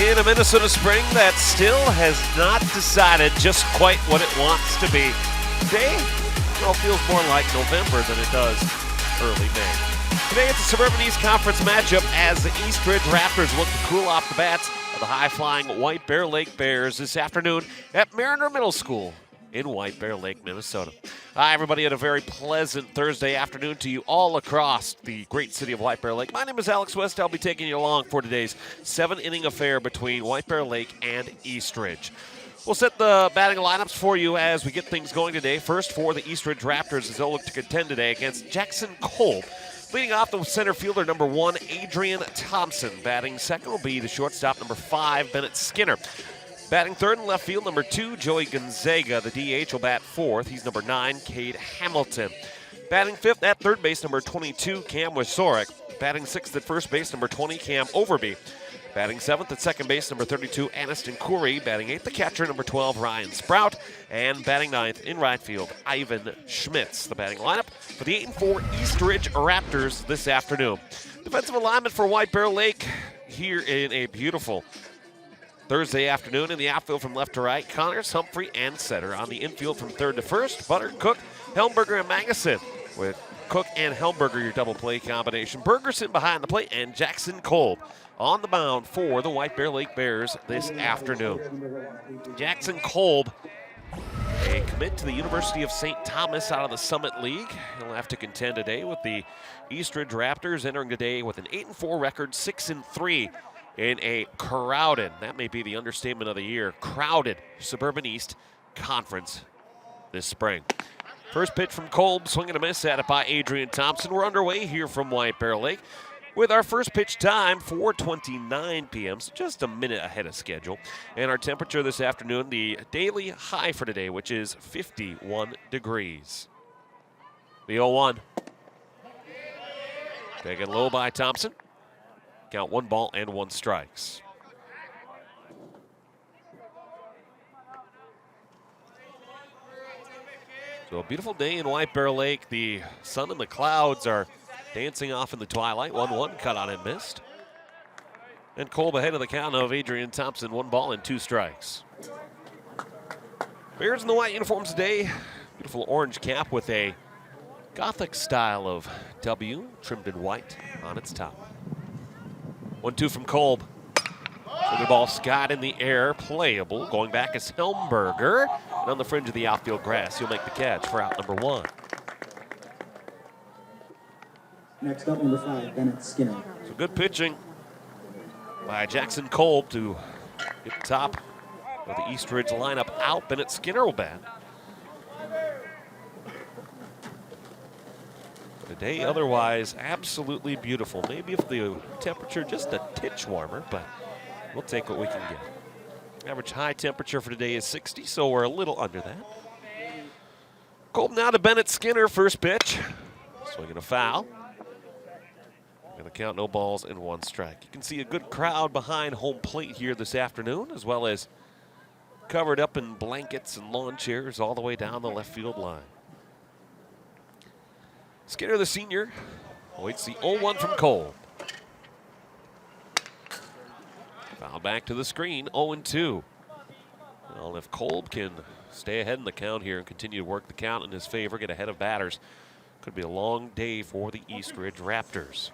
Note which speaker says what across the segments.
Speaker 1: In a Minnesota spring that still has not decided just quite what it wants to be. Today, feels more like November than it does early May. Today it's a Suburban East Conference matchup as the Eastridge Raptors look to cool off the bats of the high-flying White Bear Lake Bears this afternoon at Mariner Middle School in White Bear Lake, Minnesota. Hi, everybody, and a very pleasant Thursday afternoon to you all across the great city of White Bear Lake. My name is Alex West. I'll be taking you along for today's 7-inning affair between White Bear Lake and Eastridge. We'll set the batting lineups for you as we get things going today. First for the Eastridge Raptors as they'll look to contend today against Jackson Kolb. Leading off the center fielder, number 1, Adrian Thompson. Batting second will be the shortstop, number 5, Bennett Skinner. Batting third in left field, number 2, Joey Gonzaga. The DH will bat fourth. He's number 9, Cade Hamilton. Batting fifth at third base, number 22, Cam Wisorek. Batting sixth at first base, number 20, Cam Overby. Batting seventh at second base, number 32, Aniston Curry. Batting eighth, the catcher, number 12, Ryan Sprout. And batting ninth in right field, Ivan Schmitz. The batting lineup for the 8-4 Eastridge Raptors this afternoon. Defensive alignment for White Bear Lake here in a beautiful Thursday afternoon. In the outfield from left to right, Connors, Humphrey, and Setter. On the infield from third to first, Butter, Cook, Helmberger, and Magnuson. With Cook and Helmberger, your double play combination. Bergerson behind the plate, and Jackson Kolb on the mound for the White Bear Lake Bears this afternoon. Jackson Kolb, a commit to the University of St. Thomas out of the Summit League. He'll have to contend today with the Eastridge Raptors, entering today with an 8-4 record, 6-3 in a crowded, that may be the understatement of the year, crowded Suburban East Conference this spring. First pitch from Kolb, swing and a miss at it by Adrian Thompson. We're underway here from White Bear Lake with our first pitch time, 4:29 p.m., so just a minute ahead of schedule. And our temperature this afternoon, the daily high for today, which is 51 degrees. The 0-1. Taken low by Thompson. Count 1 ball and 1 strikes. So a beautiful day in White Bear Lake. The sun and the clouds are dancing off in the twilight. 1-1 cut on and missed. And Kolb ahead of the count of Adrian Thompson. 1 ball and 2 strikes. Bears in the white uniforms today. Beautiful orange cap with a Gothic style of W trimmed in white on its top. 1-2 from Kolb. So the ball skied in the air, playable. Going back is Helmberger. And on the fringe of the outfield grass, he'll make the catch for out number 1.
Speaker 2: Next up, number 5, Bennett Skinner.
Speaker 1: So good pitching by Jackson Kolb to get the top of the Eastridge lineup out. Bennett Skinner will bat. The day otherwise absolutely beautiful. Maybe if the temperature just a titch warmer, but we'll take what we can get. Average high temperature for today is 60, so we're a little under that. Kolb now to Bennett Skinner, first pitch. Swinging a foul. Gonna count no balls and 1 strike. You can see a good crowd behind home plate here this afternoon, as well as covered up in blankets and lawn chairs all the way down the left field line. Skinner, the senior, awaits the 0-1 from Kolb. Foul back to the screen, 0-2. Well, if Kolb can stay ahead in the count here and continue to work the count in his favor, get ahead of batters, could be a long day for the Eastridge Raptors.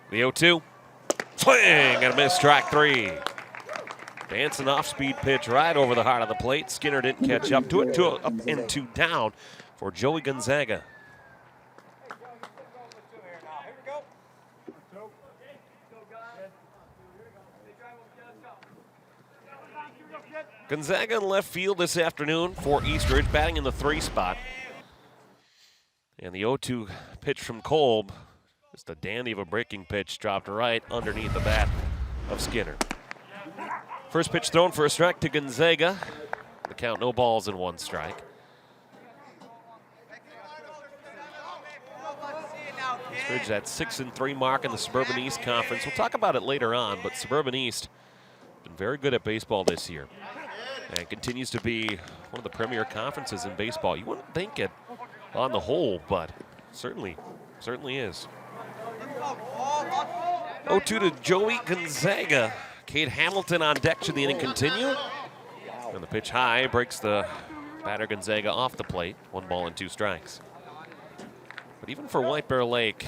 Speaker 1: The 0-2. Swing and a miss, strike 3. Dancing off-speed pitch right over the heart of the plate. Skinner didn't catch up to it. 2 up and 2 down for Joey Gonzaga. Gonzaga in left field this afternoon for Eastridge, batting in the 3 spot. And the 0-2 pitch from Kolb, just a dandy of a breaking pitch, dropped right underneath the bat of Skinner. First pitch thrown for a strike to Gonzaga. The count, no balls and 1 strike. Eastridge, that 6-3 mark in the Suburban East Conference. We'll talk about it later on, but Suburban East been very good at baseball this year and continues to be one of the premier conferences in baseball. You wouldn't think at on the whole, but certainly is. 0-2 to Joey Gonzaga. Cade Hamilton on deck. Should the inning continue? And the pitch high breaks the batter Gonzaga off the plate. 1 ball and 2 strikes. But even for White Bear Lake,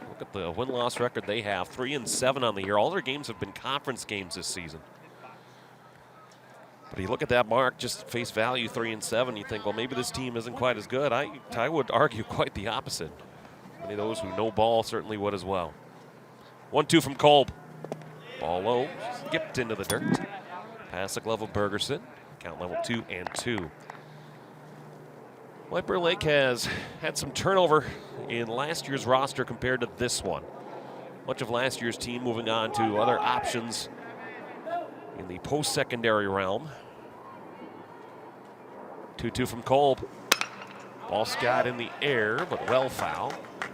Speaker 1: look at the win-loss record they have. 3-7 on the year. All their games have been conference games this season. But you look at that mark, just face value 3-7, you think, well, maybe this team isn't quite as good. I would argue quite the opposite. Many of those who know ball certainly would as well. 1-2 from Kolb. Ball low, skipped into the dirt. Past the glove of Bergerson. Count level 2-2. White Bear Lake has had some turnover in last year's roster compared to this one. Much of last year's team moving on to other options in the post-secondary realm. 2-2 from Kolb. Ball skied in the air, but well foul.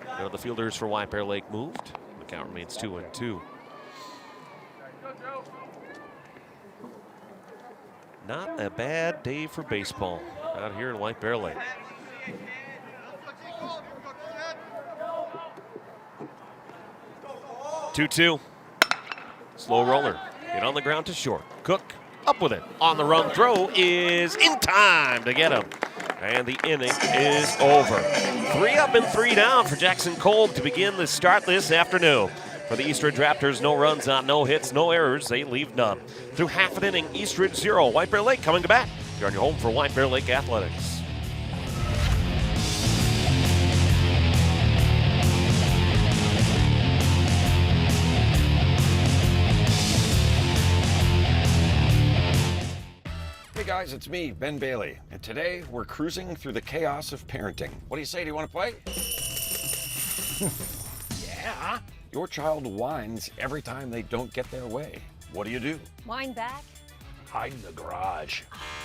Speaker 1: None of the fielders for White Bear Lake moved. The count remains 2-2. Not a bad day for baseball out here in White Bear Lake. Two-two. Slow roller. Hit on the ground to short. Cook up with it. On the run throw is in time to get him. And the inning is over. 3 up and 3 down for Jackson Kolb to begin the start this afternoon. For the Eastridge Raptors, no runs on no hits, no errors. They leave none. Through half an inning, Eastridge 0. White Bear Lake coming to bat. You're on your home for White Bear Lake Athletics.
Speaker 3: Hey guys, it's me, Ben Bailey, and today we're cruising through the chaos of parenting. What do you say? Do you want to play? Yeah. Your child whines every time they don't get their way. What do?
Speaker 4: Whine back?
Speaker 3: Hide in the garage.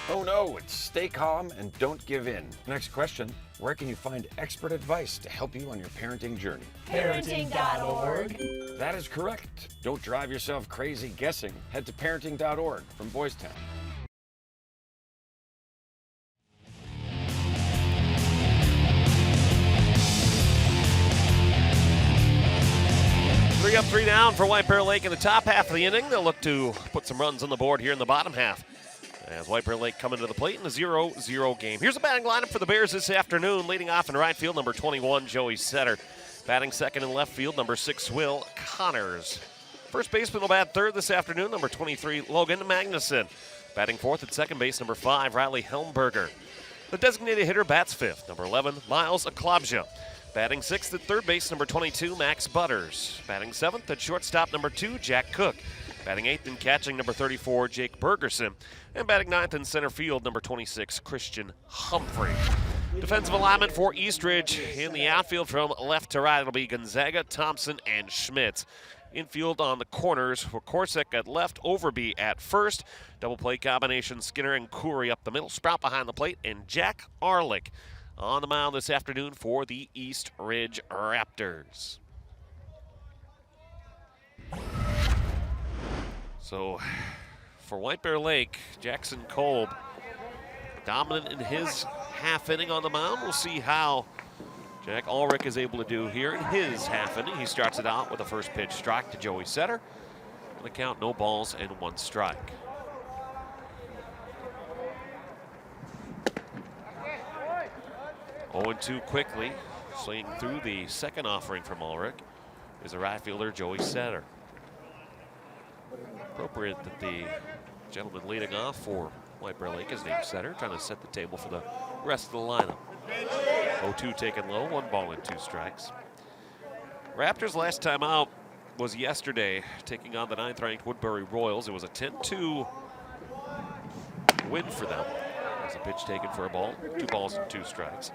Speaker 3: Oh no, it's stay calm and don't give in. Next question, where can you find expert advice to help you on your parenting journey?
Speaker 4: Parenting.org.
Speaker 3: That is correct. Don't drive yourself crazy guessing. Head to parenting.org from Boys Town.
Speaker 1: 3 up, 3 down for White Bear Lake in the top half of the inning. They'll look to put some runs on the board here in the bottom half as White Bear Lake come into the plate in a 0-0 game. Here's a batting lineup for the Bears this afternoon. Leading off in right field, number 21, Joey Setter. Batting second in left field, number 6, Will Connors. First baseman will bat third this afternoon, number 23, Logan Magnuson. Batting fourth at second base, number 5, Riley Helmberger. The designated hitter bats fifth, number 11, Miles Aklabja. Batting sixth at third base, number 22, Max Butters. Batting seventh at shortstop, number 2, Jack Cook. Batting eighth and catching, number 34, Jake Bergerson. And batting ninth in center field, number 26, Christian Humphrey. Defensive alignment for Eastridge in the outfield from left to right. It'll be Gonzaga, Thompson, and Schmitz. Infield on the corners for Korsak at left, Overby at first. Double play combination, Skinner and Coury up the middle. Sprout behind the plate, and Jack Arlick on the mound this afternoon for the East Ridge Raptors. So for White Bear Lake, Jackson Kolb dominant in his half inning on the mound. We'll see how Jack Ulrich is able to do here in his half inning. He starts it out with a first pitch strike to Joey Setter. On the count, no balls and 1 strike. Oh, 0-2 quickly. Swinging through the second offering from Ulrich is the right fielder, Joey Setter. Appropriate that the gentleman leading off for White Bear Lake is named Setter, trying to set the table for the rest of the lineup. 0-2 taken low, 1 ball and 2 strikes. Raptors last time out was yesterday, taking on the 9th-ranked Woodbury Royals. It was a 10-2 win for them. As a pitch taken for a ball, 2 balls and 2 strikes.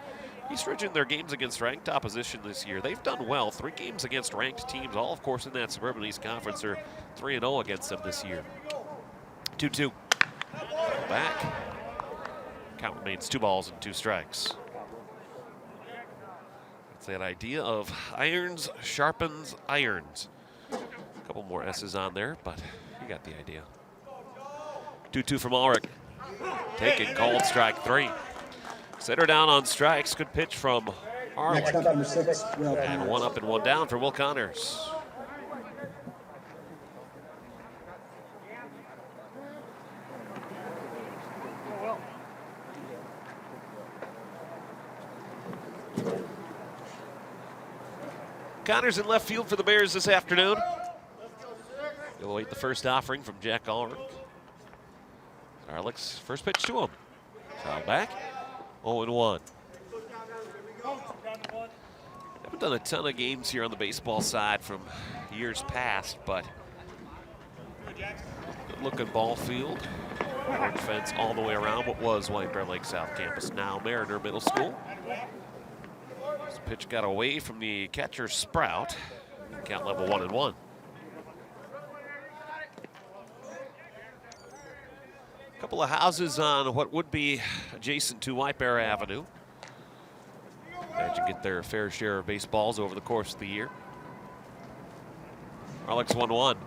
Speaker 1: Eastridge in their games against ranked opposition this year, they've done well. 3 games against ranked teams, all of course in that Suburban East Conference. Are 3-0 against them this year. 2-2. Back. Count remains 2 balls and 2 strikes. It's that idea of irons sharpens irons. A couple more S's on there, but you got the idea. 2-2 from Ulrich. Taken, called, strike 3. Center down on strikes. Good pitch from
Speaker 2: Next up,
Speaker 1: Arlick.
Speaker 2: number 6, Will
Speaker 1: And
Speaker 2: Connors.
Speaker 1: one up and one down for Will Connors. Connors in left field for the Bears this afternoon. He'll await the first offering from Jack Ulrich. Arlick's first pitch to him. Foul back. 0-1. Haven't done a ton of games here on the baseball side from years past, but good looking ball field. Orange fence all the way around what was White Bear Lake South Campus, now Mariner Middle School. This pitch got away from the catcher Sprout. Count level 1-1. A couple of houses on what would be adjacent to White Bear Avenue. Imagine get their fair share of baseballs over the course of the year. Arlick's 1-1.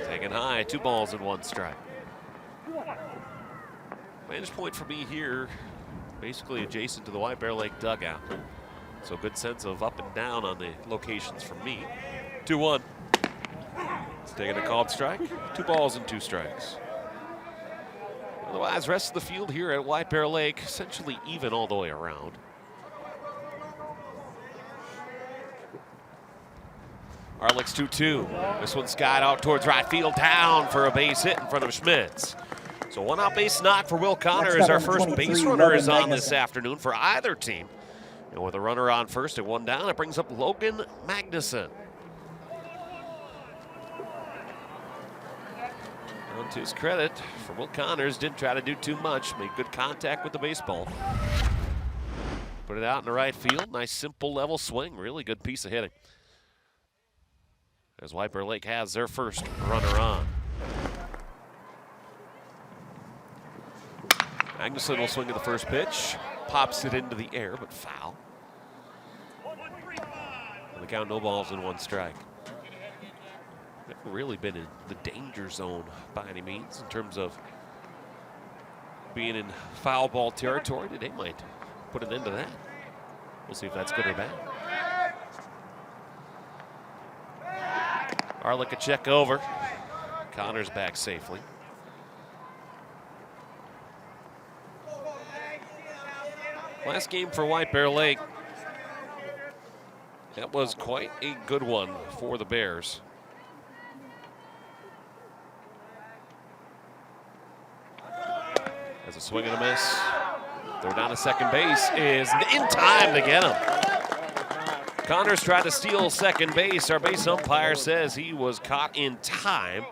Speaker 1: Taken high, 2 balls and 1 strike. Vantage point for me here, basically adjacent to the White Bear Lake dugout. So good sense of up and down on the locations for me. 2-1. It's taking a called strike. 2 balls and 2 strikes. Otherwise, rest of the field here at White Bear Lake essentially even all the way around. Arlick's 2-2. This one skied out towards right field, down for a base hit in front of Schmitz. So one out base knock for Will Connors. Our first base runner is on this afternoon for either team. And with a runner on first and 1 down, it brings up Logan Magnuson. On to his credit, for Will Connors, didn't try to do too much, made good contact with the baseball. Put it out in the right field, nice simple level swing, really good piece of hitting. As White Bear Lake has their first runner on. Magnuson will swing at the first pitch, pops it into the air, but foul. And the count, no balls and 1 strike. Never really been in the danger zone by any means in terms of being in foul ball territory. Today might put an end to that. We'll see if that's good or bad. Arlick a check over. Connors back safely. Last game for White Bear Lake. That was quite a good one for the Bears. As a swing and a miss. Throw down to second base is in time to get him. Connors tried to steal second base. Our base umpire says he was caught in time.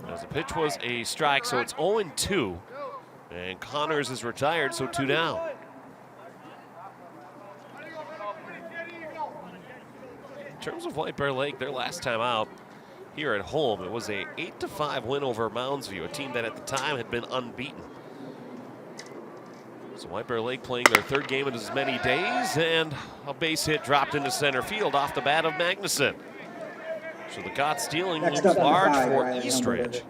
Speaker 1: As the pitch was a strike, so it's 0-2. And Connors is retired, so 2 down. In terms of White Bear Lake, their last time out here at home, it was a 8-5 win over Mounds View, a team that at the time had been unbeaten. So White Bear Lake playing their 3rd game in as many days, and a base hit dropped into center field off the bat of Magnuson. So the caught stealing looms large for Eastridge,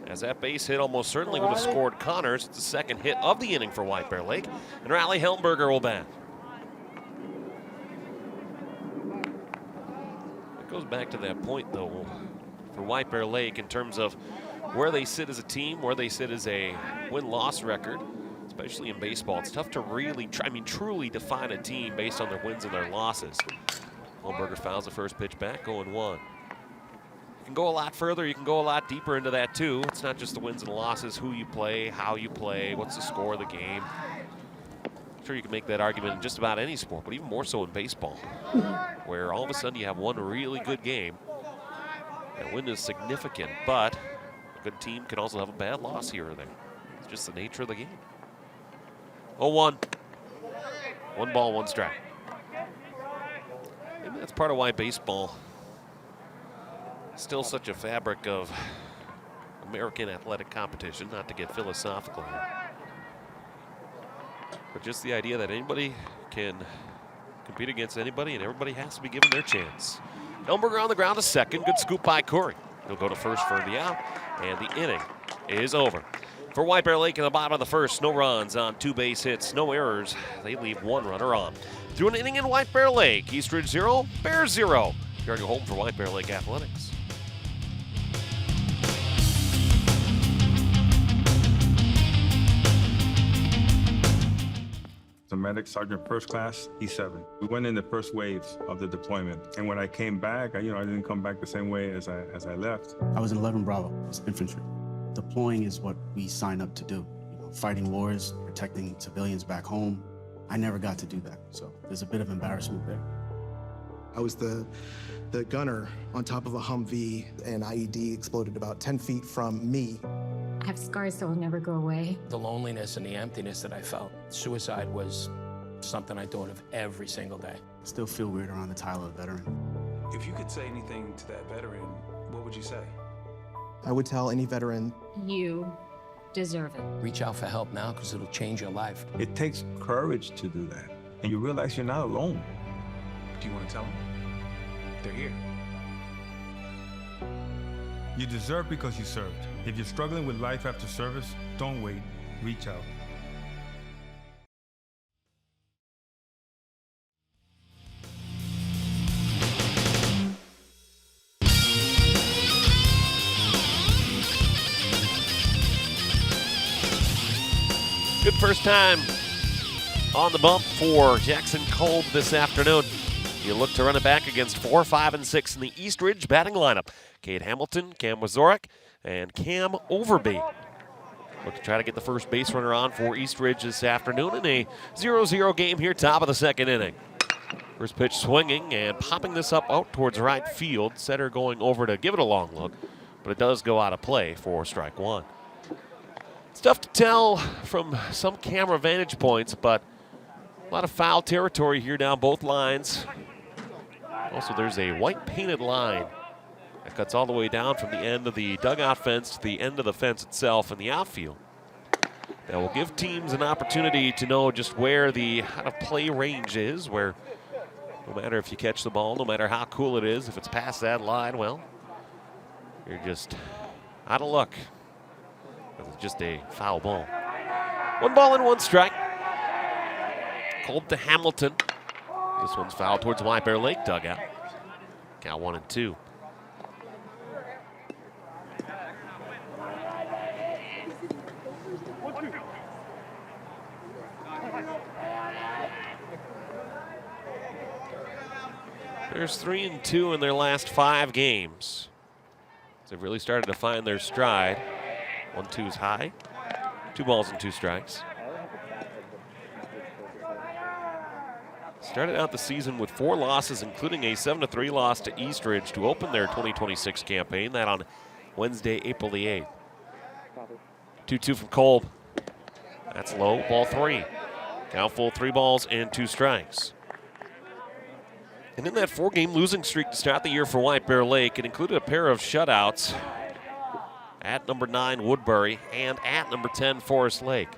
Speaker 1: as that base hit almost certainly would have scored Connors. It's the 2nd hit of the inning for White Bear Lake, and Riley Helmberger will bat. It goes back to that point, though, for White Bear Lake in terms of where they sit as a team, where they sit as a win-loss record. Especially in baseball, it's tough to really, truly define a team based on their wins and their losses. Holmberger fouls the first pitch back, 0-1. You can go a lot further, you can go a lot deeper into that too. It's not just the wins and losses, who you play, how you play, what's the score of the game. I'm sure you can make that argument in just about any sport, but even more so in baseball, where all of a sudden you have one really good game. That win is significant, but a good team can also have a bad loss here or there. It's just the nature of the game. 0-1. 1 ball, 1 strike. Maybe that's part of why baseball is still such a fabric of American athletic competition, not to get philosophical here. But just the idea that anybody can compete against anybody and everybody has to be given their chance. Helmberger on the ground to second. Good scoop by Curry. He'll go to first for the out, and the inning is over. For White Bear Lake in the bottom of the first, no runs on 2 base hits, no errors. They leave 1 runner on. Through an inning in White Bear Lake, Eastridge 0, Bears 0. You're home for White Bear Lake Athletics.
Speaker 5: The medic sergeant first class, E7. We went in the first waves of the deployment. And when I came back, I didn't come back the same way as I left.
Speaker 6: I was in 11 Bravo, it's infantry. Deploying is what we signed up to do. Fighting wars, protecting civilians back home. I never got to do that, so there's a bit of embarrassment there.
Speaker 7: I was the gunner on top of a Humvee, and IED exploded about 10 feet from me.
Speaker 8: I have scars that will never go away.
Speaker 9: The loneliness and the emptiness that I felt. Suicide was something I thought of every single day.
Speaker 6: Still feel weird around the title of veteran.
Speaker 10: If you could say anything to that veteran, what would you say?
Speaker 7: I would tell any veteran,
Speaker 8: You deserve it.
Speaker 9: Reach out for help now because it'll change your life.
Speaker 5: It takes courage to do that. And you realize you're not alone.
Speaker 10: Do you want to tell them? They're here.
Speaker 5: You deserve because you served. If you're struggling with life after service, don't wait. Reach out.
Speaker 1: Good first time on the bump for Jackson Kolb this afternoon. You look to run it back against 4, 5, and 6 in the Eastridge batting lineup. Cade Hamilton, Cam Wazorek, and Cam Overby. Look to try to get the first base runner on for Eastridge this afternoon in a 0-0 game here, top of the second inning. First pitch swinging and popping this up out towards right field. Setter going over to give it a long look, but it does go out of play for strike 1. It's tough to tell from some camera vantage points, but a lot of foul territory here down both lines. Also, there's a white painted line that cuts all the way down from the end of the dugout fence to the end of the fence itself in the outfield. That will give teams an opportunity to know just where the out-of-play range is, where no matter if you catch the ball, no matter how cool it is, if it's past that line, well, you're just out of luck. It's just a foul ball. 1 ball and 1 strike. Kolb to Hamilton. This one's foul towards White Bear Lake dugout. Count 1-2. There's 3-2 in their last 5 games. They've really started to find their stride. 1-2 is high. 2 balls and 2 strikes. Started out the season with 4 losses, including a 7-3 loss to Eastridge to open their 2026 campaign. That on Wednesday, April the 8th. 2-2 from Kolb. That's low. Ball 3. Count full, 3 balls and 2 strikes. And in that 4-game losing streak to start the year for White Bear Lake, it included a pair of shutouts at number 9 Woodbury and at number 10 Forest Lake.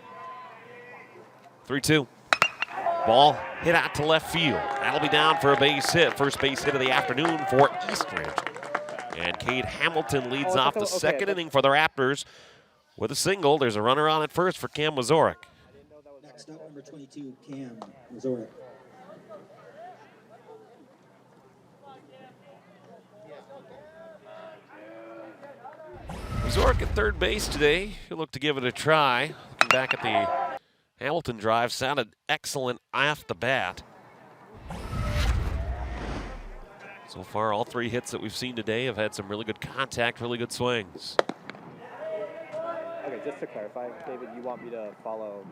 Speaker 1: 3-2. Ball hit out to left field. That'll be down for a base hit. First base hit of the afternoon for Eastridge. And Cade Hamilton leads off the second inning for the Raptors with a single. There's a runner on at first for Cam Wazorek.
Speaker 2: Next up, number 22, Cam Wazorek.
Speaker 1: Wazorek at third base today. He'll look to give it a try. Looking back at the Hamilton drive, sounded excellent off the bat. So far, all 3 hits that we've seen today have had some really good contact, really good swings.
Speaker 11: Okay, just to clarify, David, you want me to follow?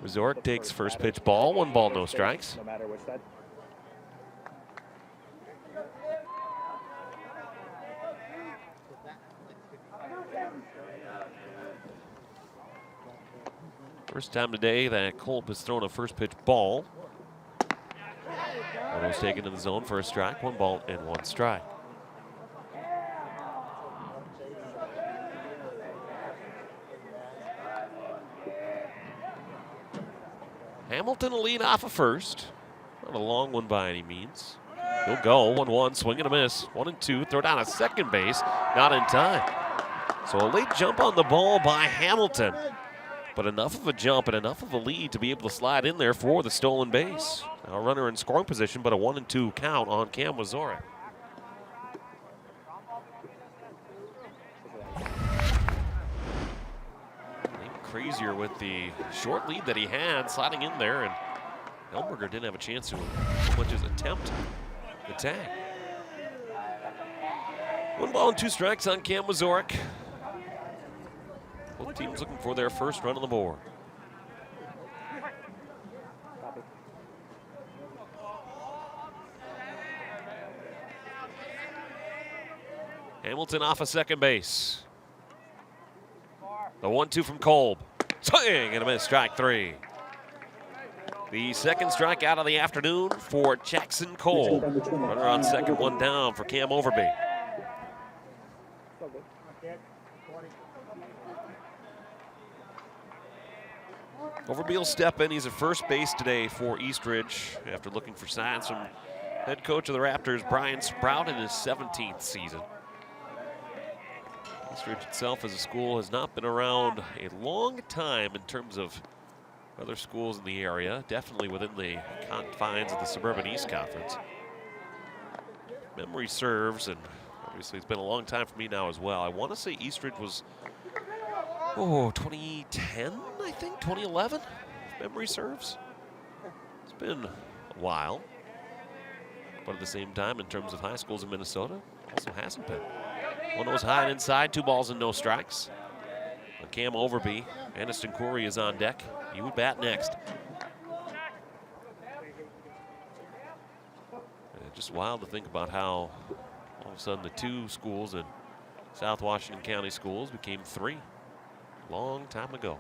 Speaker 1: Wazorek takes first pitch ball, 1 ball, no strikes.
Speaker 11: No matter which side?
Speaker 1: First time today that Kolb has thrown a first pitch ball. One was taken in the zone for a strike, 1 ball and 1 strike. Hamilton will lead off of first. Not a long one by any means. He'll go 1-1, swing and a miss. 1-2, throw down a second base, not in time. So a late jump on the ball by Hamilton, but enough of a jump and enough of a lead to be able to slide in there for the stolen base. Now a runner in scoring position, but a 1-2 count on Cam Wazorek. Crazier with the short lead that he had, sliding in there, and Elberger didn't have a chance to so much as attempt the tag. 1 ball and 2 strikes on Cam Wazorek. Both teams looking for their first run on the board. Hamilton off of second base. The 1-2 from Kolb. Swing and a miss, strike 3. The second strikeout of the afternoon for Jackson Kolb. Runner on second, 1 down for Cam Overby. Overby will step in. He's at first base today for Eastridge after looking for signs from head coach of the Raptors, Brian Sprout, in his 17th season. Eastridge itself as a school has not been around a long time in terms of other schools in the area, definitely within the confines of the Suburban East Conference. Memory serves, and obviously it's been a long time for me now as well. I want to say Eastridge was, 2010, I think, 2011, if memory serves. It's been a while, but at the same time, in terms of high schools in Minnesota, also hasn't been. One was high and inside, 2 balls and no strikes. Cam Overby, Aniston Corey is on deck. He would bat next. And just wild to think about how all of a sudden the 2 schools in South Washington County schools became 3 long time ago.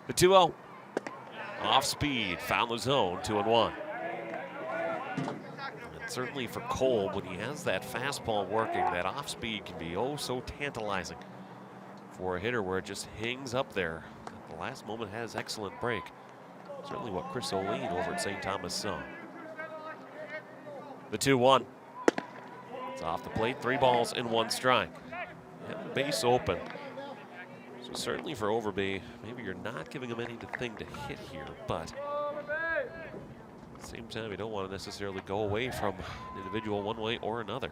Speaker 1: The 2-0 off speed, found the zone, 2-1. Certainly for Kolb, when he has that fastball working, that off-speed can be oh so tantalizing for a hitter where it just hangs up there. At the last moment has excellent break. Certainly what Chris O'Lean over at St. Thomas saw. The 2-1. It's off the plate, 3 balls and 1 strike. And the base open. So certainly for Overby, maybe you're not giving him anything to hit here, but at the same time, you don't want to necessarily go away from an individual one way or another.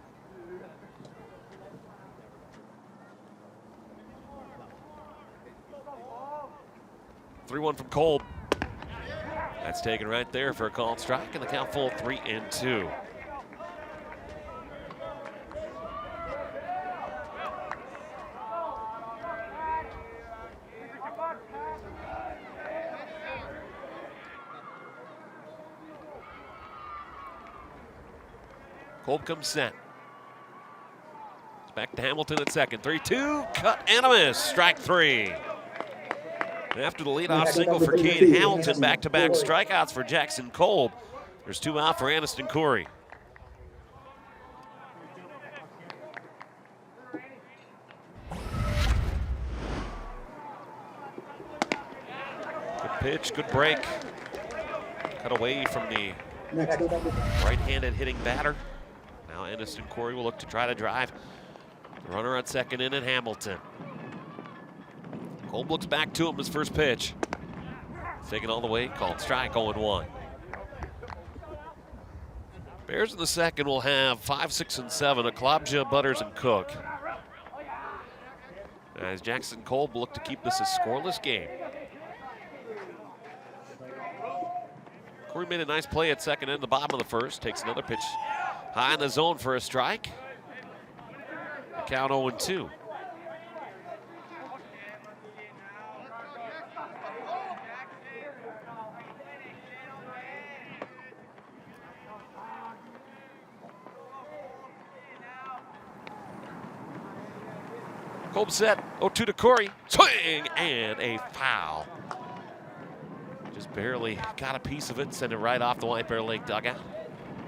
Speaker 1: The 3-1 from Kolb. That's taken right there for a called strike, and the count full 3-2. Kolb comes set. It's back to Hamilton at second. 3-2, cut and a miss, strike 3. After the leadoff single for Cade Hamilton, back-to-back strikeouts for Jackson Kolb. There's 2 out for Aniston Corey. Good pitch, good break. Cut away from the right-handed hitting batter. Now Aniston Corey will look to try to drive the runner on second in at Hamilton. Kolb looks back to him, his first pitch. Taken all the way, called strike, 0-1. Bears in the second will have 5, 6, and 7, Aklabja, Butters, and Cook. As Jackson Kolb will look to keep this a scoreless game. Corey made a nice play at second in the bottom of the first. Takes another pitch high in the zone for a strike. The count 0-2. Kolb set, 0-2 to Corey. Swing and a foul. Just barely got a piece of it, sent it right off the White Bear Lake dugout.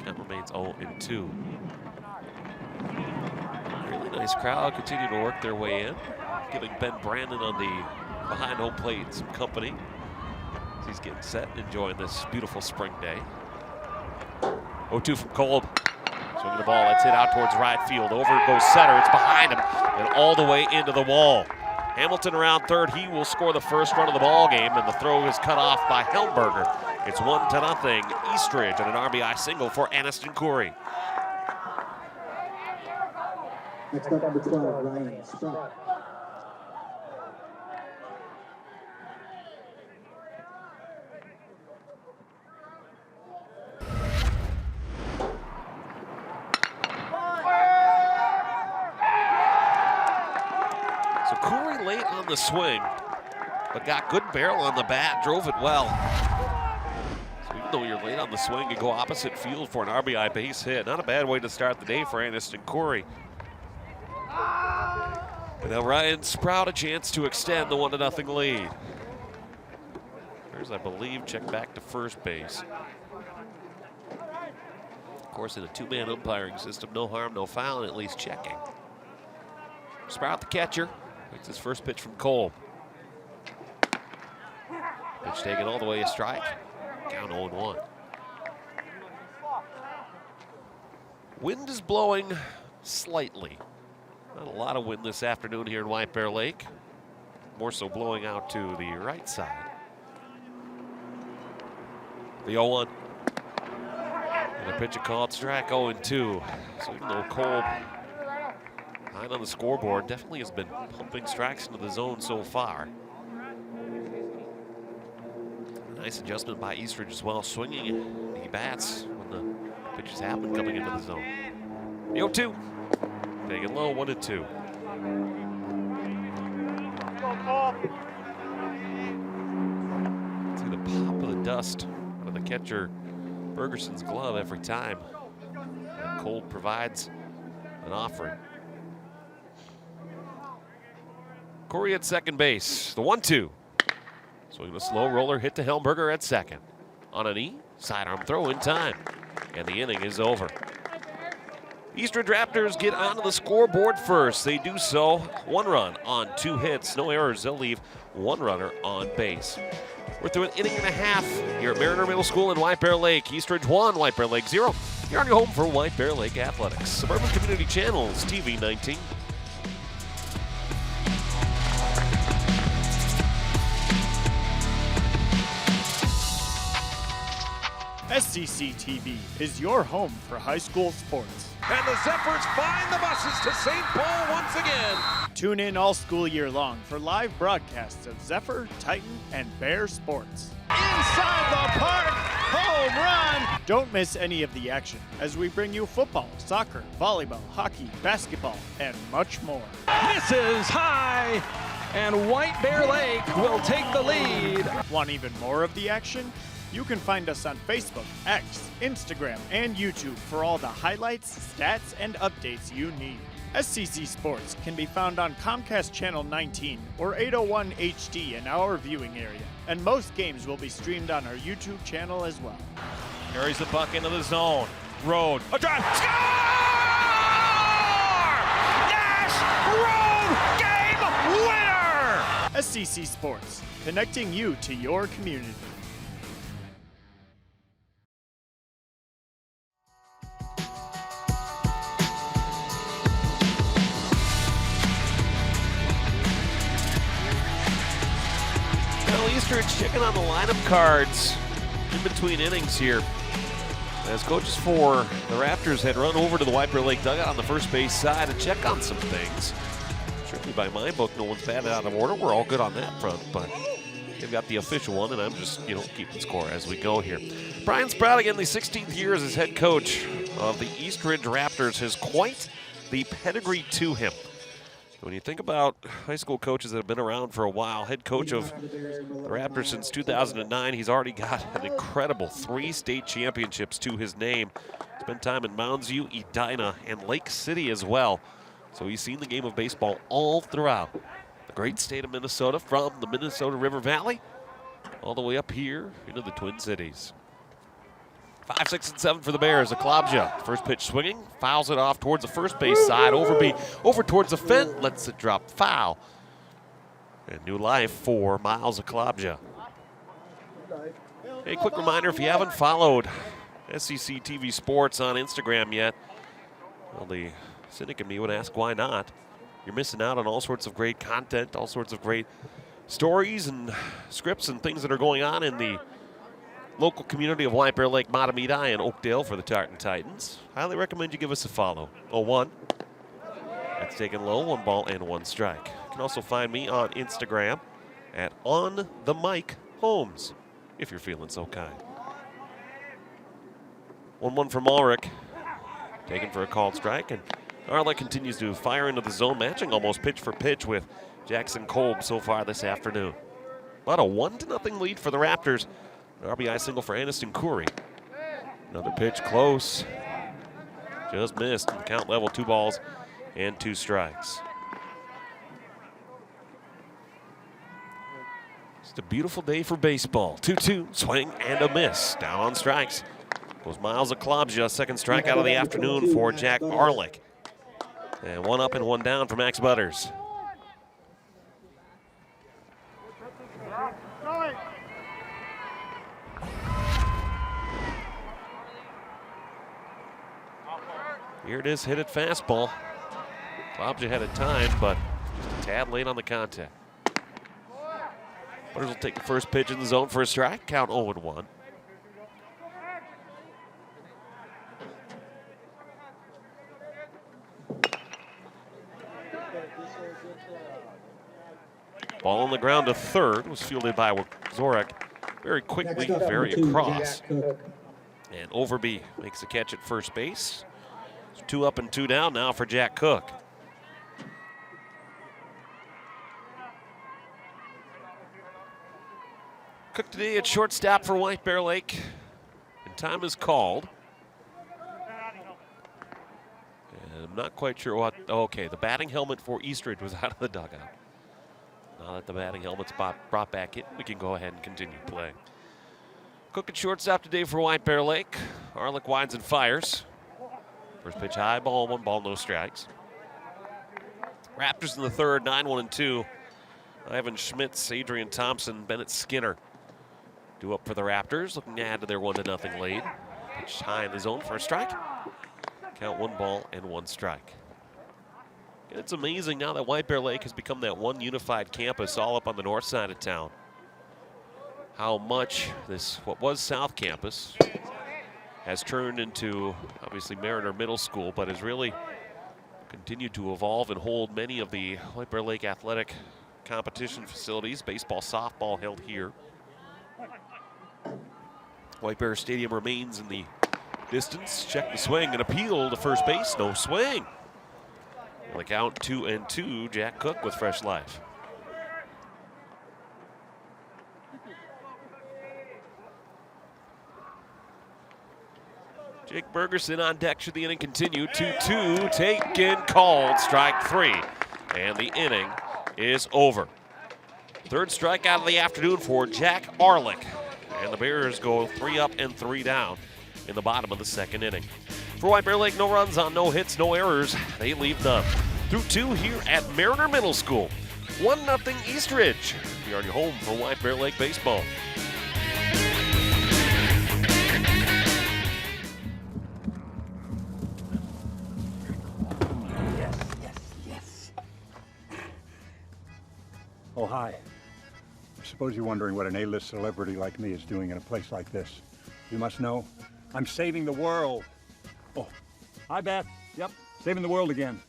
Speaker 1: Count remains 0-2. Really nice crowd continue to work their way in, giving Ben Brandon on the behind home plate some company as he's getting set and enjoying this beautiful spring day. 0-2 from Kolb. Swinging the ball, that's hit out towards right field. Over goes Setter, it's behind him, and all the way into the wall. Hamilton around third, he will score the first run of the ball game, and the throw is cut off by Helmberger. It's 1-0, Eastridge, and an RBI single for Aniston Corey.
Speaker 2: Next up, number 12, Ryan Sprout.
Speaker 1: So Corey late on the swing, but got good barrel on the bat, drove it well. So even though you're late on the swing, you go opposite field for an RBI base hit. Not a bad way to start the day for Aniston Corey. But now Ryan Sprout a chance to extend the 1-0 lead. There's, I believe, check back to first base. Of course, in a two-man umpiring system, no harm, no foul, and at least checking. Sprout the catcher. It's his first pitch from Cole. Pitch taken all the way a strike. Count 0-1. Wind is blowing slightly. Not a lot of wind this afternoon here in White Bear Lake. More so blowing out to the right side. The 0-1. And a pitch called strike 0-2. So even though Cole high on the scoreboard, definitely has been pumping strikes into the zone so far. Nice adjustment by Eastridge as well, swinging the bats when the pitches happen coming into the zone. The 0-2, taking low, 1-2. See the pop of the dust out of the catcher Bergerson's glove every time. And Cole provides an offering. Corey at second base, the 1-2. Swinging a slow roller hit to Helmberger at second. On a knee, sidearm throw in time, and the inning is over. Eastridge Raptors get onto the scoreboard first. They do so, 1 run on 2 hits, no errors. They'll leave 1 runner on base. We're through an inning and a half here at Mariner Middle School in White Bear Lake. Eastridge 1, White Bear Lake 0. You're on your home for White Bear Lake Athletics. Suburban Community Channels, TV 19.
Speaker 12: SCC TV is your home for high school sports.
Speaker 13: And the Zephyrs find the buses to St. Paul once again.
Speaker 12: Tune in all school year long for live broadcasts of Zephyr, Titan, and Bear sports.
Speaker 13: Inside the park, home run.
Speaker 12: Don't miss any of the action as we bring you football, soccer, volleyball, hockey, basketball, and much more.
Speaker 13: Misses high, and White Bear Lake will take the lead.
Speaker 12: Want even more of the action? You can find us on Facebook, X, Instagram, and YouTube for all the highlights, stats, and updates you need. SCC Sports can be found on Comcast Channel 19 or 801 HD in our viewing area, and most games will be streamed on our YouTube channel as well.
Speaker 1: Carries the puck into the zone. Road, a drive, score! Nash Road game winner!
Speaker 12: SCC Sports, connecting you to your community.
Speaker 1: Eastridge checking on the lineup cards in between innings here. As coaches for the Raptors had run over to the White Bear Lake dugout on the first base side to check on some things. Strictly by my book, no one's batted out of order. We're all good on that front, but they've got the official one, and I'm just, keeping score as we go here. Brian Sprout, again, the 16th year as his head coach of the Eastridge Raptors, has quite the pedigree to him. When you think about high school coaches that have been around for a while, head coach of the Raptors since 2009, he's already got an incredible 3 state championships to his name. Spent time in Mounds View, Edina, and Lake City as well. So he's seen the game of baseball all throughout the great state of Minnesota, from the Minnesota River Valley all the way up here into the Twin Cities. 5, 6, and 7 for the Bears. Aklabja, first pitch swinging, fouls it off towards the first base side. Over towards the fence, lets it drop foul. And new life for Miles Aklabja. Hey, quick reminder, if you haven't followed SCC TV Sports on Instagram yet, Well, the cynic in me would ask, why not? You're missing out on all sorts of great content, all sorts of great stories and scripts and things that are going on in the local community of White Bear Lake, Matamidi, and Oakdale for the Tartan Titans. Highly recommend you give us a follow. 0-1. That's taken low, 1 ball and 1 strike. You can also find me on Instagram at OnTheMikeHolmes, if you're feeling so kind. 1-1 from Ulrich, taken for a called strike, and Arlick continues to fire into the zone, matching almost pitch for pitch with Jackson Kolb so far this afternoon. About a 1-0 lead for the Raptors. An RBI single for Aniston Curry. Another pitch close. Just missed. And count level, 2 balls and 2 strikes. Just a beautiful day for baseball. 2-2, swing and a miss. Down on strikes. Goes Miles Aklabja, second strikeout of the afternoon for Jack Arlick. And 1 up and 1 down for Max Butters. Here it is, hit it fastball. Aklabja had it timed, but just a tad late on the contact. Butters will take the first pitch in the zone for a strike. Count 0-1. Ball on the ground to third, was fielded by Zorek very quickly, very across. And Overby makes a catch at first base. It's 2 up and 2 down now for Jack Cook. Cook today at shortstop for White Bear Lake. And time is called. And I'm not quite sure what, okay, the batting helmet for Eastridge was out of the dugout. Now that the batting helmet's brought back in, we can go ahead and continue playing. Cook at shortstop today for White Bear Lake. Arlick winds and fires. First pitch high, ball, 1 ball, no strikes. Raptors in the third, 9-1 and 2. Ivan Schmitz, Adrian Thompson, Bennett Skinner due up for the Raptors, looking to add to their 1-0 lead. Pitch high in the zone for a strike. Count 1 ball and 1 strike. And it's amazing now that White Bear Lake has become that one unified campus all up on the north side of town. How much this, what was South Campus, has turned into, obviously, Mariner Middle School, but has really continued to evolve and hold many of the White Bear Lake athletic competition facilities. Baseball, softball held here. White Bear Stadium remains in the distance. Check the swing and appeal to first base. No swing. The count 2-2. Jack Cook with fresh life. Jake Bergerson on deck should the inning continue. 2-2, taken, called, strike 3. And the inning is over. Third strikeout of the afternoon for Jack Arlick. And the Bears go 3 up and 3 down in the bottom of the second inning. For White Bear Lake, no runs on no hits, no errors. They leave none. Through 2 here at Mariner Middle School. 1-0 Eastridge. We are your home for White Bear Lake baseball.
Speaker 14: Oh, hi. I suppose you're wondering what an A-list celebrity like me is doing in a place like this. You must know, I'm saving the world. Oh, hi, Beth. Yep, saving the world again.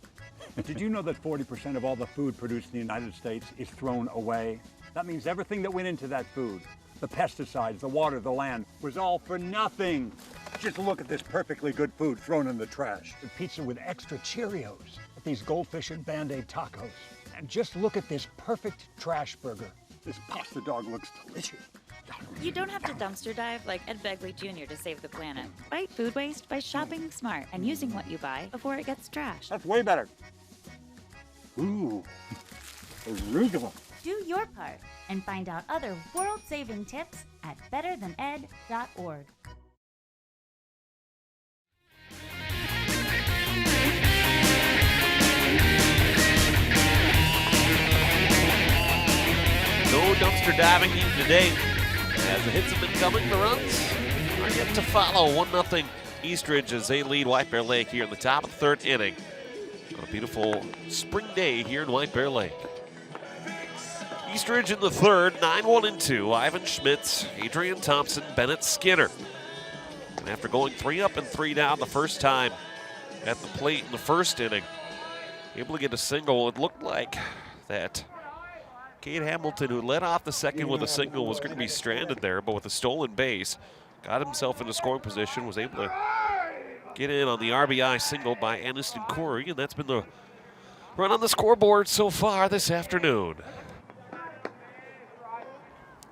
Speaker 14: Did you know that 40% of all the food produced in the United States is thrown away? That means everything that went into that food, the pesticides, the water, the land, was all for nothing. Just look at this perfectly good food thrown in the trash. The pizza with extra Cheerios, these goldfish and Band-Aid tacos. And just look at this perfect trash burger. This pasta dog looks delicious.
Speaker 15: You don't have to dumpster dive like Ed Begley Jr. to save the planet. Fight food waste by shopping smart and using what you buy before it gets trashed.
Speaker 14: That's way better. Ooh, arugula.
Speaker 15: Do your part and find out other world-saving tips at betterthaned.org.
Speaker 1: No dumpster diving needed today. As the hits have been coming, the runs are yet to follow. 1-0 Eastridge as they lead White Bear Lake here in the top of the third inning. On a beautiful spring day here in White Bear Lake. Eastridge in the third, 9-1 and 2. Ivan Schmitz, Adrian Thompson, Bennett Skinner. And after going 3 up and 3 down the first time at the plate in the first inning, able to get a single. It looked like that Cade Hamilton, who led off the second with a single, was going to be stranded there, but with a stolen base, got himself into scoring position, was able to get in on the RBI single by Aniston Corey, and that's been the run on the scoreboard so far this afternoon.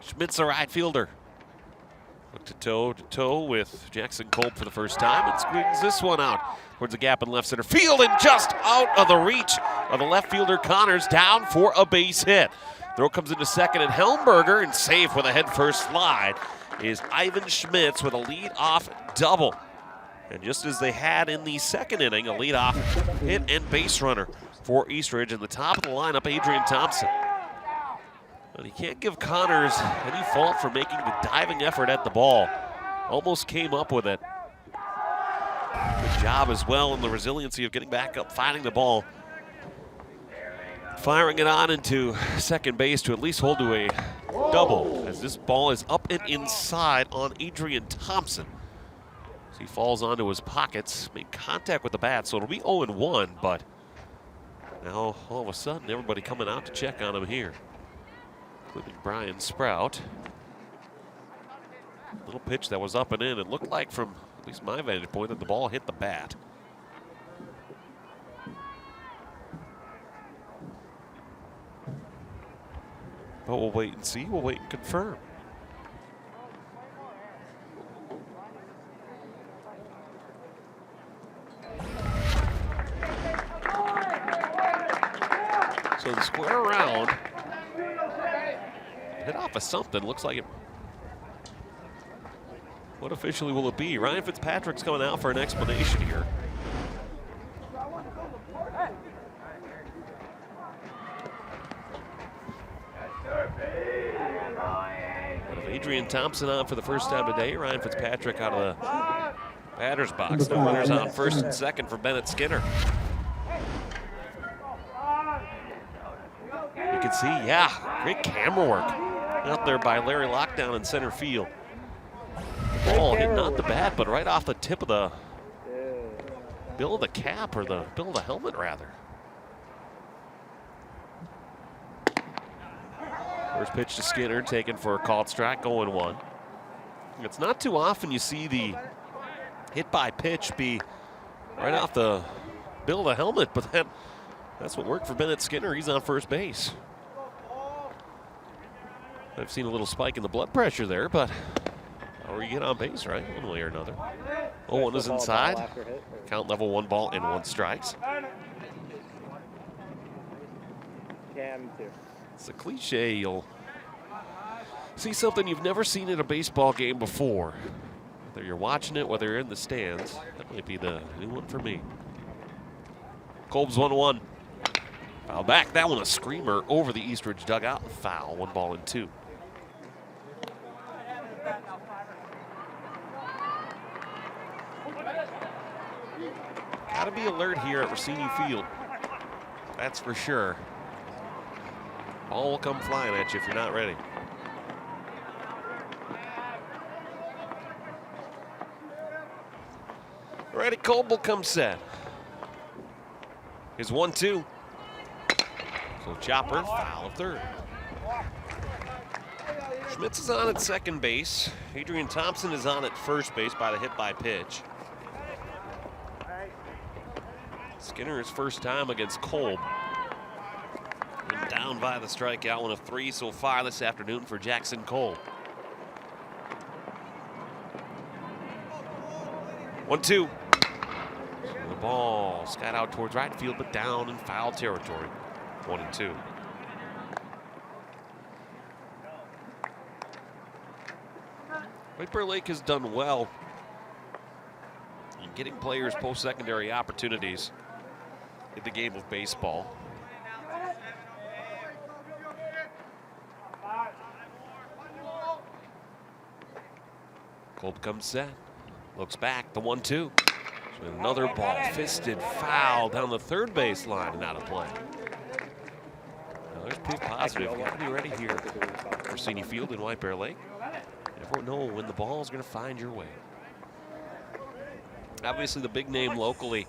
Speaker 1: Schmitz, a right fielder. Look to toe with Jackson Kolb for the first time and squeezes this one out towards the gap in left center field and just out of the reach of the left fielder Connors, down for a base hit. Throw comes into second and Helmberger, and safe with a head first slide is Ivan Schmitz with a lead-off double. And just as they had in the second inning, a lead-off hit and base runner for Eastridge. In the top of the lineup, Adrian Thompson. But he can't give Connors any fault for making the diving effort at the ball. Almost came up with it. Good job as well in the resiliency of getting back up, finding the ball, firing it on into second base to at least hold to a double, as this ball is up and inside on Adrian Thompson. As he falls onto his pockets, made contact with the bat, so it'll be 0-1, but now all of a sudden everybody coming out to check on him here, including Brian Sprout. Little pitch that was up and in. It looked like, from at least my vantage point, that the ball hit the bat. But we'll wait and see. We'll wait and confirm. So the square around, hit off of something. Looks like it. What officially will it be? Ryan Fitzpatrick's coming out for an explanation here. Adrian Thompson on for the first time today. Ryan Fitzpatrick out of the batter's box. The runners on first and second for Bennett Skinner. You can see, yeah, great camera work out there by Larry Lockdown in center field. The ball hit not the bat, but right off the tip of the bill of the cap, or the bill of the helmet, rather. First pitch to Skinner, taken for a called strike, 0-1. It's not too often you see the hit by pitch be right off the bill of the helmet, but that's what worked for Bennett Skinner. He's on first base. I've seen a little spike in the blood pressure there, but how you get on base, right? One way or another. 0-1 is inside. Count level, 1 ball and 1 strikes. It's a cliche. You'll see something you've never seen in a baseball game before. Whether you're watching it, whether you're in the stands, that might be the new one for me. Kolb's 1-1. Foul back. That one a screamer over the Eastridge dugout. Foul. 1 ball and 2. Got to be alert here at Rossini Field. That's for sure. Ball will come flying at you if you're not ready. Ready, Kolb will come set. Here's 1-2. So chopper, foul of third. Schmitz is on at second base. Adrian Thompson is on at first base by the hit by pitch. Skinner his first time against Kolb. And down by the strikeout, 1 of 3 so far this afternoon for Jackson Kolb. 1-2. The ball skied out towards right field, but down in foul territory. 1-2. White Bear Lake has done well in getting players post-secondary opportunities in the game of baseball. Kolb comes set. Looks back, the 1-2. So another ball fisted foul down the third base line and out of play. Now there's proof positive. You got to be ready here for Senior Field in White Bear Lake. You never know when the ball is going to find your way. Obviously, the big name locally.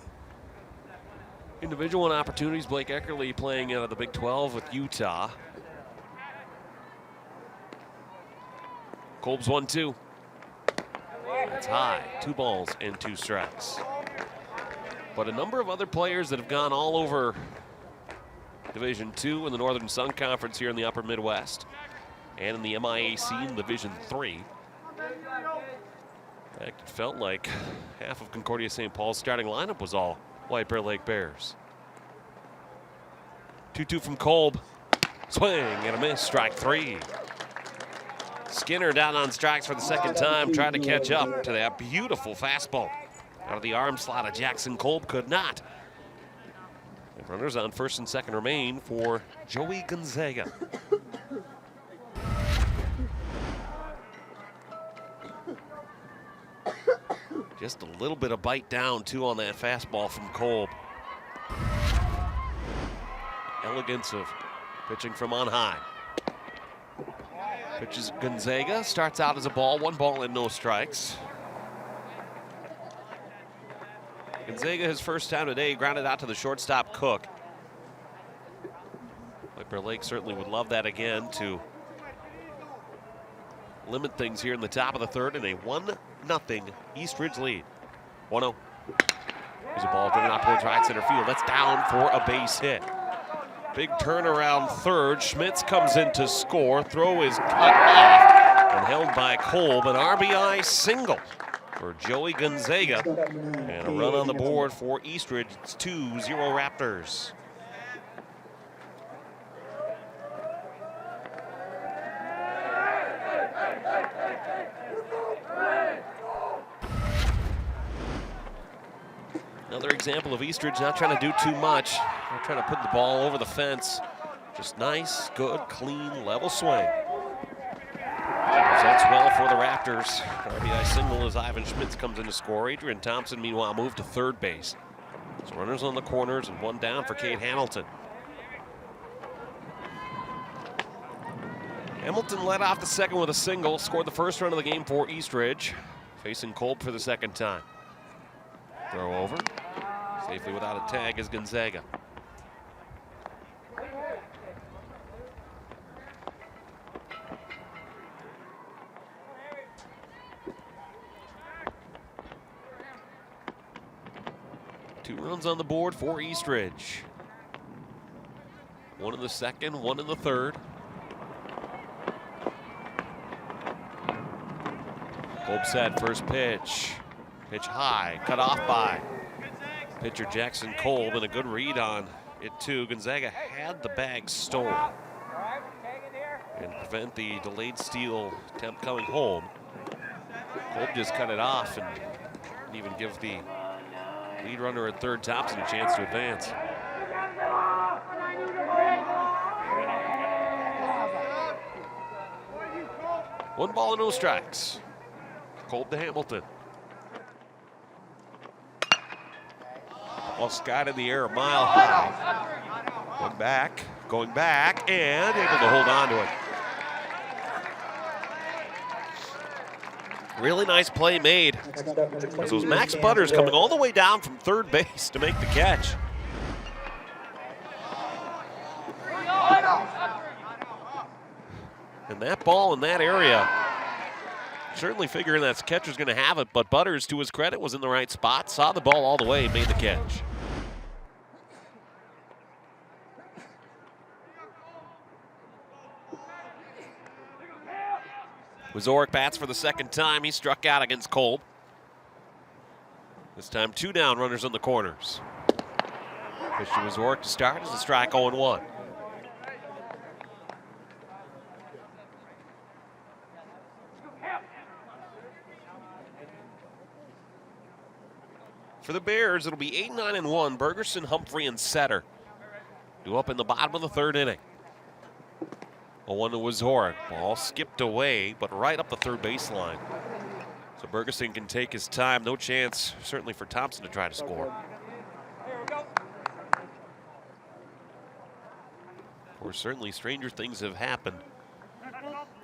Speaker 1: Individual and opportunities. Blake Eckerly playing out of the Big 12 with Utah. Kolb's 1-2. That's high. 2 balls and 2 strikes. But a number of other players that have gone all over Division II in the Northern Sun Conference here in the Upper Midwest and in the MIAC in Division III. In fact, it felt like half of Concordia St. Paul's starting lineup was all White Bear Lake Bears. 2-2 from Kolb. Swing and a miss, strike 3. Skinner down on strikes for the second time, trying to catch up to that beautiful fastball. Out of the arm slot of Jackson Kolb, could not. And runners on first and second remain for Joey Gonzaga. Just a little bit of bite down, too, on that fastball from Kolb. Elegance of pitching from on high. Pitches Gonzaga, starts out as a ball, 1 ball and no strikes. Gonzaga, his first time today, grounded out to the shortstop Cook. White Bear Lake certainly would love that again to limit things here in the top of the third in a 1-0 Eastridge lead. 1-0. There's a ball driven out towards right center field. That's down for a base hit. Big turnaround third. Schmitz comes in to score. Throw is cut off and held by Kolb. An RBI single for Joey Gonzaga. And a run on the board for Eastridge. It's 2-0 Raptors. Another example of Eastridge not trying to do too much. Not trying to put the ball over the fence. Just nice, good, clean, level swing. Results well for the Raptors. RBI single as Ivan Schmitz comes in to score. Adrian Thompson, meanwhile, moved to third base. So runners on the corners and 1 down for Cade Hamilton. Hamilton led off the second with a single. Scored the first run of the game for Eastridge. Facing Kolb for the second time. Throw over. Safely without a tag is Gonzaga. Two runs on the board for Eastridge. 1 in the second, 1 in the third. Kolb set, first pitch. Pitch high, cut off by pitcher Jackson Kolb, and a good read on it too. Gonzaga had the bag stolen. And prevent the delayed steal attempt coming home. Kolb just cut it off and didn't even give the lead runner at third, Thompson, a chance to advance. One ball and no strikes. Kolb to Hamilton. Ball skied in the air a mile high. Going back, and able to hold on to it. Really nice play made. As it was Max Butters coming all the way down from third base to make the catch. And that ball in that area, certainly figuring that catcher's going to have it, but Butters, to his credit, was in the right spot, saw the ball all the way, made the catch. Wazorek bats for the second time. He struck out against Kolb. This time 2 down, runners on the corners. Pitch to Wazorek to start as a strike 0-1. For the Bears, it'll be 8-9-1. Bergerson, Humphrey, and Setter due up in the bottom of the third inning. 0-1 to Wazorek. Ball skipped away, but right up the third baseline. So Bergeson can take his time. No chance, certainly, for Thompson to try to score. Or certainly stranger things have happened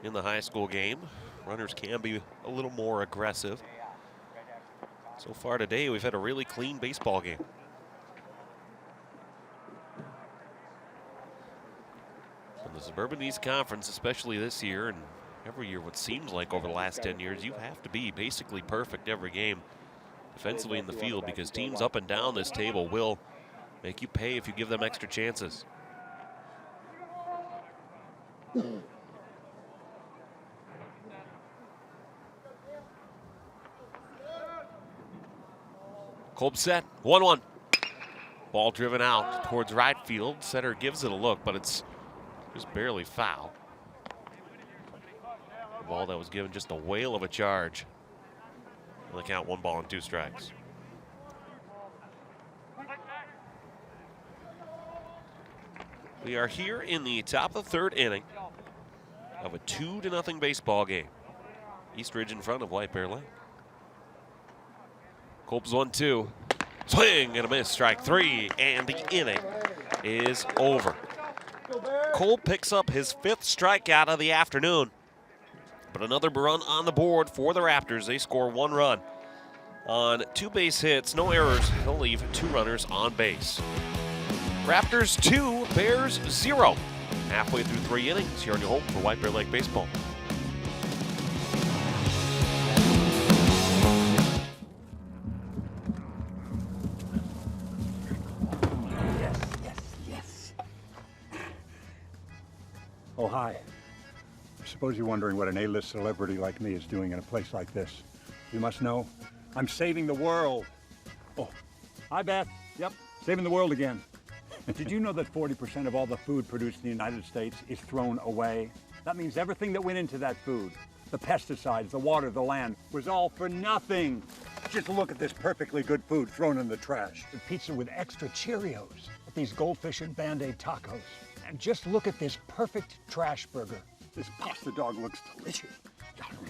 Speaker 1: in the high school game. Runners can be a little more aggressive. So far today, we've had a really clean baseball game. In the Suburban East Conference, especially this year, and every year what seems like over the last 10 years, you have to be basically perfect every game defensively in the field, because teams up and down this table will make you pay if you give them extra chances. Kolb set, 1-1. Ball driven out towards right field. Center gives it a look, but it's just barely foul. The ball that was given just a whale of a charge. Only count 1 ball and 2 strikes. We are here in the top of the 3rd inning of a 2-0 baseball game. Eastridge in front of White Bear Lake. Kolb's 1-2. Swing and a miss, strike 3, and the inning is over. Kolb picks up his 5th strikeout of the afternoon. But another run on the board for the Raptors. They score 1 run on 2 base hits, no errors. They'll leave 2 runners on base. Raptors 2, Bears 0. Halfway through 3 innings here on your home for White Bear Lake Baseball.
Speaker 14: Oh, hi. I suppose you're wondering what an A-list celebrity like me is doing in a place like this. You must know, I'm saving the world. Oh, hi, Beth. Yep, saving the world again. Did you know that 40% of all the food produced in the United States is thrown away? That means everything that went into that food, the pesticides, the water, the land, was all for nothing. Just look at this perfectly good food thrown in the trash. The pizza with extra Cheerios, these goldfish and Band-Aid tacos. And just look at this perfect trash burger. This pasta dog looks delicious.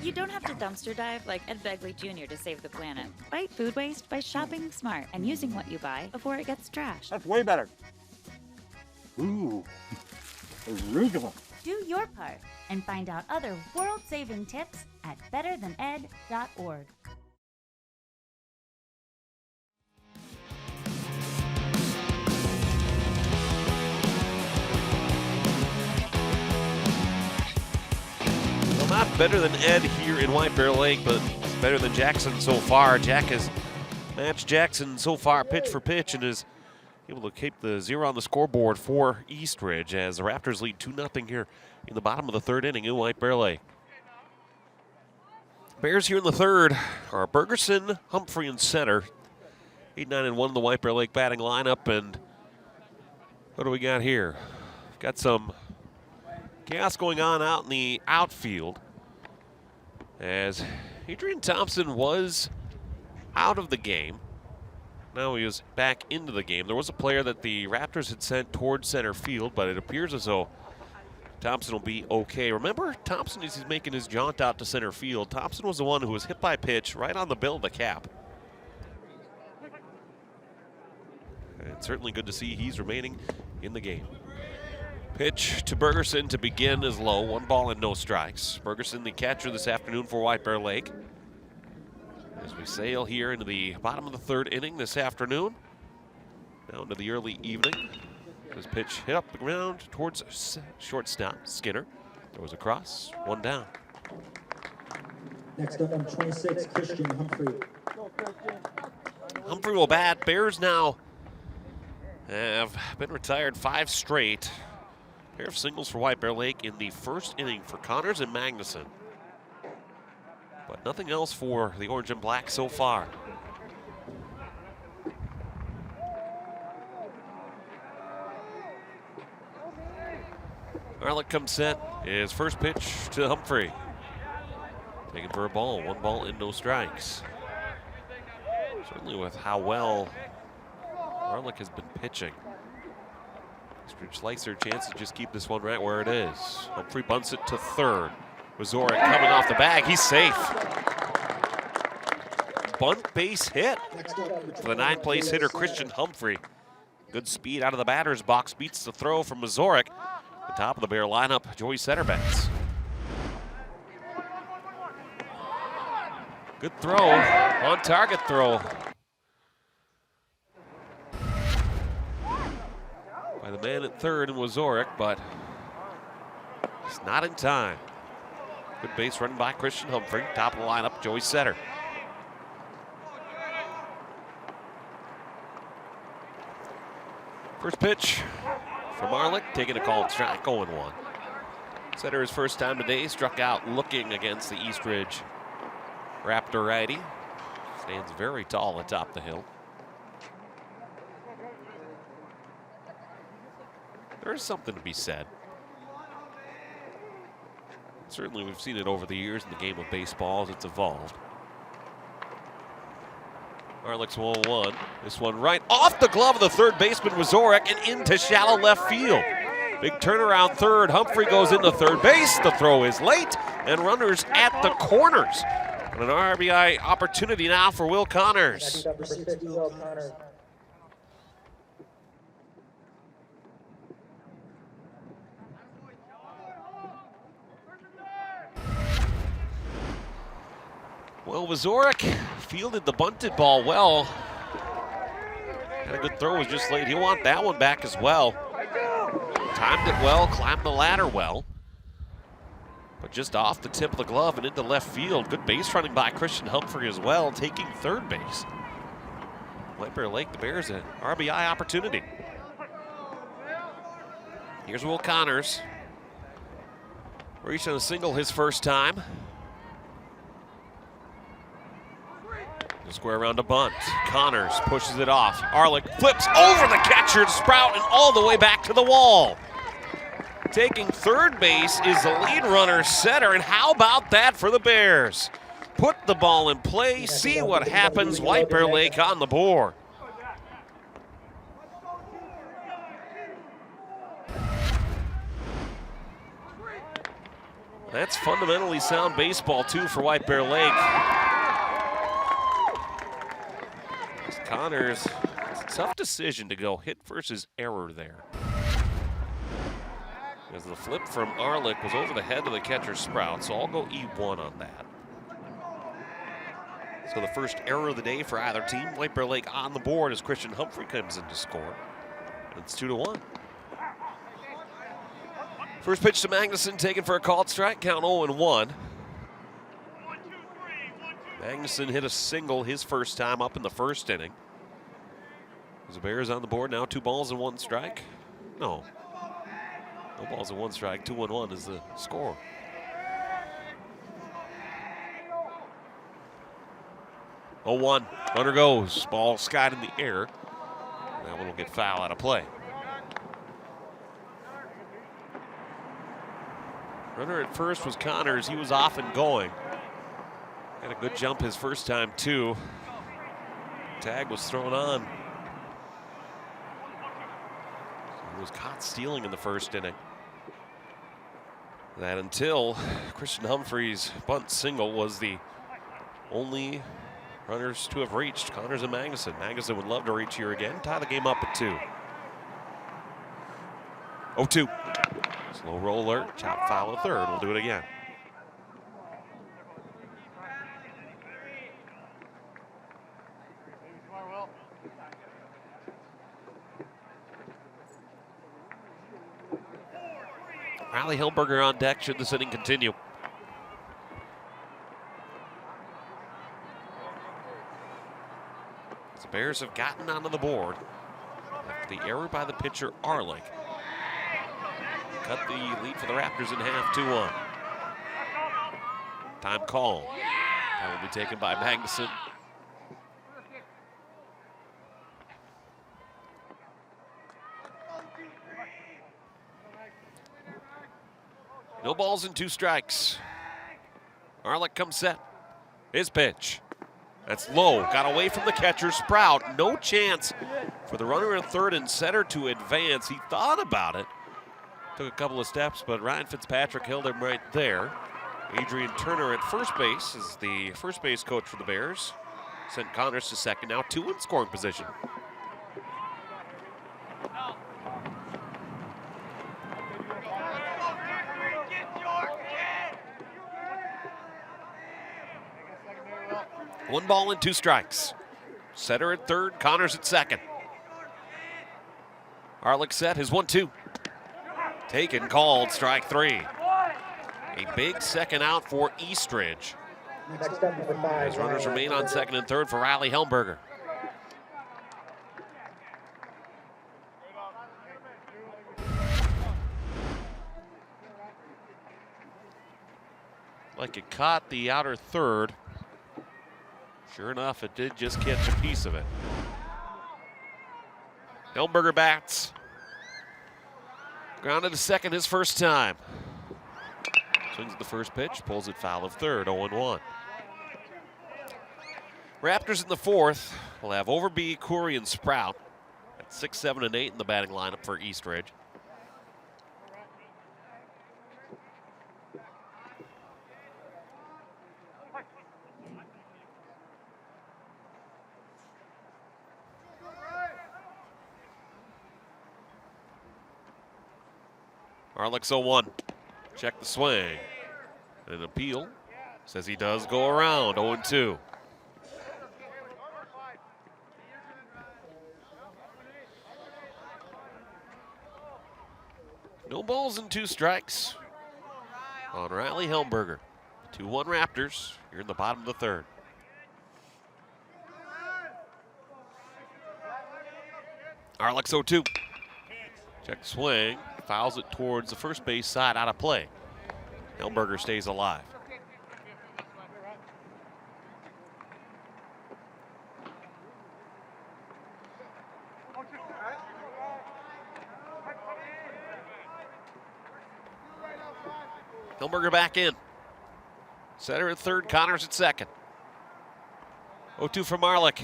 Speaker 15: You don't have to dumpster dive like Ed Begley Jr. to save the planet. Fight food waste by shopping smart and using what you buy before it gets trashed.
Speaker 14: That's way better. Ooh, arugula.
Speaker 4: Do your part and find out other world-saving tips at betterthaned.org.
Speaker 1: Not better than Ed here in White Bear Lake, but better than Jackson so far. Jack has matched Jackson so far pitch for pitch and is able to keep the 0 on the scoreboard for Eastridge as the Raptors lead 2-0 here in the bottom of the 3rd inning in White Bear Lake. Bears here in the 3rd are Bergeson, Humphrey, and center. 8-9-1 in the White Bear Lake batting lineup, and what do we got here? Got some chaos going on out in the outfield as Adrian Thompson was out of the game. Now he is back into the game. There was a player that the Raptors had sent towards center field, but it appears as though Thompson will be okay. Remember, Thompson, as he's making his jaunt out to center field, Thompson was the one who was hit by a pitch right on the bill of the cap. And it's certainly good to see he's remaining in the game. Pitch to Bergeson to begin is low. 1 ball and no strikes. Bergeson, the catcher this afternoon for White Bear Lake. As we sail here into the bottom of the 3rd inning this afternoon. Down to the early evening. This pitch hit up the ground towards shortstop Skinner. There was a cross, 1 down.
Speaker 2: Next up, number 26, Christian Humphrey.
Speaker 1: Humphrey will bat. Bears now have been retired 5 straight. Pair of singles for White Bear Lake in the 1st inning for Connors and Magnuson. But nothing else for the Orange and Black so far. Arlick comes set. His first pitch to Humphrey. Taken for a ball. 1 ball and no strikes. Certainly with how well Arlick has been pitching. Eastridge likes their chance to just keep this one right where it is. Humphrey bunts it to 3rd. Wazorik coming off the bag. He's safe. bunt base hit for the 9th place hitter, Christian Humphrey. Good speed out of the batter's box, beats the throw from Mazurek. The top of the Bear lineup, Joey Setterbacks. Good throw, on target throw. By the man at third in Wazorek, but it's not in time. Good base run by Christian Humphrey. Top of the lineup, Joey Setter. First pitch from Arlick, taking a called strike, 0-1. Setter his first time today, struck out looking against the Eastridge Raptor righty. Stands very tall atop the hill. There is something to be said. Certainly we've seen it over the years in the game of baseball as it's evolved. Arlick's 1-1. This one right off the glove of the third baseman, Wazorek, and into shallow left field. Big turnaround third. Humphrey goes into third base. The throw is late, and runners at the corners. And an RBI opportunity now for Will Connors. Well, Wazorek fielded the bunted ball well. Had a good throw, was just late. He'll want that one back as well. Timed it well, climbed the ladder well. But just off the tip of the glove and into left field. Good base running by Christian Humphrey as well, taking third base. White Bear Lake, the Bears, an RBI opportunity. Here's Will Connors. Reached on a single his first time. Square around a bunt. Connors pushes it off. Arlick flips over the catcher to Sprout and all the way back to the wall. Taking third base is the lead runner, Setter, and how about that for the Bears? Put the ball in play, see what happens. White Bear Lake on the board. That's fundamentally sound baseball, too, for White Bear Lake. Connors, it's a tough decision to go hit versus error there. As the flip from Arlick was over the head of the catcher Sprout, so I'll go E1 on that. So the first error of the day for either team. White Bear Lake on the board as Christian Humphrey comes in to score. And it's 2-1. First pitch to Magnuson, taken for a called strike, count 0-1. Magnuson hit a single his first time up in the first inning. The Bears on the board now, 2 balls and 1 strike. No balls and 1 strike, 2-1 is the score. Oh, 1, runner goes, ball skied in the air. That one will get foul out of play. Runner at first was Connors, he was off and going. Had a good jump his first time, too. Tag was thrown on. He was caught stealing in the first inning. That until Christian Humphrey's bunt single was the only runners to have reached, Connors and Magnuson. Magnuson would love to reach here again, tie the game up at 2. 0-2. Slow roller, chop foul at third. We'll do it again. Riley Hilberger on deck should this inning continue. The Bears have gotten onto the board after the error by the pitcher Arlick. Cut the lead for the Raptors in half, 2-1. Time call. That will be taken by Magnuson. No balls and 2 strikes. Arlick comes set. His pitch. That's low. Got away from the catcher, Sprout. No chance for the runner in third and center to advance. He thought about it. Took a couple of steps, but Ryan Fitzpatrick held him right there. Adrian Turner at first base is the first base coach for the Bears. Sent Connors to second, now 2 in scoring position. One ball and 2 strikes. Setter at third, Connors at second. Arlick set his 1-2. Taken, called, strike 3. A big second out for Eastridge. As runners remain on second and third for Riley Helmberger. Like it caught the outer third. Sure enough, it did just catch a piece of it. Helmberger bats. Grounded to second his first time. Swings at the first pitch, pulls it foul of third, 0-1. Raptors in the fourth will have Overby, Curry, and Sprout at 6, 7, and 8 in the batting lineup for Eastridge. Arlick's 0-1. Check the swing. An appeal. Says he does go around, 0-2. No balls and 2 strikes on Riley Helmberger. 2-1 Raptors here in the bottom of the third. Arlick's 0-2. Check swing. Fouls it towards the first base side, out of play. Helmberger stays alive. Helmberger back in. Setter at third, Connors at second. 0-2 from Arlick.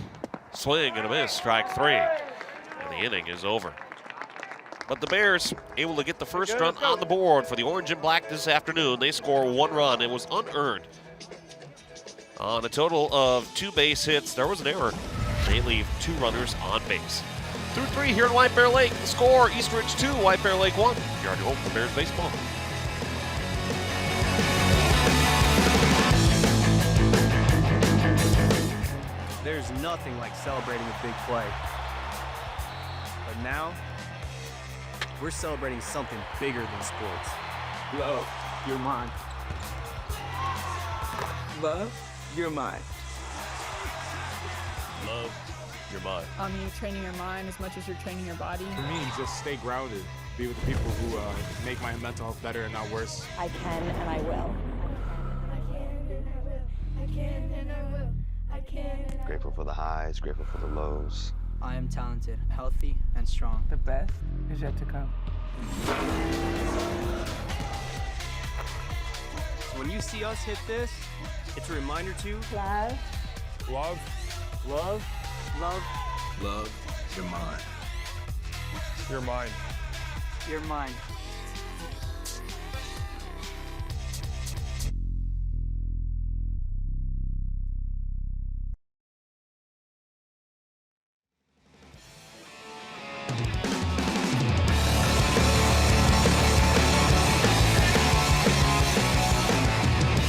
Speaker 1: Swing and a miss, strike 3. And the inning is over. But the Bears able to get the first run on the board for the Orange and Black this afternoon. They score 1 run. It was unearned. On a total of 2 base hits, there was an error. They leave 2 runners on base. Through 3 here in White Bear Lake. The score, Eastridge 2, White Bear Lake 1. You're on your home for Bears baseball.
Speaker 16: There's nothing like celebrating a big play. But now, we're celebrating something bigger than sports.
Speaker 17: Love, you're mine. Love, you're mine.
Speaker 1: Love, you're mine.
Speaker 18: You're training your mind as much as you're training your body.
Speaker 19: For me, just stay grounded. Be with the people who make my mental health better and not worse.
Speaker 18: I can and I will.
Speaker 20: Grateful for the highs, grateful for the lows.
Speaker 16: I am talented, healthy, and strong.
Speaker 17: The best is yet to come.
Speaker 16: When you see us hit this, it's a reminder to
Speaker 18: Love.
Speaker 19: Love.
Speaker 16: Love. Love.
Speaker 17: Love, you're mine.
Speaker 19: You're mine.
Speaker 16: You're mine.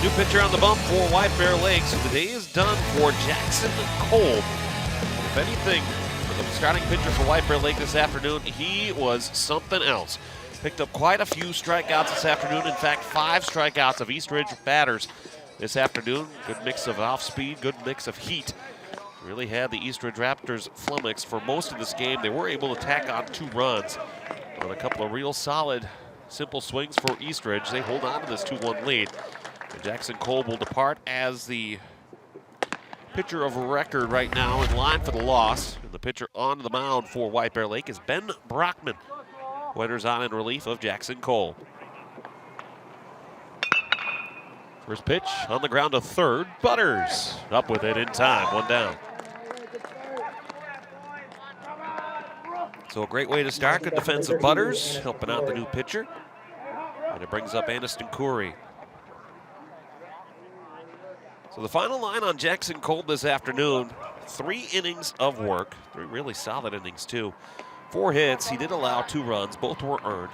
Speaker 1: New pitcher on the bump for White Bear Lake, so the day is done for Jackson Cole. If anything, for the starting pitcher for White Bear Lake this afternoon, he was something else. Picked up quite a few strikeouts this afternoon. In fact, 5 strikeouts of Eastridge batters this afternoon. Good mix of off-speed, good mix of heat. Really had the Eastridge Raptors flummoxed for most of this game. They were able to tack on 2 runs on a couple of real solid, simple swings for Eastridge. They hold on to this 2-1 lead. And Jackson Cole will depart as the pitcher of record right now in line for the loss. And the pitcher on the mound for White Bear Lake is Ben Brockman. Winners on in relief of Jackson Cole. First pitch on the ground to third. Butters up with it in time, 1 down. So a great way to start. Good defensive Butters helping out the new pitcher. And it brings up Aniston Curry. So the final line on Jackson Kolb this afternoon, 3 innings of work, 3 really solid innings too. 4 hits, he did allow 2 runs, both were earned.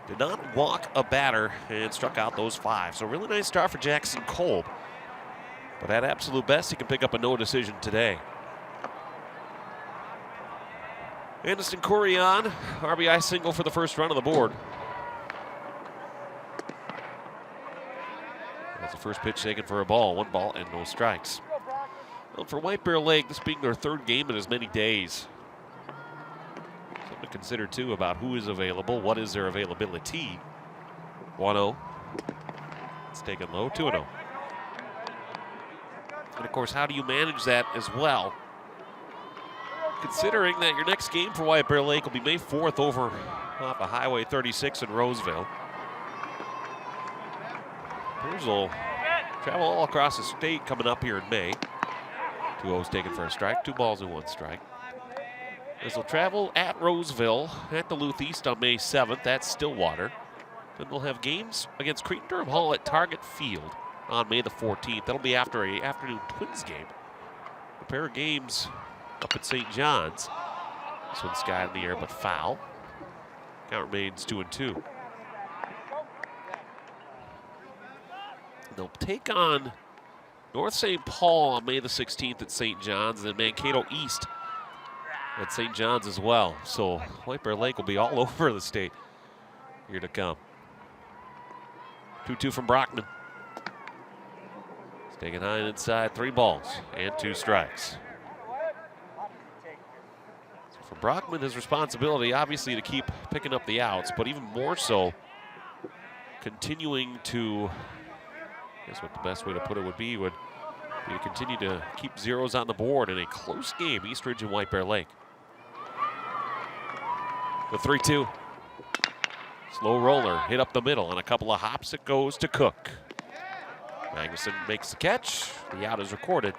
Speaker 1: Did not walk a batter and struck out those 5. So really nice start for Jackson Kolb. But at absolute best, he can pick up a no decision today. Anderson Corian, RBI single for the first run on the board. That's the first pitch taken for a ball. 1 ball and no strikes. Well, for White Bear Lake, this being their 3rd game in as many days. Something to consider too about who is available, what is their availability. 1-0. It's taken low, 2-0. And of course, how do you manage that as well? Considering that your next game for White Bear Lake will be May 4th over off of Highway 36 in Roseville. Bears will travel all across the state coming up here in May. 2-0's taken for a strike, 2 balls and 1 strike. As they'll travel at Roseville, at Duluth East on May 7th, that's Stillwater. Then they'll have games against Cretin-Durham Hall at Target Field on May the 14th. That'll be after an afternoon Twins game. A pair of games up at St. John's. This one's sky in the air, but foul. Count remains 2-2. They'll take on North St. Paul on May the 16th at St. John's, and then Mankato East at St. John's as well. So White Bear Lake will be all over the state here to come. 2-2 from Brockman. He's taking high and inside, 3 balls and 2 strikes. So for Brockman, his responsibility obviously to keep picking up the outs, but even more so continuing to, I guess what the best way to put it would be to continue to keep zeros on the board in a close game, Eastridge and White Bear Lake. The 3-2. Slow roller, hit up the middle, and a couple of hops, it goes to Cook. Magnuson makes the catch. The out is recorded.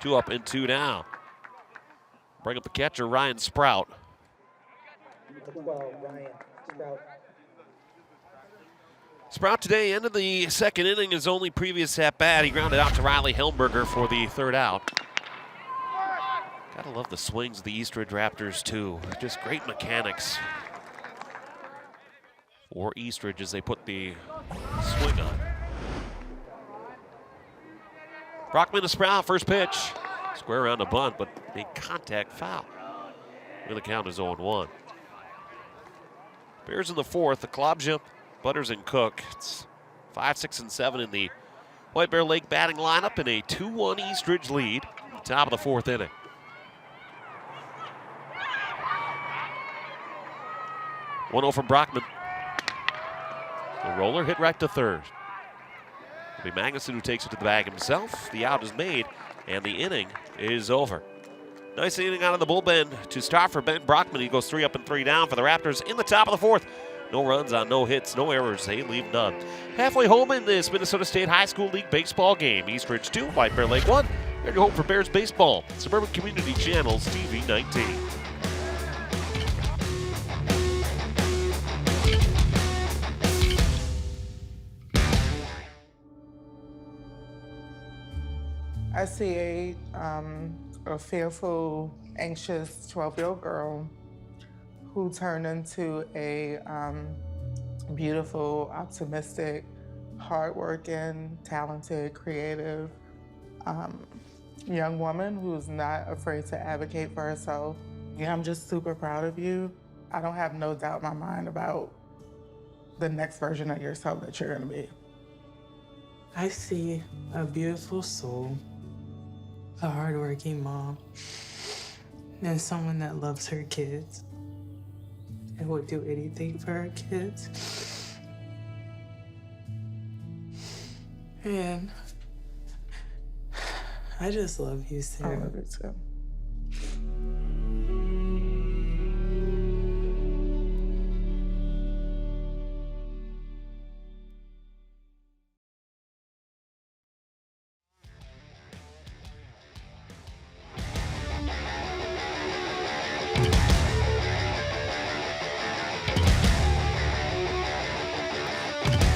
Speaker 1: 2 up and 2 down. Bring up the catcher, Ryan Sprout.
Speaker 2: 12, Ryan Sprout.
Speaker 1: Sprout today ended the 2nd inning. His only previous at-bat, he grounded out to Riley Helmberger for the 3rd out. Gotta love the swings of the Eastridge Raptors too. Just great mechanics for Eastridge as they put the swing on. Brockman to Sprout, first pitch. Square around a bunt, but made contact, foul. And the count is 0-1. Bears in the 4th, the Klobja, Butters, and Cook. It's 5, 6, and 7 in the White Bear Lake batting lineup in a 2-1 Eastridge lead at the top of the 4th inning. One 0 from Brockman. The roller hit right to 3rd. It'll be Magnuson who takes it to the bag himself. The out is made, and the inning is over. Nice inning out of the bullpen to start for Ben Brockman. He goes 3 up and 3 down for the Raptors in the top of the 4th. No runs on no hits, no errors. They leave none. Halfway home in this Minnesota State High School League baseball game. Eastridge 2, White Bear Lake 1. Here to home for Bears baseball. Suburban Community Channels, TV 19.
Speaker 21: I see a fearful, anxious 12-year-old girl who turned into a beautiful, optimistic, hardworking, talented, creative young woman who's not afraid to advocate for herself. Yeah, I'm just super proud of you. I don't have no doubt in my mind about the next version of yourself that you're gonna be.
Speaker 22: I see a beautiful soul, a hardworking mom, and someone that loves her kids and would do anything for her kids. And I just love you, Sarah.
Speaker 21: I love you too.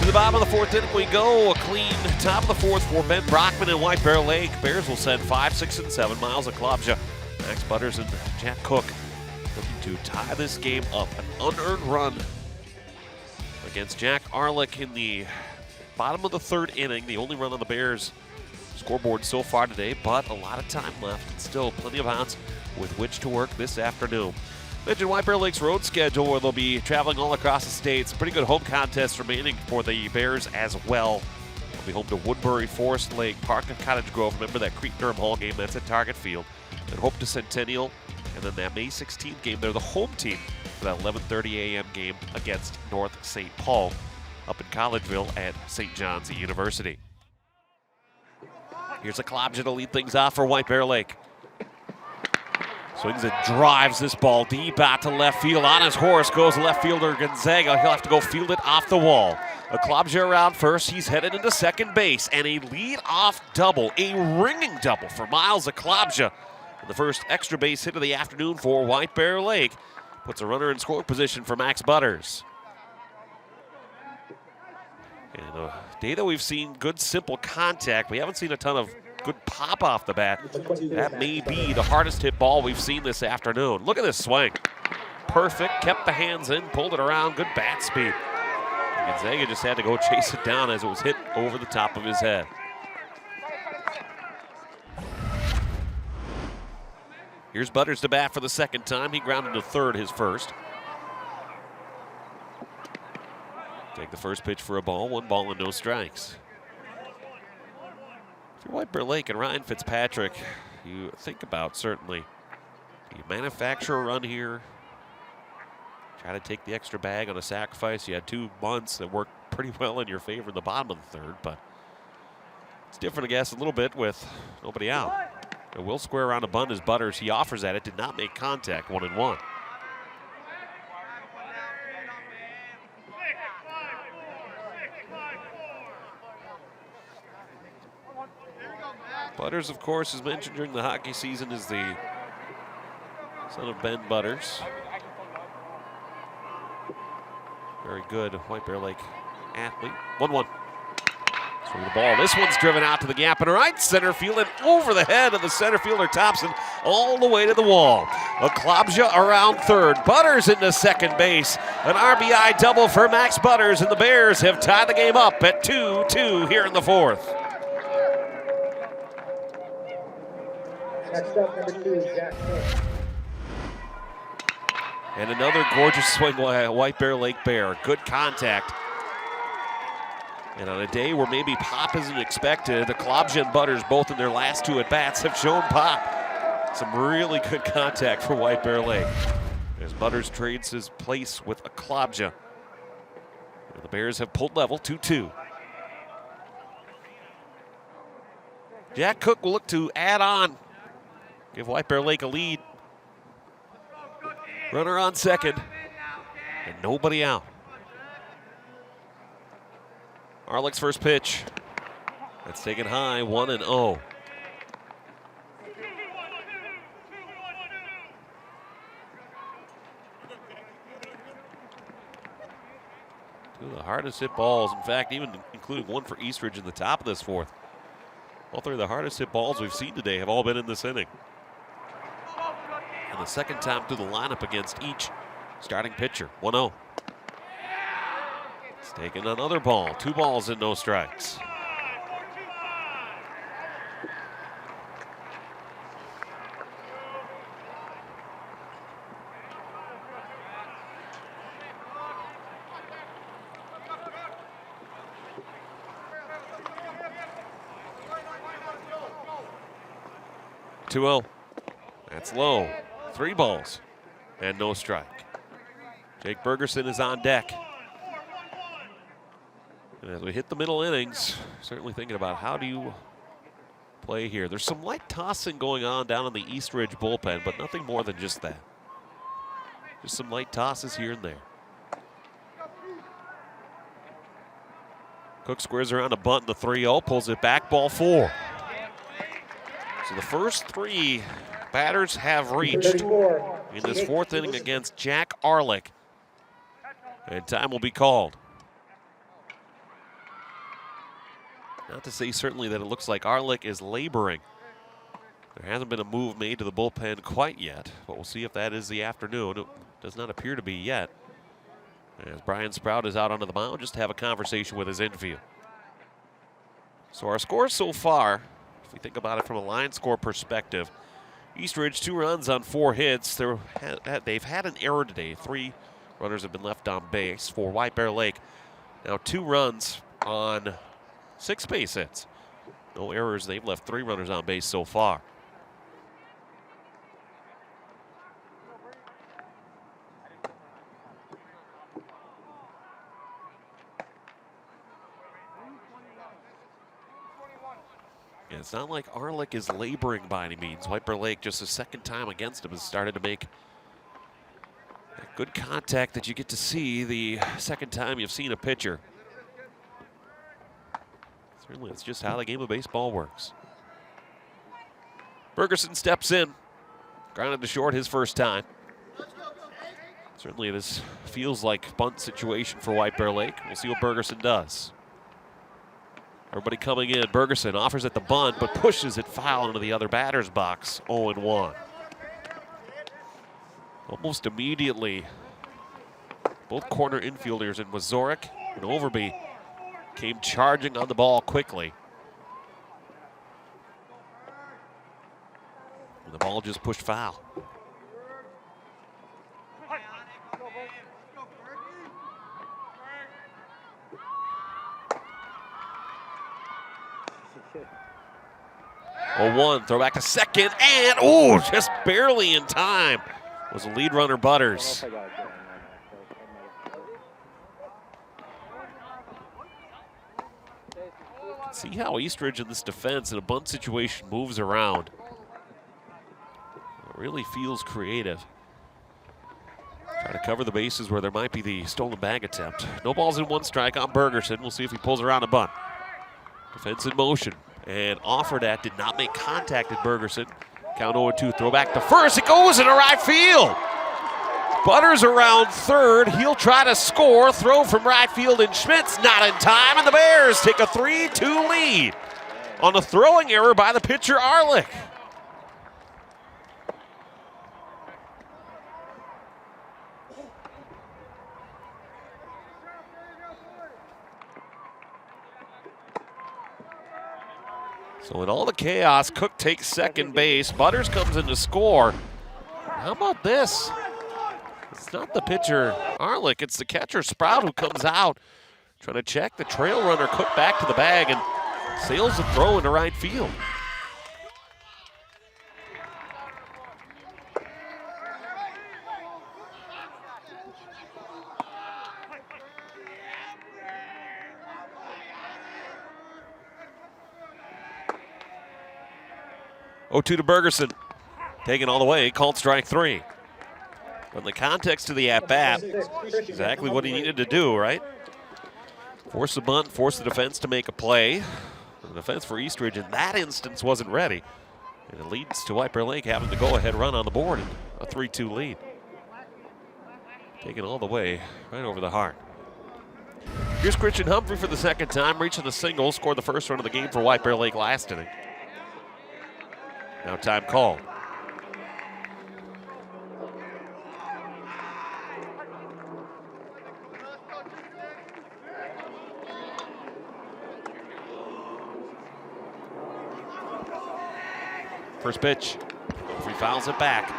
Speaker 1: To the bottom of the fourth inning we go. A clean top of the fourth for Ben Brockman and White Bear Lake. Bears will send 5, 6, and 7. Miles Aklobja, Max Butters, and Jack Cook looking to tie this game up. An unearned run against Jack Arlick in the bottom of the third inning. The only run on the Bears scoreboard so far today, but a lot of time left and still plenty of outs with which to work this afternoon. Mentioned White Bear Lake's road schedule, where they'll be traveling all across the state. Some pretty good home contests remaining for the Bears as well. They'll be home to Woodbury, Forest Lake, Park and Cottage Grove. Remember that Creek-Durham Hall game, that's at Target Field. And Hope to Centennial, and then that May 16th game, they're the home team for that 11:30 a.m. game against North St. Paul up in Collegeville at St. John's University. Here's Aklobja to lead things off for White Bear Lake. Swings and drives this ball deep out to left field. On his horse goes left fielder Gonzaga. He'll have to go field it off the wall. Aklobja around first. He's headed into second base. And a lead-off double, a ringing double for Miles Aklobja. The first extra base hit of the afternoon for White Bear Lake. Puts a runner in scoring position for Max Butters. And a day that we've seen good, simple contact. We haven't seen a ton of good pop off the bat. That may be the hardest hit ball we've seen this afternoon. Look at this swing. Perfect, kept the hands in, pulled it around, good bat speed. And Gonzaga just had to go chase it down as it was hit over the top of his head. Here's Butters to bat for the second time. He grounded to third, his first. Take the first pitch for a ball, 1 ball and no strikes. If you're White Bear Lake and Ryan Fitzpatrick, you think about certainly, do you manufacture a run here? Try to take the extra bag on a sacrifice. You had 2 bunts that worked pretty well in your favor in the bottom of the third, but it's different, I guess, a little bit with nobody out. A will square around a bunt as Butters. He offers at it, did not make contact, 1-1. Butters, of course, as mentioned during the hockey season, is the son of Ben Butters. Very good White Bear Lake athlete. 1-1. Swing the ball. This one's driven out to the gap in right center field and over the head of the center fielder Thompson all the way to the wall. Aklobja around third. Butters into second base. An RBI double for Max Butters, and the Bears have tied the game up at 2-2 here in the fourth.
Speaker 2: Next up, number 2, Jack Cook.
Speaker 1: And another gorgeous swing by White Bear Lake Bear. Good contact. And on a day where maybe pop isn't expected, Aklobja and Butters, both in their last 2 at-bats, have shown pop. Some really good contact for White Bear Lake as Butters trades his place with Aklobja. The Bears have pulled level 2-2. Jack Cook will look to add on, give White Bear Lake a lead. Runner on second, and nobody out. Arlick's first pitch. That's taken high, 1-0. Two of the hardest hit balls, in fact, even including one for Eastridge in the top of this fourth. All 3 of the hardest hit balls we've seen today have all been in this inning. And the second time through the lineup against each starting pitcher, 1-0. It's taken another ball, 2 balls and no strikes. That's low. 3 balls and no strike. Jake Bergerson is on deck. And as we hit the middle innings, certainly thinking about how do you play here. There's some light tossing going on down in the Eastridge bullpen, but nothing more than just that. Just some light tosses here and there. Cook squares around a bunt in the 3-0, pulls it back, ball 4. So the first 3 batters have reached in this fourth inning against Jack Arlick. And time will be called. Not to say certainly that it looks like Arlick is laboring. There hasn't been a move made to the bullpen quite yet, but we'll see if that is the afternoon. It does not appear to be yet, as Brian Sprout is out onto the mound just to have a conversation with his infield. So our scores so far, if we think about it from a line score perspective, Eastridge 2 runs on 4 hits. They've had an error today. 3 runners have been left on base for White Bear Lake. Now 2 runs on 6 base hits. No errors. They've left 3 runners on base so far. And it's not like Arlick is laboring by any means. White Bear Lake, just a second time against him, has started to make that good contact that you get to see the second time you've seen a pitcher. Certainly, it's just how the game of baseball works. Bergerson steps in, grounded to short his first time. Certainly, this feels like a bunt situation for White Bear Lake. We'll see what Bergerson does. Everybody coming in. Bergerson offers at the bunt, but pushes it foul into the other batter's box. 0-1. Almost immediately, both corner infielders in Wazorek and Overby came charging on the ball quickly. And the ball just pushed foul. Oh, 1, throw back to second, and just barely in time was the lead runner Butters. See how Eastridge in this defense in a bunt situation moves around. It really feels creative. Try to cover the bases where there might be the stolen bag attempt. No balls in 1 strike on Bergerson. We'll see if he pulls around a bunt. Defense in motion. And offered at did not make contact at Bergerson. Count 0-2, throw back to first. It goes into right field. Butters around third. He'll try to score. Throw from right field, and Schmidt's not in time. And the Bears take a 3-2 lead on a throwing error by the pitcher Arlick. So in all the chaos, Cook takes second base. Butters comes in to score. How about this? It's not the pitcher Arlick, it's the catcher Sprout who comes out trying to check the trail runner. Cook back to the bag and sails the throw into right field. To Bergerson, taken all the way, called strike 3. But in the context of the at-bat, exactly what he needed to do, right? Force the bunt, force the defense to make a play. The defense for Eastridge in that instance wasn't ready. And it leads to White Bear Lake having the go-ahead run on the board and a 3-2 lead. Taken all the way right over the heart. Here's Christian Humphrey for the second time, reaching a single, scored the first run of the game for White Bear Lake last inning. Now time called. First pitch. Humphrey fouls it back.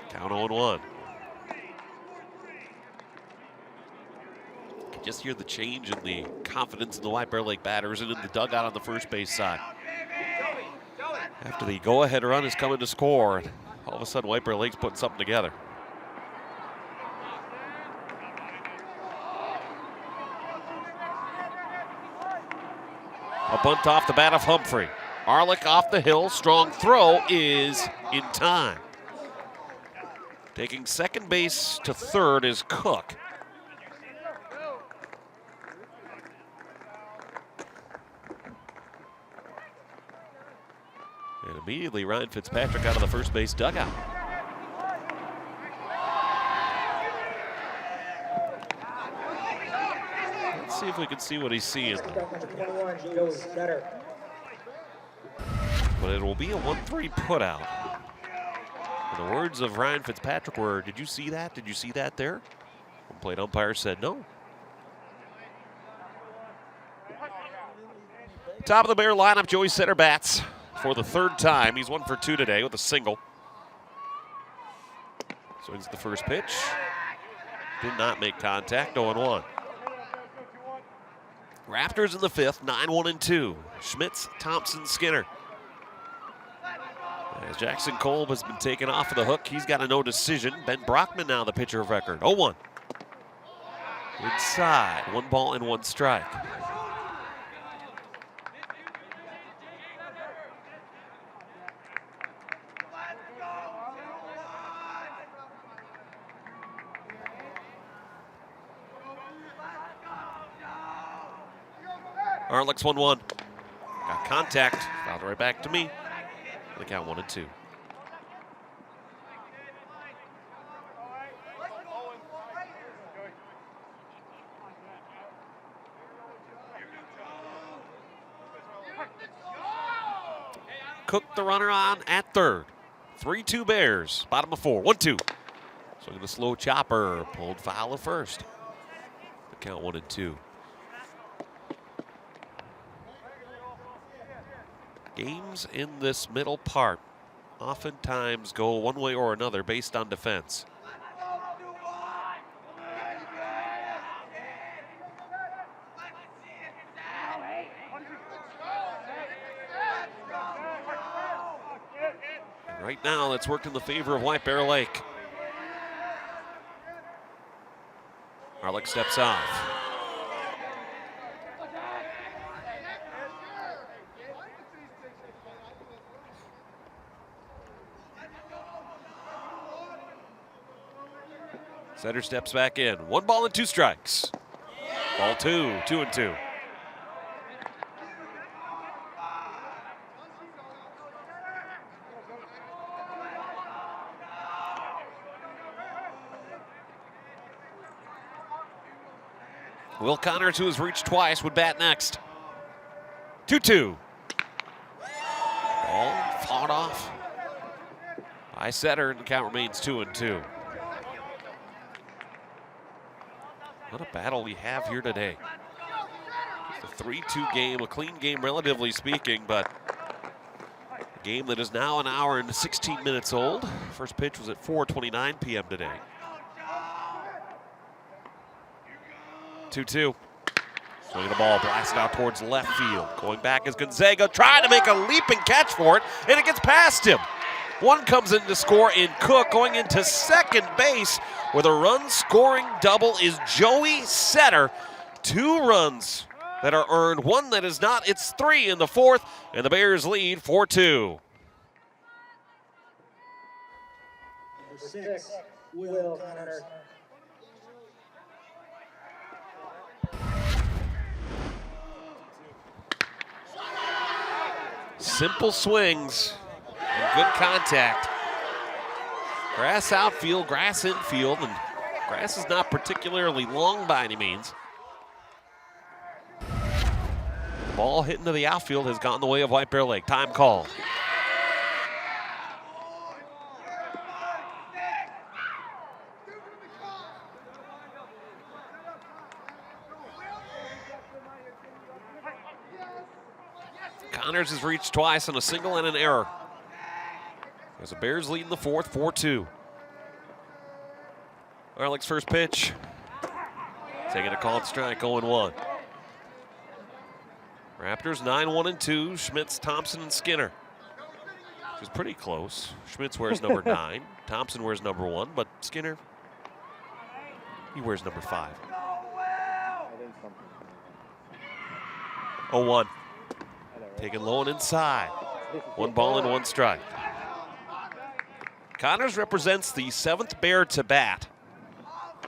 Speaker 1: Count 0-1. You can just hear the change in the confidence in the White Bear Lake batters and in the dugout on the first base side. After the go-ahead run is coming to score, all of a sudden White Bear Lake's putting something together. A bunt off the bat of Humphrey. Arlick off the hill, strong throw is in time. Taking second base to third is Cook. And immediately Ryan Fitzpatrick out of the first base dugout. Let's see if we can see what he's seeing. But it will be a 1-3 putout. And the words of Ryan Fitzpatrick were, "Did you see that? Did you see that there?" One plate umpire said no. Top of the Bear lineup, Joey Setter bats for the third time. He's 1 for 2 today with a single. Swings the first pitch. Did not make contact, 0-1. Raptors in the fifth, 9-1-2. Schmitz, Thompson, Skinner. As Jackson Kolb has been taken off of the hook, he's got a no decision. Ben Brockman now the pitcher of record, 0-1. Inside, 1 ball and 1 strike. Arlick's 1-1. Got contact, fouled right back to me. The count 1-2. Cook the runner on at third. 3-2 Bears. Bottom of 4. 1-2. Swinging the slow chopper. Pulled foul of first. The count 1-2. Games in this middle part oftentimes go one way or another based on defense. And right now, that's worked in the favor of White Bear Lake. Arlick steps off. Setter steps back in. 1 ball and 2 strikes. Ball 2, 2-2. Will Connors, who has reached twice, would bat next. 2-2. Ball fought off by Setter, and the count remains 2-2. What a battle we have here today. It's a 3-2 game, a clean game relatively speaking, but a game that is now 1 hour and 16 minutes old. First pitch was at 4:29 p.m. today. 2-2. Swinging the ball, blasted out towards left field. Going back is Gonzaga, trying to make a leaping catch for it, and it gets past him. One comes in to score in Cook. Going into second base with a run-scoring double is Joey Setter. 2 runs that are earned, 1 that is not. It's 3 in the 4th, and the Bears lead 4-2.
Speaker 2: Number 6, Will Connors.
Speaker 1: Simple swings and good contact. Grass outfield, grass infield, and grass is not particularly long by any means. The ball hitting to the outfield has gone the way of White Bear Lake. Time called. Connors has reached twice on a single and an error. As the Bears lead in the 4th, 4-2. Arlick's first pitch. Taking a called strike, 0-1. Raptors 9-1-2. Schmitz, Thompson, and Skinner. Which is pretty close. Schmitz wears number 9. Thompson wears number 1, but Skinner, he wears number 5. 0-1. Taken low and inside. 1 ball and 1 strike. Connors represents the 7th Bear to bat.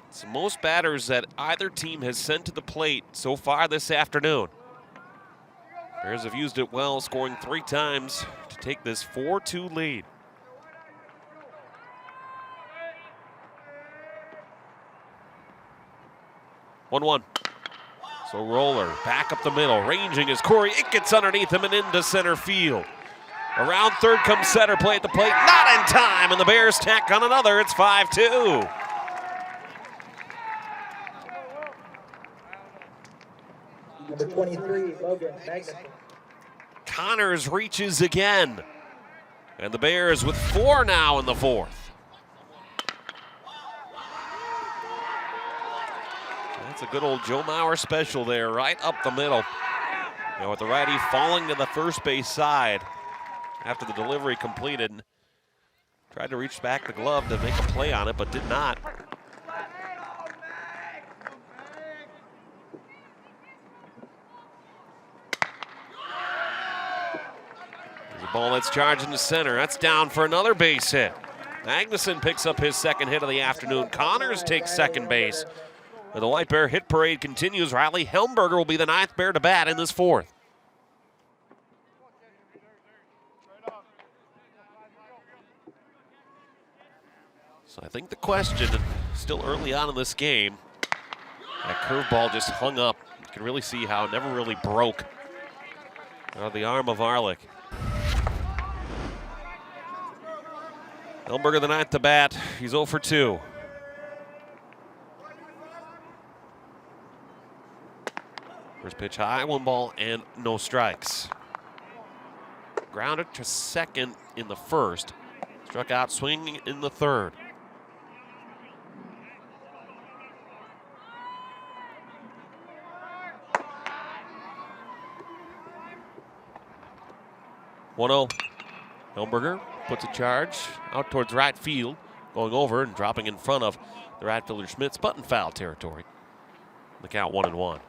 Speaker 1: It's the most batters that either team has sent to the plate so far this afternoon. Bears have used it well, scoring 3 times to take this 4-2 lead. One. So Roller back up the middle, ranging as Corey. It gets underneath him and into center field. Around third comes center, play at the plate, not in time, and the Bears tack on another. It's 5-2.
Speaker 2: Number 23, Logan Magnuson.
Speaker 1: Connors reaches again. And the Bears with 4 now in the fourth. That's a good old Joe Mauer special there, right up the middle. Now with the righty falling to the first base side after the delivery completed. Tried to reach back the glove to make a play on it, but did not. There's a ball that's charging to center. That's down for another base hit. Magnuson picks up his second hit of the afternoon. Connors takes second base. And the White Bear hit parade continues. Riley Helmberger will be the 9th Bear to bat in this fourth. So I think the question, still early on in this game, that curveball just hung up. You can really see how it never really broke out of the arm of Arlick. Helmberger the 9th to bat. He's 0 for 2. First pitch high, 1 ball and no strikes. Grounded to second in the first. Struck out swinging in the third. Helmberger puts a charge out towards right field, going over and dropping in front of the right fielder Schmitz, but in foul territory. The count 1-1.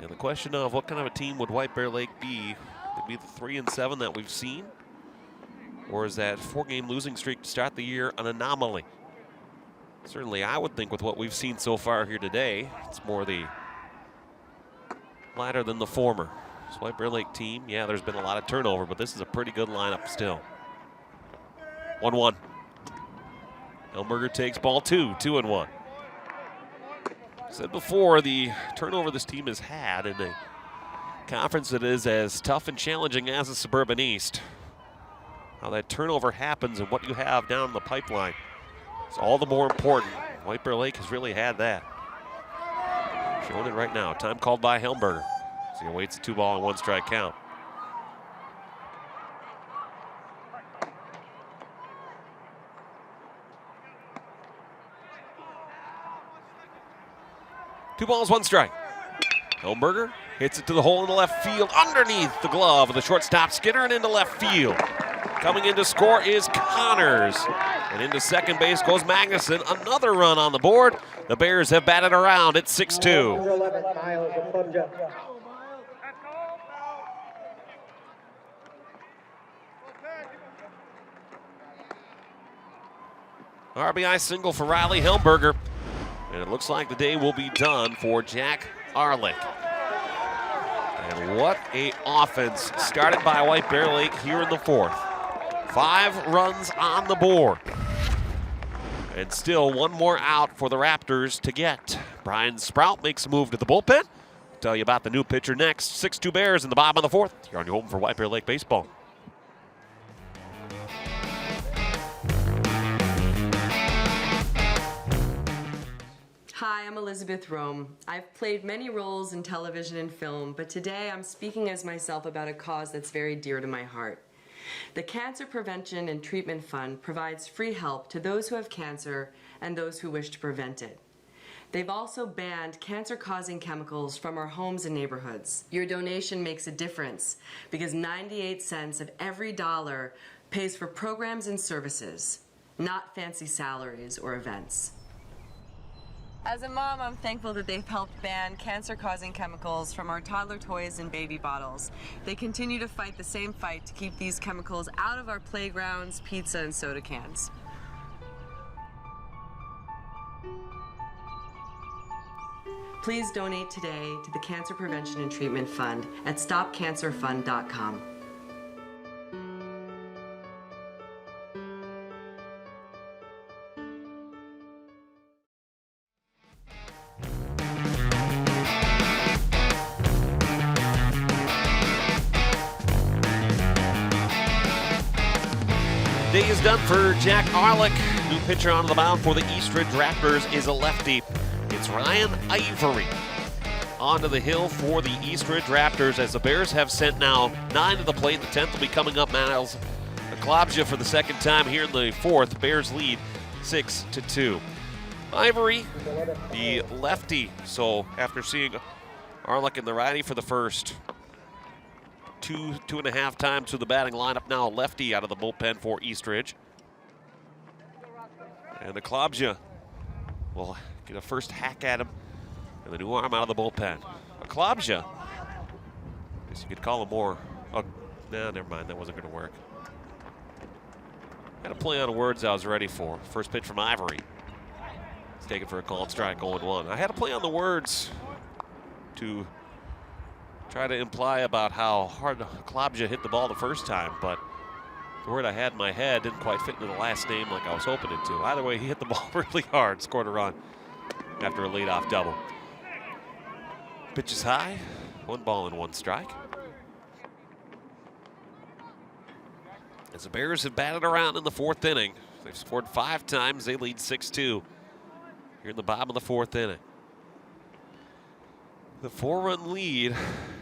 Speaker 1: And the question of what kind of a team would White Bear Lake be? Would it be the 3-7 that we've seen? Or is that 4-game losing streak to start the year an anomaly? Certainly I would think with what we've seen so far here today, it's more the latter than the former. This White Bear Lake team, yeah, there's been a lot of turnover, but this is a pretty good lineup still. 1-1. Helmberger takes ball 2, 2-1. Said before, the turnover this team has had in a conference that is as tough and challenging as the Suburban East. How that turnover happens and what you have down the pipeline is all the more important. White Bear Lake has really had that. Showing it right now. Time called by Helmberger. So he awaits a 2-ball and 1 strike count. Two balls, 1 strike. Helmberger hits it to the hole in the left field underneath the glove of the shortstop Skinner and into left field. Coming in to score is Connors. And into second base goes Magnuson. Another run on the board. The Bears have batted around at 6-2.
Speaker 2: Number 11, Miles of Plumja.
Speaker 1: RBI single for Riley Helmberger. And it looks like the day will be done for Jack Arlick. And what a offense started by White Bear Lake here in the fourth. 5 runs on the board. And still 1 more out for the Raptors to get. Brian Sprout makes a move to the bullpen. Tell you about the new pitcher next. 6-2 Bears in the bottom of the fourth. You're on your home for White Bear Lake baseball.
Speaker 3: Hi, I'm Elizabeth Rome. I've played many roles in television and film, but today I'm speaking as myself about a cause that's very dear to my heart. The Cancer Prevention and Treatment Fund provides free help to those who have cancer and those who wish to prevent it. They've also banned cancer-causing chemicals from our homes and neighborhoods. Your donation makes a difference because 98 cents of every dollar pays for programs and services, not fancy salaries or events. As a mom, I'm thankful that they've helped ban cancer-causing chemicals from our toddler toys and baby bottles. They continue to fight the same fight to keep these chemicals out of our playgrounds, pizza, and soda cans. Please donate today to the Cancer Prevention and Treatment Fund at stopcancerfund.com.
Speaker 1: is done for Jack Arlick. New pitcher onto the mound for the Eastridge Raptors is a lefty. It's Ryan Ivory onto the hill for the Eastridge Raptors as the Bears have sent now 9 to the plate. The 10th will be coming up. Miles Klobja for the second time here in the 4th. Bears lead 6-2. Ivory, the lefty. So after seeing Arlick and the righty for the first two and a half times to the batting lineup, now a lefty out of the bullpen for Eastridge. And the Klobja will get a first hack at him. And the new arm out of the bullpen. A Klobja, I guess you could call him more. Oh, no, never mind. That wasn't going to work. Had a play on words I was ready for. First pitch from Ivory. It's taken for a called strike, 0-1. I had a play on the words to try to imply about how hard Klobja hit the ball the first time, but the word I had in my head didn't quite fit into the last name like I was hoping it to. Either way, he hit the ball really hard, scored a run after a leadoff double. Pitch is high, 1 ball and 1 strike. As the Bears have batted around in the 4th inning, they've scored 5 times, they lead 6-2 here in the bottom of the 4th inning. The 4-run lead,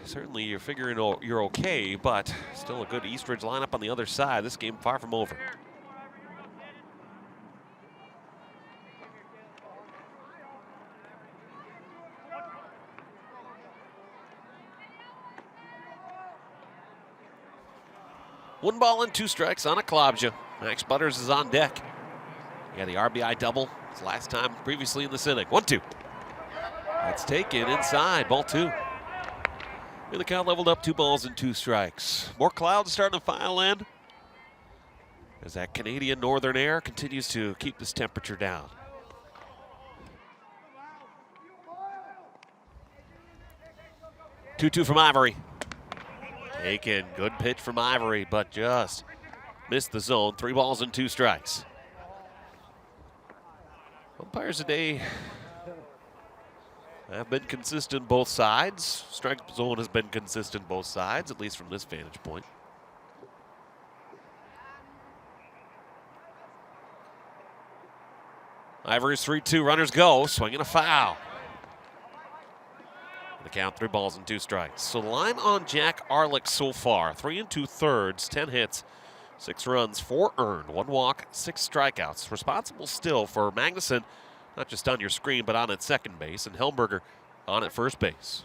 Speaker 1: certainly you're figuring you're okay, but still a good Eastridge lineup on the other side. This game far from over. One ball and 2 strikes on a Klobja. Max Butters is on deck. Yeah, the RBI double his last time previously in this inning. 1-2. That's taken inside, ball 2. And the count leveled up, 2 balls and 2 strikes. More clouds starting to file in as that Canadian northern air continues to keep this temperature down. Two from Ivory. Taken, good pitch from Ivory, but just missed the zone. 3 balls and 2 strikes. Umpires today have been consistent both sides. Strike zone has been consistent both sides, at least from this vantage point. Ivory's 3-2, runners go, swinging a foul. The count, 3 balls and 2 strikes. So the line on Jack Arlick so far, 3 2/3, 10 hits, 6 runs, 4 earned, 1 walk, 6 strikeouts. Responsible still for Magnuson, not just on your screen, but on at second base, and Helmberger on at first base.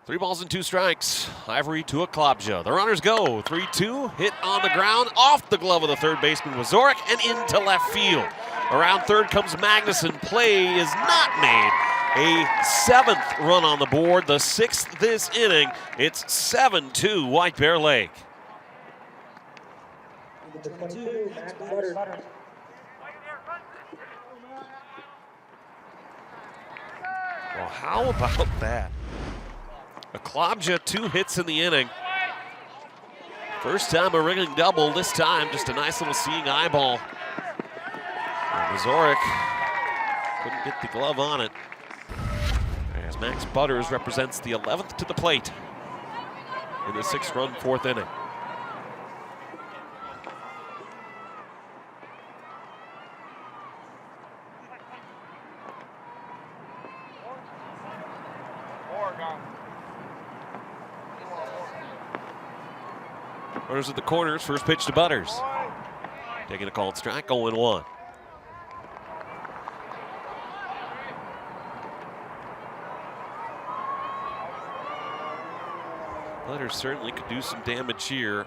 Speaker 1: Three balls and 2 strikes. Ivory to a Klobja. The runners go. 3-2. Hit on the ground off the glove of the third baseman Wazorek and into left field. Around third comes Magnuson. Play is not made. A 7th run on the board. The 6th this inning. It's 7-2 White Bear Lake. Well, how about that? A Klobja, 2 hits in the inning. First time a ringing double, this time just a nice little seeing eyeball. And Wazorek couldn't get the glove on it. As Max Butters represents the 11th to the plate in the 6-run 4th inning. Runners at the corners, first pitch to Butters. Taking a called strike, 0-1. Butters certainly could do some damage here.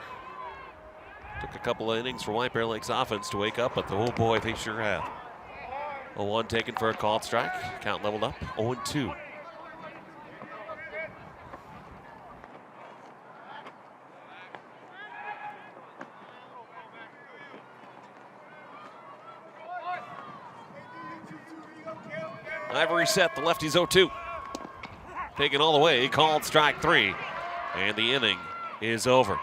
Speaker 1: Took a couple of innings for White Bear Lake's offense to wake up, but oh boy, they sure have. 0-1 taken for a called strike. Count leveled up, 0-2. Ivory set, the lefty's 0-2. Taken all the way, called strike 3. And the inning is over.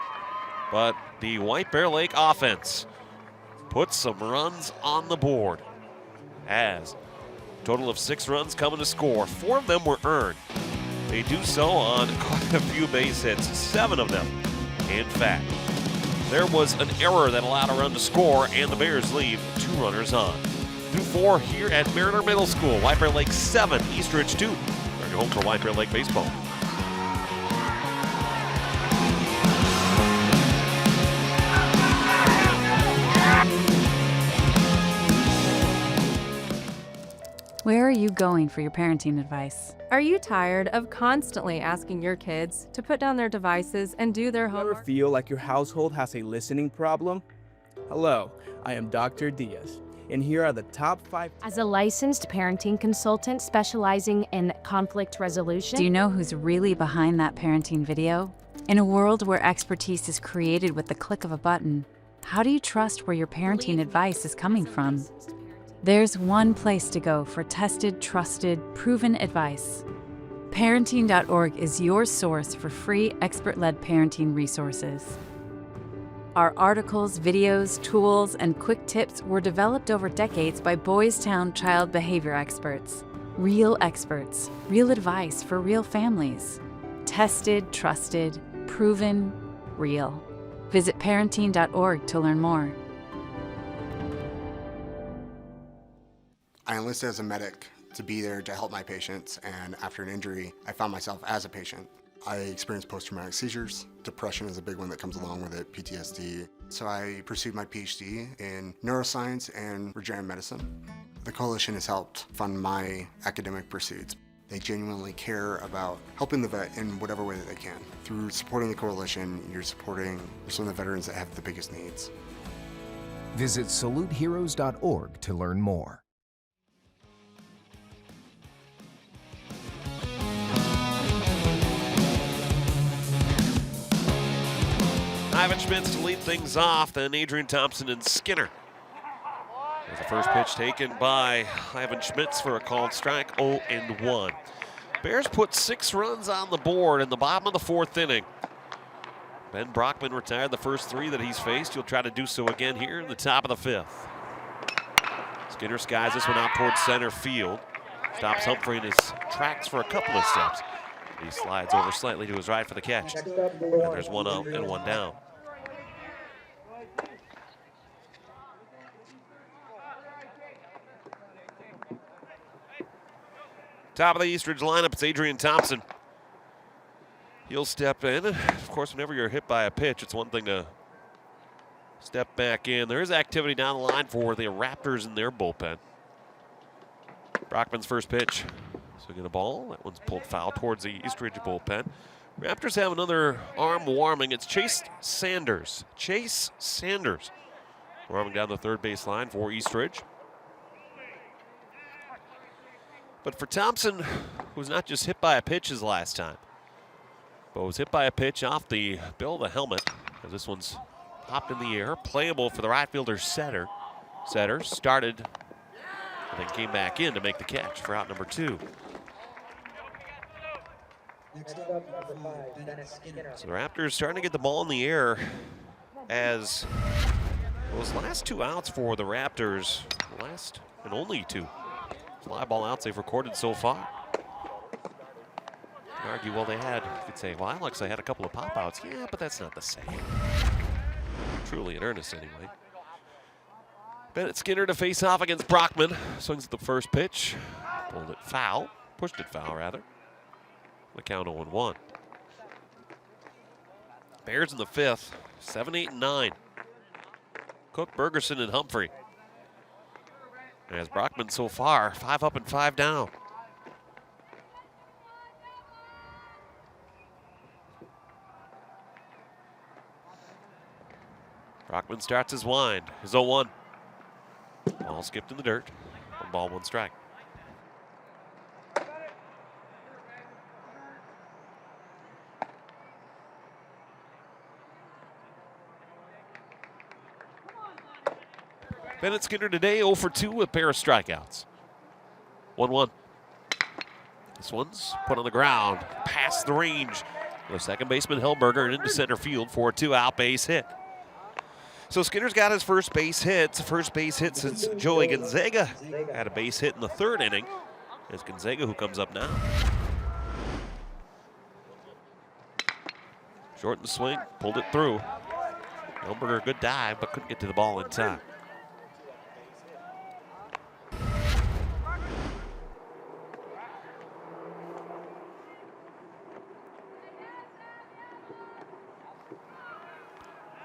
Speaker 1: But the White Bear Lake offense puts some runs on the board. As a total of 6 runs coming to score. 4 of them were earned. They do so on quite a few base hits, 7 of them. In fact, there was an error that allowed a run to score, and the Bears leave 2 runners on. Through 4 here at Mariner Middle School. White Bear Lake 7, Eastridge 2. Bring you home for White Bear Lake baseball.
Speaker 6: Where are you going for your parenting advice?
Speaker 7: Are you tired of constantly asking your kids to put down their devices and do their homework?
Speaker 16: Ever feel like your household has a listening problem? Hello, I am Dr. Diaz, and here are the top 5.
Speaker 8: As a licensed parenting consultant specializing in conflict resolution.
Speaker 6: Do you know who's really behind that parenting video? In a world where expertise is created with the click of a button, how do you trust where your parenting advice is coming from? There's one place to go for tested, trusted, proven advice. Parenting.org is your source for free, expert-led parenting resources. Our articles, videos, tools, and quick tips were developed over decades by Boys Town child behavior experts. Real experts, real advice for real families. Tested, trusted, proven, real. Visit parenting.org to learn more.
Speaker 23: I enlisted as a medic to be there to help my patients, and after an injury, I found myself as a patient. I experienced post-traumatic seizures. Depression is a big one that comes along with it, PTSD. So I pursued my PhD in neuroscience and regenerative medicine. The coalition has helped fund my academic pursuits. They genuinely care about helping the vet in whatever way that they can. Through supporting the coalition, you're supporting some of the veterans that have the biggest needs.
Speaker 24: Visit saluteheroes.org to learn more.
Speaker 1: Ivan Schmitz to lead things off, then Adrian Thompson and Skinner. There's the first pitch taken by Ivan Schmitz for a called strike, 0-1. Bears put 6 runs on the board in the bottom of the 4th inning. Ben Brockman retired the first 3 that he's faced. He'll try to do so again here in the top of the 5th. Skinner skies this one out towards center field. Stops Humphrey in his tracks for a couple of steps. He slides over slightly to his right for the catch. And there's 1 out and 1 down. Top of the Eastridge lineup, it's Adrian Thompson. He'll step in. Of course, whenever you're hit by a pitch, it's one thing to step back in. There is activity down the line for the Raptors in their bullpen. Brockman's first pitch. So get a ball. That one's pulled foul towards the Eastridge bullpen. Raptors have another arm warming. It's Chase Sanders. Chase Sanders warming down the third base line for Eastridge. But for Thompson, who was not just hit by a pitch his last time, but was hit by a pitch off the bill of the helmet, as this one's popped in the air, playable for the right fielder Setter. Setter started and then came back in to make the catch for out number 2. So the Raptors starting to get the ball in the air as those last 2 outs for the Raptors, last and only 2 fly ball outs they've recorded so far. You could argue, well, you could say, well, Alex, they had a couple of pop outs. Yeah, but that's not the same. Truly in earnest, anyway. Bennett Skinner to face off against Brockman. Swings at the first pitch. Pulled it foul. Pushed it foul, rather. The count 0-1. Bears in the 5th. 7, 8, and 9. Cook, Bergerson, and Humphrey. As Brockman so far, 5 up and 5 down. Brockman starts his wind. His 0-1. Ball skipped in the dirt. 1 ball, 1 strike. Bennett Skinner today 0 for 2 with a pair of strikeouts. 1-1. This one's put on the ground, past the range. The second baseman Hellberger and into center field for a 2-out base hit. So Skinner's got his first base hit. It's the first base hit since Joey Gonzaga had a base hit in the 3rd inning. It's Gonzaga who comes up now. Shortened the swing, pulled it through. Elberger, good dive, but couldn't get to the ball in time.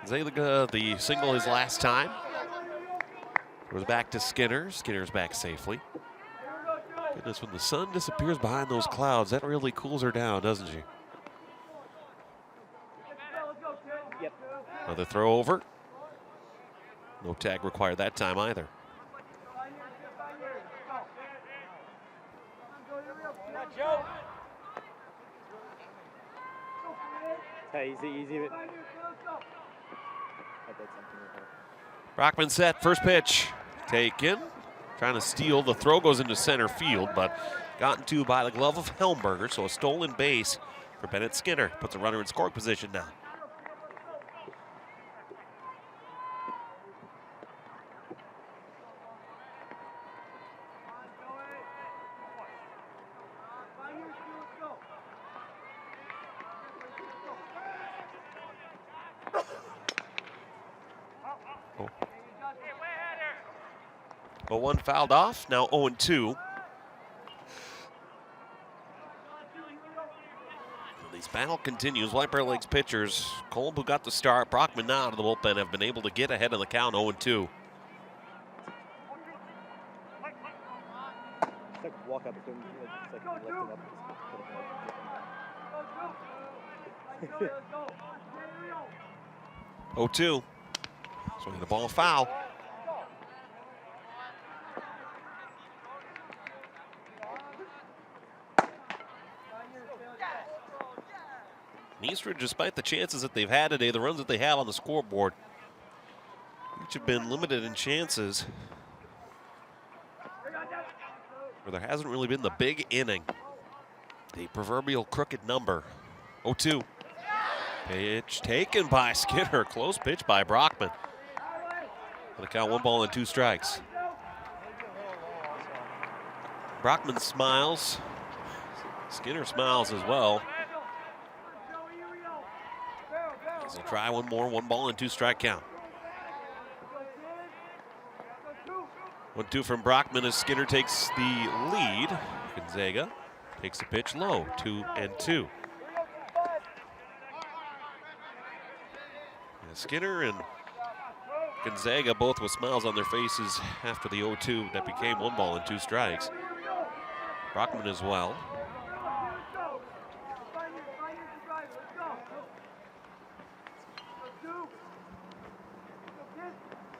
Speaker 1: Zaliga, the single his last time. Goes back to Skinner. Skinner's back safely. Goodness, when the sun disappears behind those clouds, that really cools her down, doesn't she? Another throw over. No tag required that time either.
Speaker 12: Easy.
Speaker 1: Brockman set, first pitch taken. Trying to steal, the throw goes into center field, but gotten to by the glove of Helmberger, so a stolen base for Bennett Skinner. Puts a runner in scoring position now. But one fouled off, now 0-2. This battle continues. White Bear Lakes pitchers, Kolb, who got the start, Brockman now out of the bullpen, have been able to get ahead of the count 0-2.
Speaker 12: Walk up to him, like lifting up.
Speaker 1: 0-2. Swinging the ball foul. Eastridge, despite the chances that they've had today, the runs that they have on the scoreboard, each have been limited in chances, where there hasn't really been the big inning. The proverbial crooked number. 0-2. Pitch taken by Skinner. Close pitch by Brockman. For the count, 1 ball and 2 strikes. Brockman smiles. Skinner smiles as well. He'll try one more, 1 ball and 2 strike count. 1-2 from Brockman as Skinner takes the lead. Gonzaga takes the pitch low, 2-2. Skinner and Gonzaga both with smiles on their faces after the 0-2 that became 1 ball and 2 strikes. Brockman as well.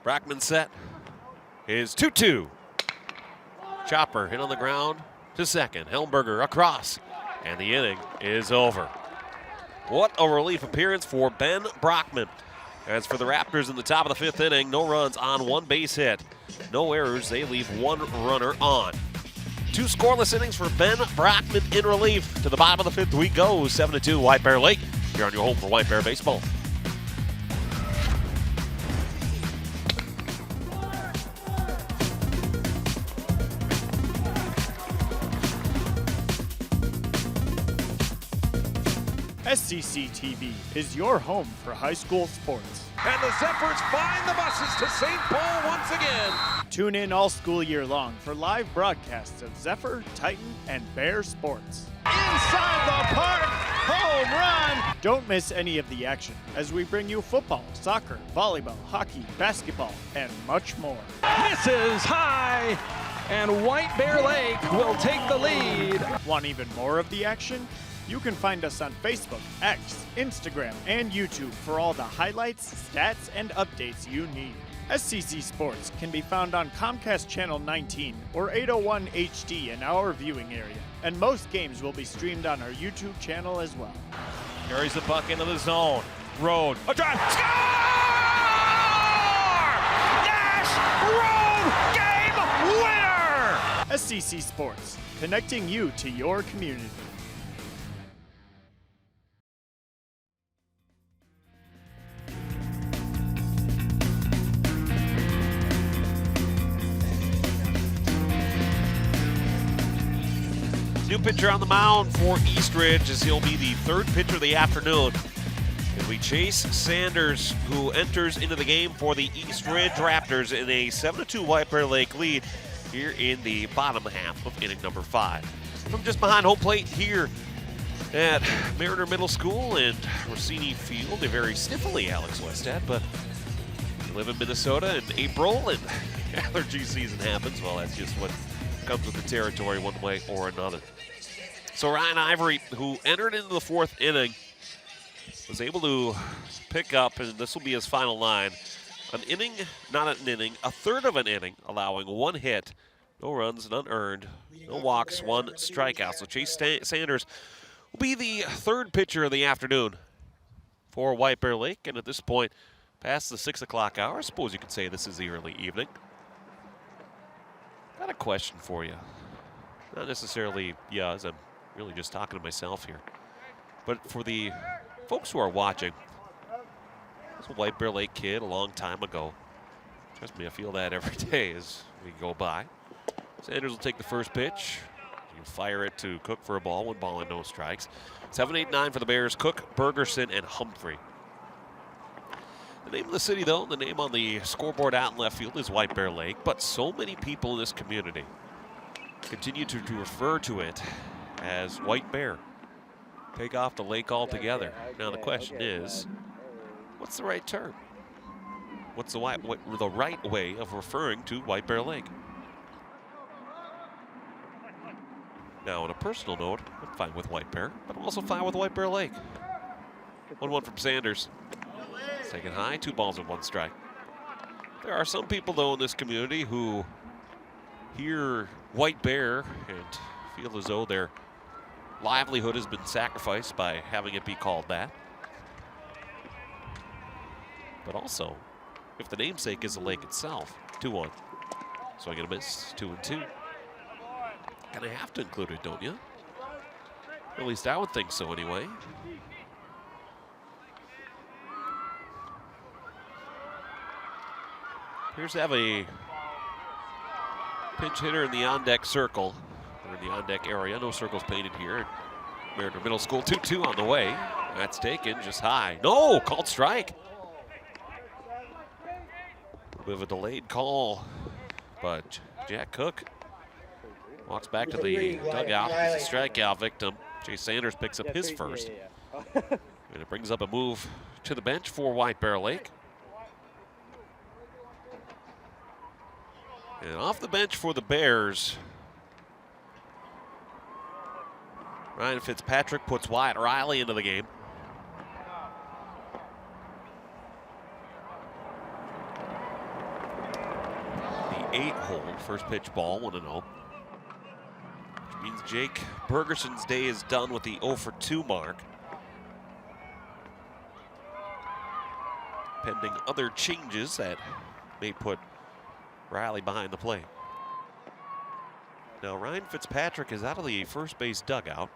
Speaker 1: Brockman set is 2-2. Chopper hit on the ground to second. Helmberger across, and the inning is over. What a relief appearance for Ben Brockman. As for the Raptors in the top of the 5th inning, no runs on 1 base hit. No errors, they leave 1 runner on. 2 scoreless innings for Ben Brockman in relief. To the bottom of the 5th we go, 7-2 White Bear Lake. Here on your home for White Bear Baseball.
Speaker 12: SCC TV is your home for high school sports.
Speaker 13: And the Zephyrs find the buses to St. Paul once again.
Speaker 12: Tune in all school year long for live broadcasts of Zephyr, Titan, and Bear sports.
Speaker 13: Inside the park, home run!
Speaker 12: Don't miss any of the action as we bring you football, soccer, volleyball, hockey, basketball, and much more.
Speaker 13: Misses high, and White Bear Lake will take the lead.
Speaker 12: Want even more of the action? You can find us on Facebook, X, Instagram, and YouTube for all the highlights, stats, and updates you need. SCC Sports can be found on Comcast Channel 19 or 801 HD in our viewing area, and most games will be streamed on our YouTube channel as well.
Speaker 1: Carries the puck into the zone. Road. A drive. Score! Nash Road game winner!
Speaker 12: SCC Sports, connecting you to your community.
Speaker 1: New pitcher on the mound for Eastridge as he'll be the 3rd pitcher of the afternoon. It'll be Chase Sanders who enters into the game for the East Ridge Raptors in a 7-2 White Bear Lake lead here in the bottom half of inning number 5. From just behind home plate here at Mariner Middle School and Rossini Field, a very sniffly Alex Westat, but you live in Minnesota in April and allergy season happens. Well, that's just what comes with the territory one way or another. So Ryan Ivory, who entered into the 4th inning, was able to pick up, and this will be his final line, an inning, not an inning, a third of an inning, allowing 1 hit, no runs, none earned, no walks, 1 strikeout. So Chase Sanders will be the 3rd pitcher of the afternoon for White Bear Lake, and at this point, past the 6 o'clock hour, I suppose you could say this is the early evening. Got a question for you. Not necessarily, as I'm really just talking to myself here, but for the folks who are watching, I was a White Bear Lake kid a long time ago. Trust me, I feel that every day as we go by. Sanders will take the first pitch. You fire it to Cook for a ball, 1 ball and no strikes. 7, 8, 9 for the Bears, Cook, Bergerson, and Humphrey. The name of the city, though, the name on the scoreboard out in left field is White Bear Lake, but so many people in this community continue to refer to it as White Bear. Take off the lake altogether. Now the question is, what's the right term? What's the right way of referring to White Bear Lake? Now, on a personal note, I'm fine with White Bear, but I'm also fine with White Bear Lake. 1-1 from Sanders. Taken high, 2 balls and 1 strike. There are some people, though, in this community who hear White Bear and feel as though their livelihood has been sacrificed by having it be called that. But also, if the namesake is the lake itself, 2-1. Swing and a miss, 2-2. Gonna have to include it, don't you? At least I would think so anyway. Here's to have a pinch hitter in the on-deck circle, or in the on-deck area. No circles painted here. Mariner Middle School, 2-2 on the way. That's taken just high. No, called strike. A bit of a delayed call, but Jack Cook walks back to the dugout. He's a strikeout victim. Chase Sanders picks up his first. And it brings up a move to the bench for White Bear Lake. And off the bench for the Bears, Ryan Fitzpatrick puts Wyatt Riley into the game. The 8-hole, first pitch ball, 1-0. Which means Jake Bergerson's day is done with the 0-for-2 mark. Pending other changes that may put Riley behind the plate. Now Ryan Fitzpatrick is out of the first base dugout.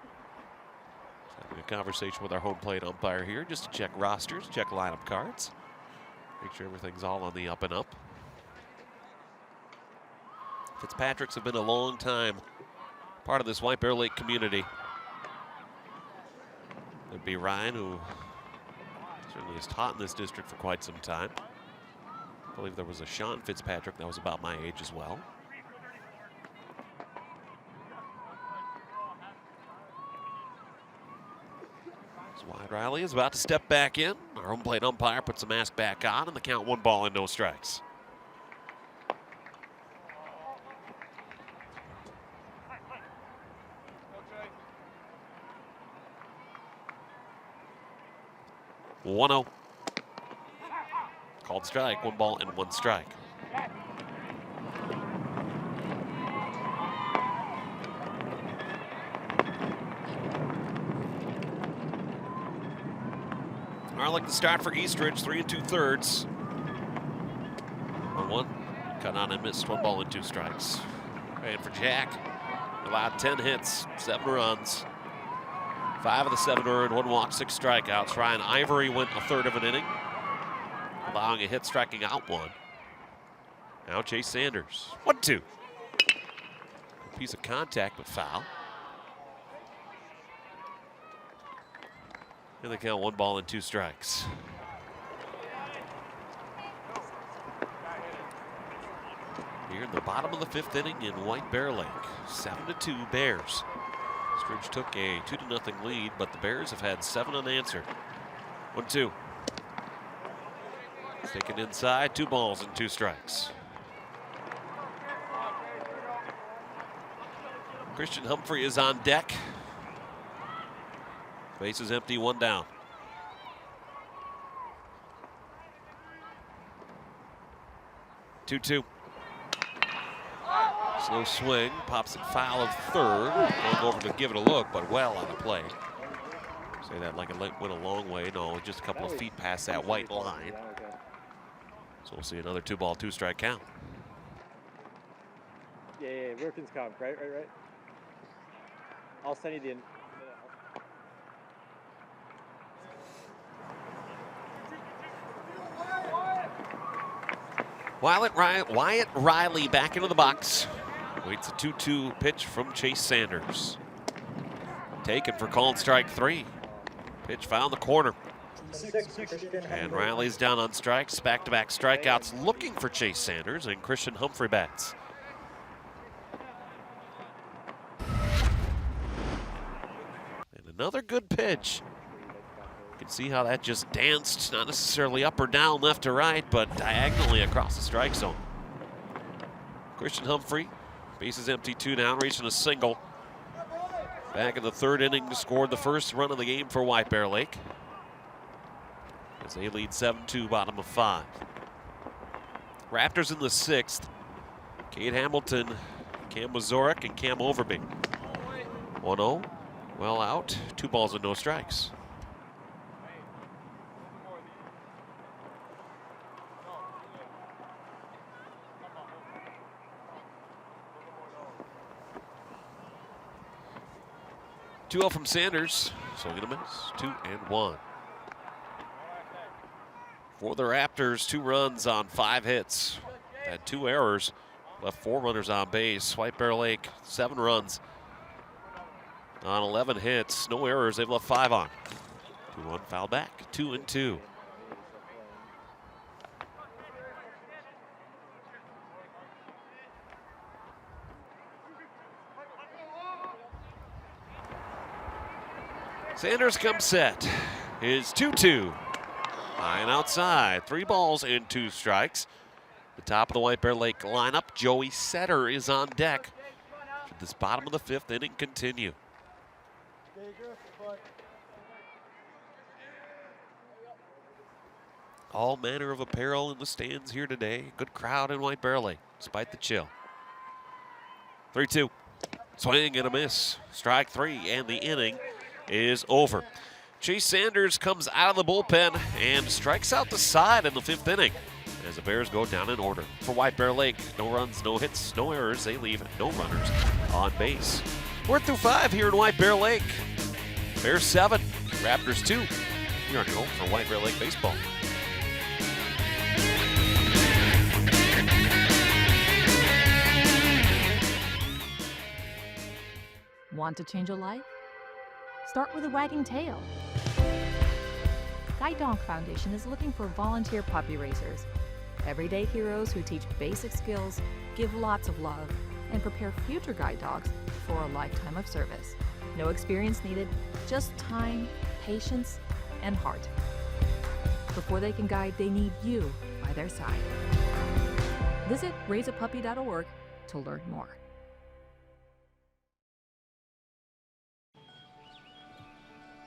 Speaker 1: He's having a conversation with our home plate umpire here just to check rosters, check lineup cards, make sure everything's all on the up and up. Fitzpatricks have been a long time part of this White Bear Lake community. There'd be Ryan, who certainly has taught in this district for quite some time. I believe there was a Sean Fitzpatrick that was about my age as well. So Wyatt Riley is about to step back in. Our home plate umpire puts the mask back on, and the count 1 ball and no strikes. One-0. Called strike, 1 ball and 1 strike. I like the start for Eastridge, 3 2/3. 1-1, cut on and missed, 1 ball and 2 strikes. And for Jack, allowed 10 hits, 7 runs. 5 of the 7 earned, 1 walk, 6 strikeouts. Ryan Ivory went a third of an inning, allowing a hit, striking out 1. Now Chase Sanders, 1-2. Piece of contact, but foul. And they count 1 ball and 2 strikes. Here in the bottom of the 5th inning in White Bear Lake, 7-2 Bears. Stridge took a 2-0 lead, but the Bears have had 7 unanswered. 1-2. Taken inside, 2 balls and 2 strikes. Christian Humphrey is on deck. Base is empty, 1 down. Two. Slow swing, pops it foul of third. Going over to give it a look, but well on the play. Say that like it went a long way. No, just a couple of feet past that white line. So we'll see another 2 ball, 2 strike count.
Speaker 5: Yeah, Workins comp, right. I'll send you the.
Speaker 1: Wyatt Riley back into the box. Waits a 2-2 pitch from Chase Sanders. Taken for called strike 3. Pitch found the corner. And Riley's down on strikes. Back-to-back strikeouts looking for Chase Sanders, and Christian Humphrey bats. And another good pitch. You can see how that just danced, not necessarily up or down, left or right, but diagonally across the strike zone. Christian Humphrey, bases empty, 2 down, reaching a single. Back in the 3rd inning, scored the first run of the game for White Bear Lake, as they lead 7-2, bottom of 5. Raptors in the 6th. Cade Hamilton, Cam Wazorek, and Cam Overby. 1-0, well out, 2 balls and no strikes. Two from Sanders, swing and a miss, 2-1. For the Raptors, 2 runs on 5 hits. Had 2 errors, left 4 runners on base. White Bear Lake, 7 runs on 11 hits. No errors, they've left 5 on. 2-1 foul back, 2-2. Sanders comes set. Is 2-2. High and outside. 3 balls and 2 strikes. The top of the White Bear Lake lineup, Joey Setter is on deck. Should this bottom of the 5th inning continue? All manner of apparel in the stands here today. Good crowd in White Bear Lake, despite the chill. 3-2. Swing and a miss. Strike 3, and the inning is over. Chase Sanders comes out of the bullpen and strikes out the side in the 5th inning as the Bears go down in order. For White Bear Lake, no runs, no hits, no errors. They leave no runners on base. We're through 5 here in White Bear Lake. Bears 7, Raptors 2. You're on your home for White Bear Lake baseball.
Speaker 9: Want to change a life? Start with a wagging tail. Guide Dog Foundation is looking for volunteer puppy raisers. Everyday heroes who teach basic skills, give lots of love, and prepare future guide dogs for a lifetime of service. No experience needed, just time, patience, and heart. Before they can guide, they need you by their side. Visit raiseapuppy.org to learn more.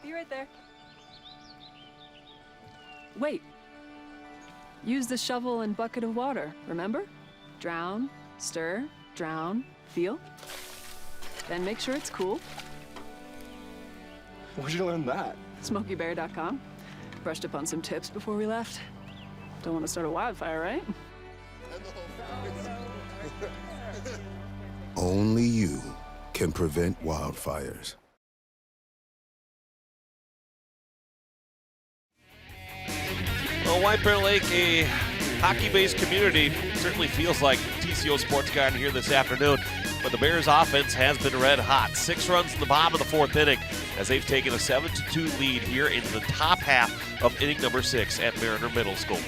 Speaker 7: Be right there. Wait. Use the shovel and bucket of water, remember? Drown, stir, drown, feel. Then make sure it's cool.
Speaker 10: Where'd you learn that?
Speaker 7: SmokeyBear.com. Brushed up on some tips before we left. Don't want to start a wildfire, right?
Speaker 11: Only you can prevent wildfires.
Speaker 1: Well, White Bear Lake, a hockey-based community, certainly feels like TCO Sports Garden here this afternoon. But the Bears' offense has been red hot. 6 runs in the bottom of the 4th inning. as they've taken a 7-2 lead here in the top half of inning number 6 at Mariner Middle School.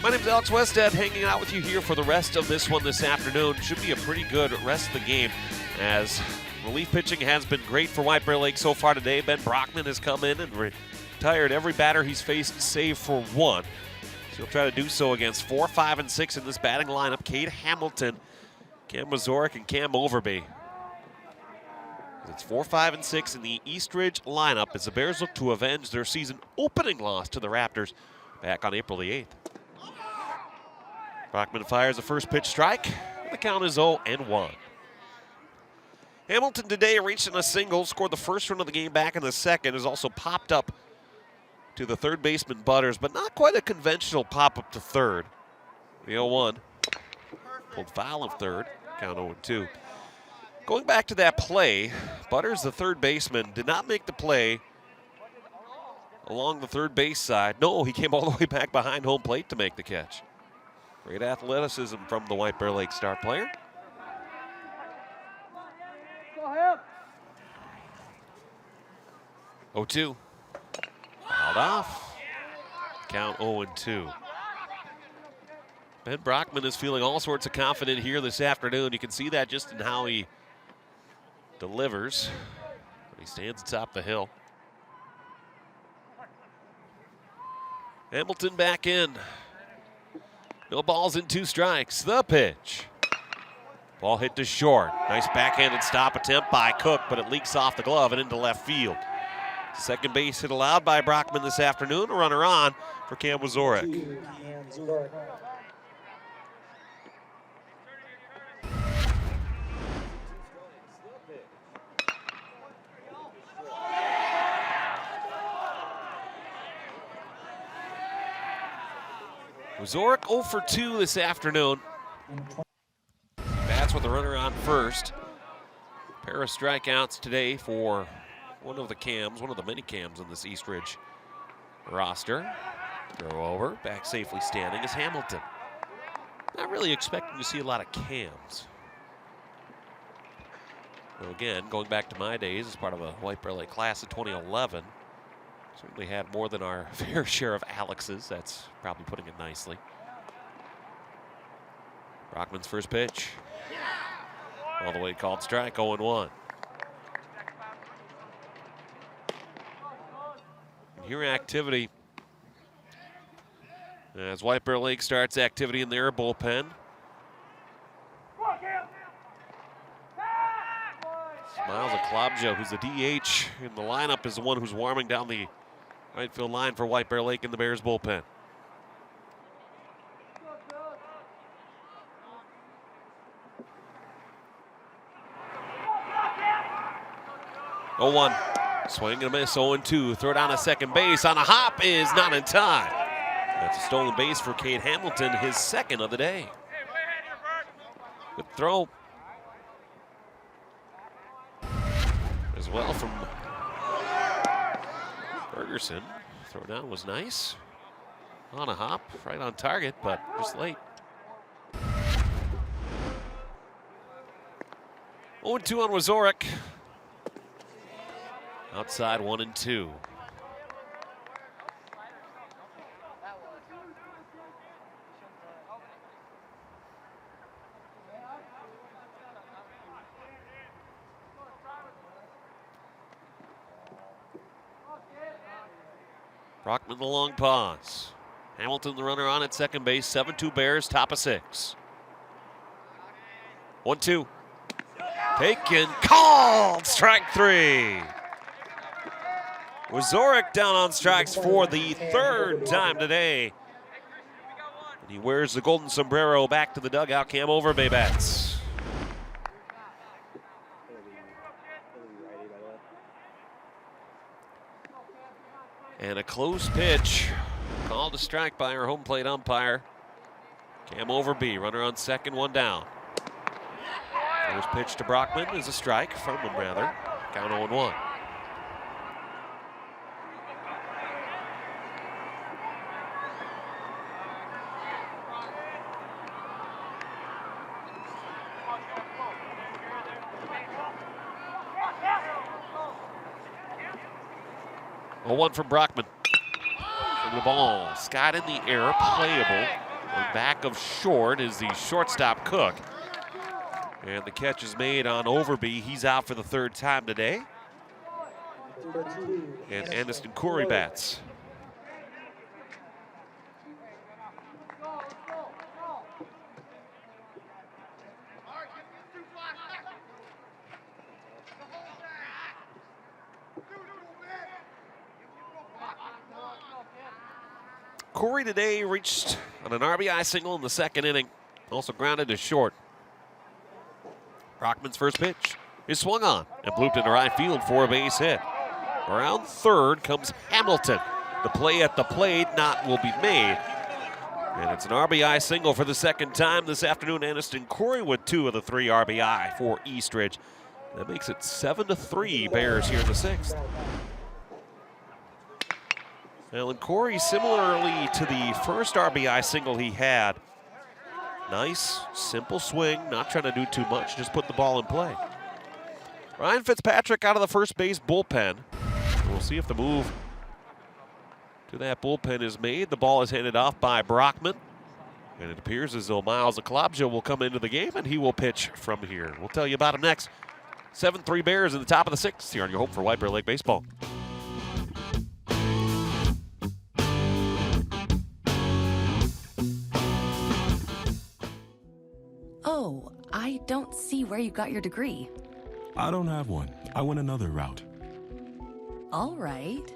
Speaker 1: My name is Alex Westhead, hanging out with you here for the rest of this one this afternoon. Should be a pretty good rest of the game, as relief pitching has been great for White Bear Lake so far today. Ben Brockman has come in and retired every batter he's faced save for one. So he'll try to do so against 4, 5, and 6 in this batting lineup. Cade Hamilton, Cam Wazorek, and Cam Overby. It's 4, 5, and 6 in the Eastridge lineup as the Bears look to avenge their season opening loss to the Raptors back on April the 8th. Brockman fires a first pitch strike. The count is 0-1. Hamilton today reached in a single, scored the first run of the game back in the second, has also popped up to the third baseman Butters, but not quite a conventional pop up to third. The 0-1. Pulled foul of third, count 0-2. Going back to that play, Butters, the third baseman, did not make the play along the third base side. No, he came all the way back behind home plate to make the catch. Great athleticism from the White Bear Lake star player.
Speaker 5: Go ahead.
Speaker 1: 0-2. Fouled off. Count 0-2. Ben Brockman is feeling all sorts of confident here this afternoon. You can see that just in how he delivers. He stands atop the hill. Hamilton back in. No balls and 2 strikes. The pitch. Ball hit to short. Nice backhanded stop attempt by Cook, but it leaks off the glove and into left field. Second base hit allowed by Brockman this afternoon. A runner on for Cam Wazorek. Wazorek 0 for 2 this afternoon. Bats with a runner on first. Pair of strikeouts today for one of the Cams, one of the many Cams in this Eastridge roster. Throw over, back safely standing is Hamilton. Not really expecting to see a lot of Cams. Well, again, going back to my days as part of a White Bear Lake class of 2011, certainly had more than our fair share of Alexes. That's probably putting it nicely. Brockman's first pitch. All the way called strike, 0-1. And here activity as White Bear Lake starts activity in their bullpen. Miles Aklabja, who's the DH in the lineup, is the one who's warming down the right field line for White Bear Lake in the Bears bullpen. Oh, 1. Swing and a miss, 0-2. Throw down to second base on a hop is not in time. That's a stolen base for Cade Hamilton, his second of the day. Good throw. As well from Bergerson. Throw down was nice. On a hop, right on target, but just late. 0-2 on Wazorek. Outside 1-2. Brockman the long pause. Hamilton the runner on at second base. 7-2 Bears, top of 6. 1-2. Taken, called, strike 3. Wazorek down on strikes for the third time today. And he wears the golden sombrero back to the dugout. Cam Overby bats. And a close pitch. Called a strike by our home plate umpire. Cam Overby, runner on second, 1 down. First pitch to Brockman is a strike, from him rather. Count 0-1. 0-1 from Brockman. From the ball, Scott in the air, playable. On back of short is the shortstop Cook. And the catch is made on Overby. He's out for the third time today. And Anderson Corey bats. Corey today reached on an RBI single in the second inning. Also grounded to short. Brockman's first pitch is swung on and blooped into right field for a base hit. Around third comes Hamilton. The play at the plate will be made. And it's an RBI single for the second time this afternoon. Anderson Corey with 2 of the 3 RBI for Eastridge. That makes it 7-3 Bears here in the 6th. Alan Corey, similarly to the first RBI single he had, nice, simple swing, not trying to do too much, just put the ball in play. Ryan Fitzpatrick out of the first base bullpen. We'll see if the move to that bullpen is made. The ball is handed off by Brockman, and it appears as though Miles Aklabja will come into the game, and he will pitch from here. We'll tell you about him next. 7-3 Bears in the top of the 6th here on your home for White Bear Lake Baseball.
Speaker 4: Oh, I don't see where you got your degree.
Speaker 10: I don't have one. I went another route.
Speaker 4: All right.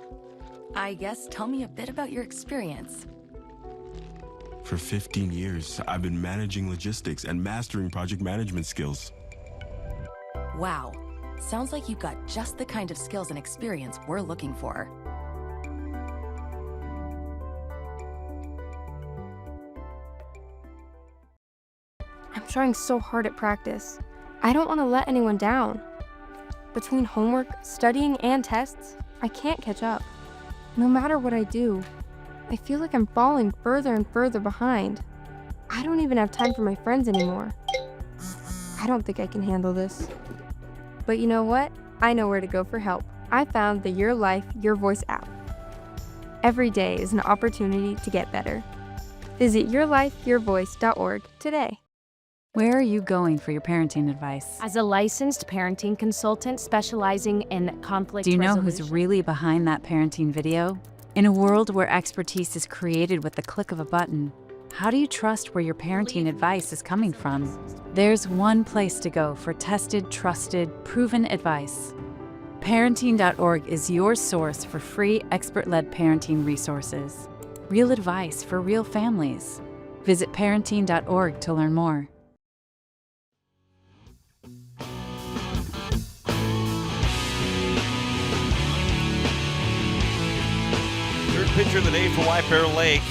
Speaker 4: I guess tell me a bit about your experience.
Speaker 10: For 15 years, I've been managing logistics and mastering project management skills.
Speaker 4: Wow. Sounds like you've got just the kind of skills and experience we're looking for.
Speaker 14: I'm trying so hard at practice. I don't want to let anyone down. Between homework, studying, and tests, I can't catch up. No matter what I do, I feel like I'm falling further and further behind. I don't even have time for my friends anymore. I don't think I can handle this. But you know what? I know where to go for help. I found the Your Life, Your Voice app. Every day is an opportunity to get better. Visit yourlifeyourvoice.org today.
Speaker 6: Where are you going for your parenting advice?
Speaker 8: As a licensed parenting consultant specializing in conflict
Speaker 6: Do you know
Speaker 8: resolution.
Speaker 6: who's really behind that parenting video? In a world where expertise is created with the click of a button, how do you trust where your parenting advice is coming from? There's one place to go for tested, trusted, proven advice. Parenting.org is your source for free, expert-led parenting resources. Real advice for real families. Visit parenting.org to learn more.
Speaker 1: Third pitcher of the day for White Bear Lake.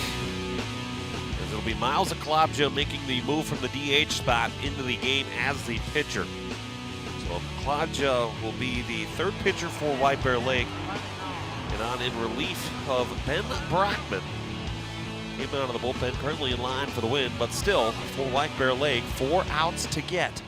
Speaker 1: As it'll be Miles Aklabja making the move from the DH spot into the game as the pitcher. So Aklabja will be the third pitcher for White Bear Lake. And on in relief of Ben Brockman. Came out of the bullpen, currently in line for the win, but still for White Bear Lake, 4 outs to get.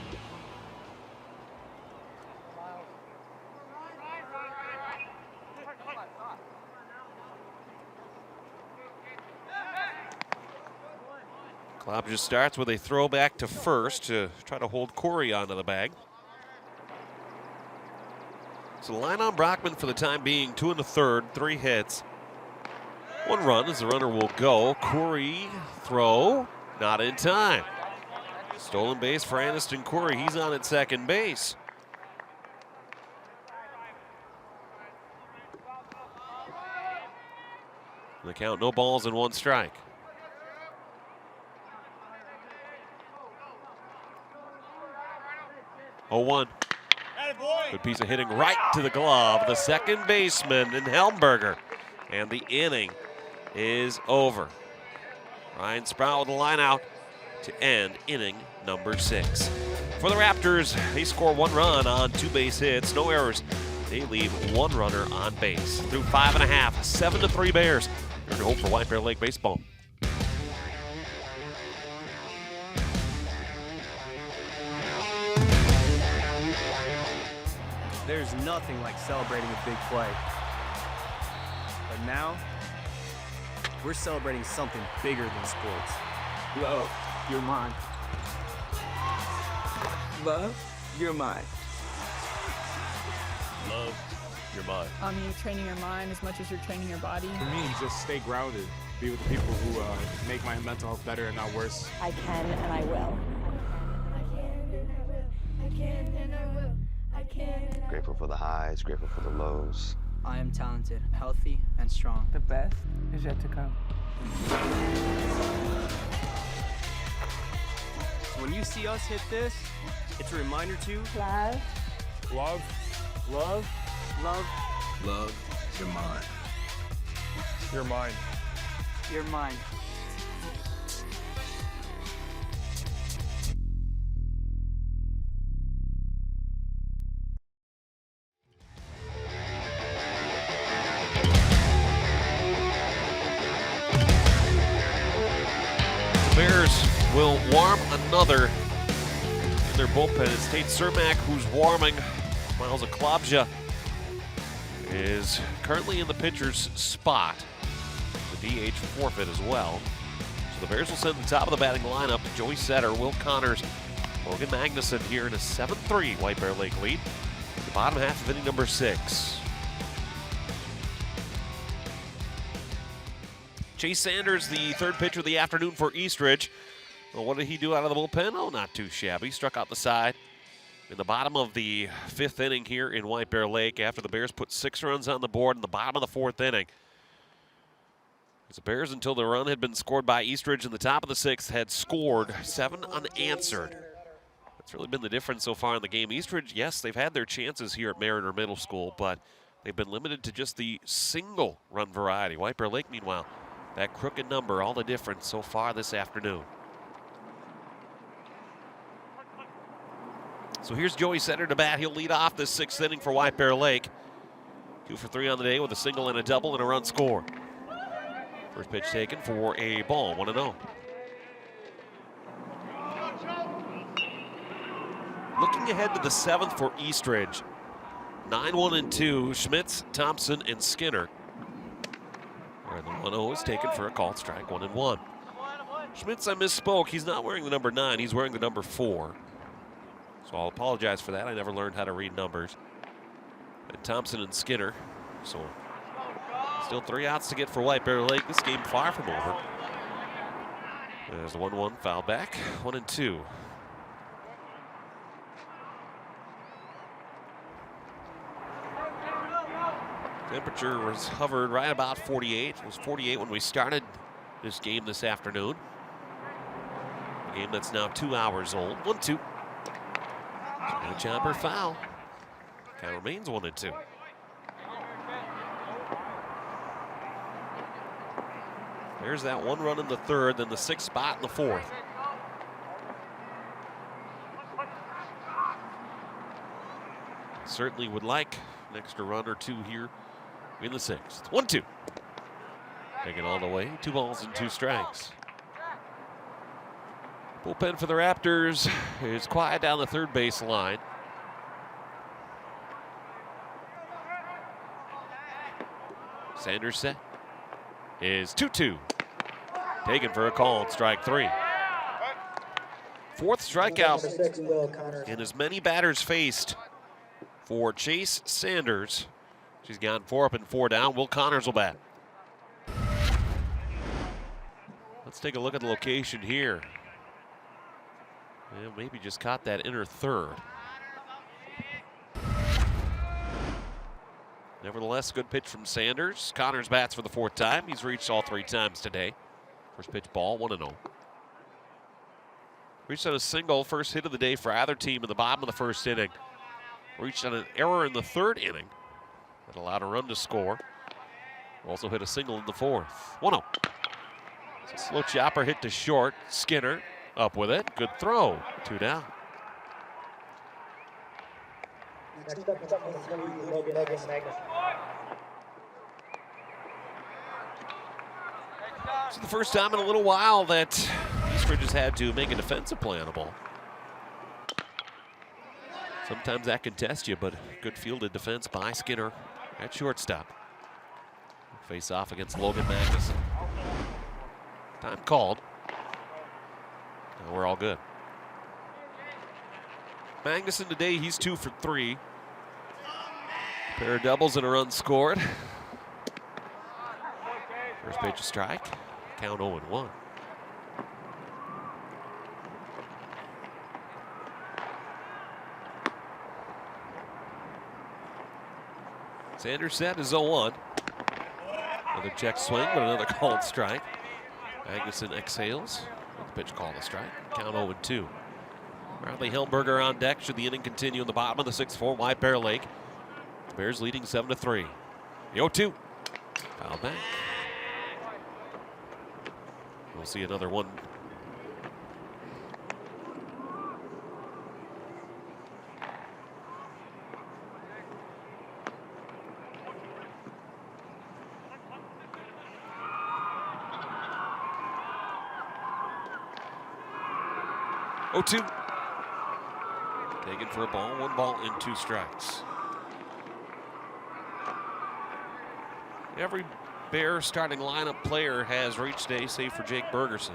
Speaker 1: Klopp just starts with a throw back to first to try to hold Corey onto the bag. So the line on Brockman for the time being, 2 1/3, 3 hits. 1 run as the runner will go. Corey throw, not in time. Stolen base for Anderson Corey. He's on at second base. The count, no balls and 1 strike. Oh, 1. Good piece of hitting right to the glove. The second baseman in Helmberger. And the inning is over. Ryan Sproul with the line out to end inning number 6. For the Raptors, they score 1 run on 2 base hits, no errors. They leave 1 runner on base. Through 5.5, 7-3 Bears. You're at home for White Bear Lake Baseball.
Speaker 16: There's nothing like celebrating a big play. But now, we're celebrating something bigger than sports.
Speaker 15: Love, you're mine. Love, you're mine.
Speaker 1: Love, you're mine.
Speaker 17: You're training your mind as much as you're training your body.
Speaker 19: For me, just stay grounded. Be with the people who make my mental health better and not worse.
Speaker 17: I can and I will.
Speaker 18: Grateful for the highs, grateful for the lows.
Speaker 20: I am talented, healthy, and strong.
Speaker 22: The best is yet to come.
Speaker 16: So when you see us hit this, it's a reminder to
Speaker 17: Love.
Speaker 19: Love.
Speaker 16: love, love,
Speaker 18: Love, you're mine.
Speaker 19: You're mine.
Speaker 20: You're mine.
Speaker 1: The Bears will warm another in their bullpen. It's Tate Cermak who's warming. Miles Aklabja is currently in the pitcher's spot. The DH forfeit as well. So the Bears will send the top of the batting lineup. Joey Setter, Will Connors, Logan Magnuson here in a 7-3 White Bear Lake lead. The bottom half of inning number 6. Chase Sanders, the third pitcher of the afternoon for Eastridge. Well, what did he do out of the bullpen? Oh, not too shabby. Struck out the side in the bottom of the 5th inning here in White Bear Lake after the Bears put 6 runs on the board in the bottom of the 4th inning. As the Bears, until the run had been scored by Eastridge in the top of the 6th, had scored 7 unanswered. That's really been the difference so far in the game. Eastridge, yes, they've had their chances here at Mariner Middle School, but they've been limited to just the single run variety. White Bear Lake, meanwhile, that crooked number, all the difference so far this afternoon. So here's Joey Setter to bat. He'll lead off this 6th inning for White Bear Lake. 2 for 3 on the day with a single and a double and a run scored. First pitch taken for a ball, 1-0. Looking ahead to the 7th for Eastridge. 9-1-2, Schmitz, Thompson, and Skinner. Where the 1-0 is taken for a called strike, 1-1. Schmitz, I misspoke. He's not wearing the number 9. He's wearing the number 4. So I'll apologize for that. I never learned how to read numbers. And Thompson and Skinner. So still 3 outs to get for White Bear Lake. This game far from over. There's the 1-1 foul back. 1-2. Temperature was hovered right about 48. It was 48 when we started this game this afternoon. A game that's now 2 hours old. 1-2. No chopper foul. Count remains 1-2. There's that 1 run in the 3rd, then the 6th spot in the 4th. Certainly would like an extra run or 2 here in the 6th. 1-2. Taking all the way. 2 balls and 2 strikes. Bullpen for the Raptors is quiet down the 3rd base line. Sanders set. Is 2-2. Taken for a call, strike 3. 4th strikeout in as many batters faced for Chase Sanders. She's gone 4 up and 4 down. Will Connors will bat. Let's take a look at the location here. Well, maybe just caught that inner 3rd. Nevertheless, good pitch from Sanders. Connors bats for the 4th time. He's reached all 3 times today. First pitch ball, 1-0. Reached on a single, first hit of the day for either team in the bottom of the 1st inning. Reached on an error in the 3rd inning that allowed a run to score. Also hit a single in the 4th. 1-0. It's a slow chopper hit to short. Skinner up with it. Good throw. 2 down. It's the first time in a little while that Eastridge has had to make a defensive play on a ball. Sometimes that can test you, but good fielded defense by Skinner at shortstop. face off against Logan Magnuson. Time called. Now we're all good. Magnuson today, he's 2 for 3. Pair of doubles and a run scored. First pitch a strike. Count 0-1. Sanders set is 0-1. Another check swing, but another called strike. Magnuson exhales. With the pitch called a strike. Count 0-2. Bradley Hillenberger on deck. Should the inning continue in the bottom of the 6th for White Bear Lake. Bears leading 7-3. The 0-2. Foul back. We'll see another one. Oh, 2. Taken for a ball, 1 ball and 2 strikes. Every Bear starting lineup player has reached day, save for Jake Bergerson.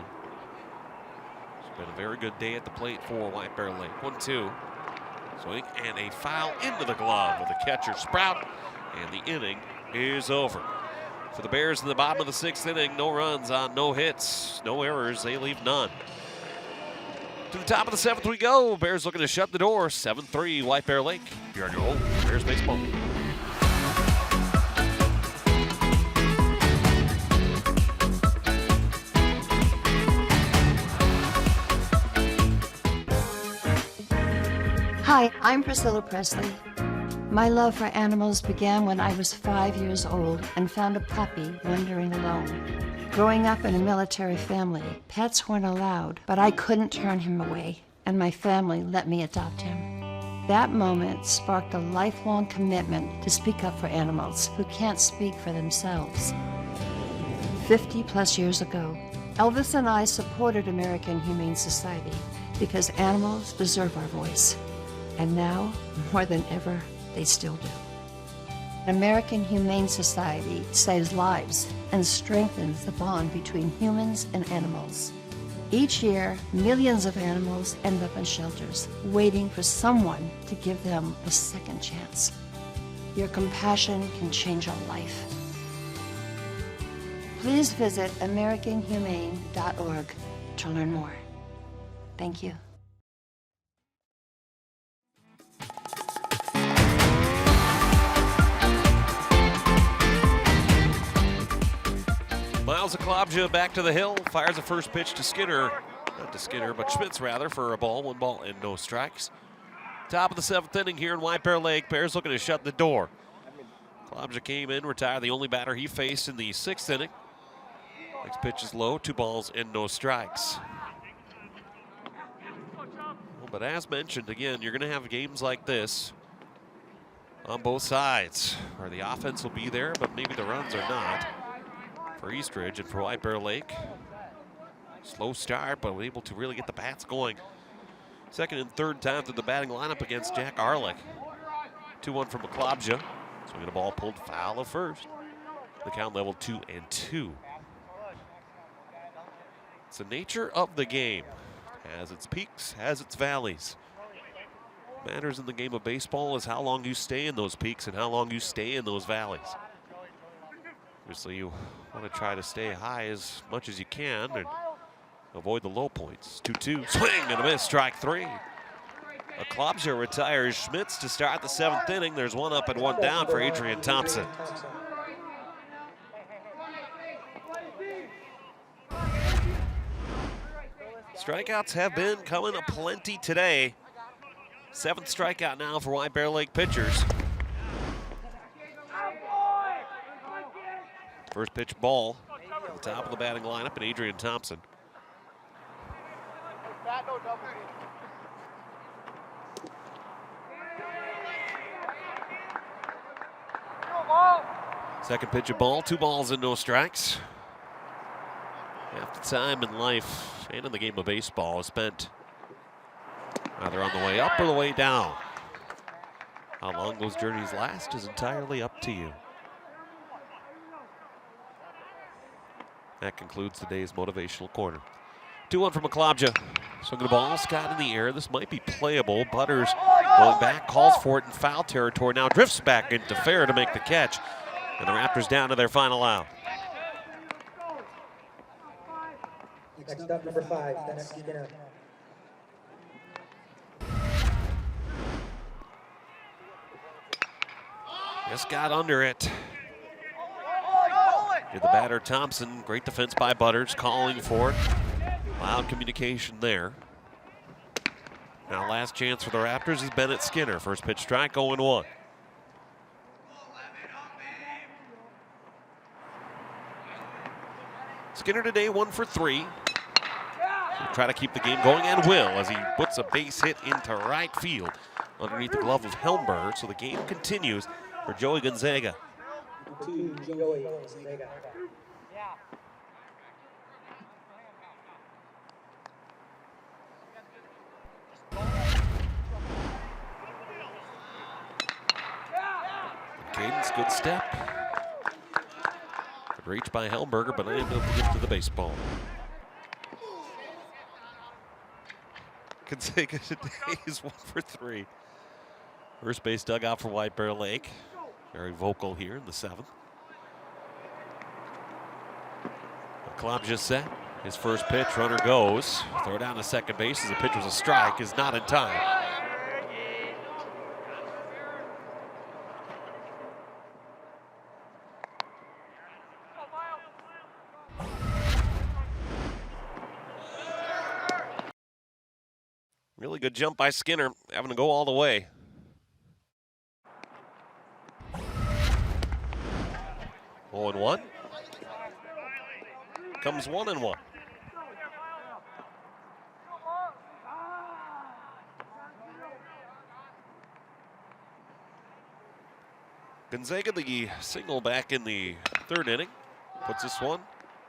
Speaker 1: It's been a very good day at the plate for White Bear Lake. 1-2. Swing and a foul into the glove of the catcher Sprout, and the inning is over. For the Bears in the bottom of the 6th inning, no runs on no hits, no errors, they leave none. To the top of the 7th we go. Bears looking to shut the door. 7-3 White Bear Lake. You're on your home Bears baseball.
Speaker 2: Hi, I'm Priscilla Presley. My love for animals began when I was 5 years old and found a puppy wandering alone. Growing up in a military family, pets weren't allowed, but I couldn't turn him away, and my family let me adopt him. That moment sparked a lifelong commitment to speak up for animals who can't speak for themselves. 50+ years ago, Elvis and I supported American Humane Society because animals deserve our voice. And now, more than ever, they still do. American Humane Society saves lives and strengthens the bond between humans and animals. Each year, millions of animals end up in shelters, waiting for someone to give them a second chance. Your compassion can change a life. Please visit AmericanHumane.org to learn more. Thank you.
Speaker 1: Miles Aklobja back to the hill, fires a first pitch to Skinner. Not to Skinner, but Schmitz rather, for a ball, 1 ball and no strikes. Top of the 7th inning here in White Bear Lake. Bears looking to shut the door. Aklobja came in, retired the only batter he faced in the 6th inning. Next pitch is low, 2 balls and no strikes. Well, but as mentioned, again, you're going to have games like this on both sides, where the offense will be there, but maybe the runs are not. For Eastridge and for White Bear Lake. Slow start, but able to really get the bats going. Second and third time through the batting lineup against Jack Arlick. 2-1 from Aklobja. Swinging a ball pulled foul of first. The count level 2-2. It's the nature of the game. Has its peaks, has its valleys. Matters in the game of baseball is how long you stay in those peaks and how long you stay in those valleys. Obviously, you want to try to stay high as much as you can and avoid the low points. 2-2, swing and a miss, strike 3. Aklobja retires Schmitz to start the 7th inning. There's 1 up and 1 down for Adrian Thompson. Strikeouts have been coming aplenty today. 7th strikeout now for White Bear Lake pitchers. First pitch ball at the top of the batting lineup, and Adrian Thompson. Second pitch of ball, 2 balls and no strikes. Half the time in life and in the game of baseball is spent either on the way up or the way down. How long those journeys last is entirely up to you. That concludes today's Motivational Corner. 2-1 from Maklabja. Swinging the ball, Scott in the air. This might be playable. Butters going back, calls for it in foul territory. Now drifts back into fair to make the catch. And the Raptors down to their final out.
Speaker 3: Next up, number 5, Dennis Skinner.
Speaker 1: Just got under it. Did the batter Thompson. Great defense by Butters, calling for it. Loud communication there. Now last chance for the Raptors is Bennett Skinner. First pitch strike, 0-1. Skinner today 1 for 3. He'll try to keep the game going and will as he puts a base hit into right field underneath the glove of Helmberg. So the game continues for Joey Gonzaga.
Speaker 3: To Joey Gonzaga.
Speaker 1: Cadence, good step. Good reach by Helmberger, but unable to get to the baseball. Gonzaga today is 1 for 3. First base dugout for White Bear Lake. Very vocal here in the 7th. Maklabja set. His first pitch, runner goes. Throw down to second base as the pitch was a strike, is not in time. Really good jump by Skinner, having to go all the way. Oh, and 1. Comes 1-1. Gonzaga, the single back in the 3rd inning, puts this one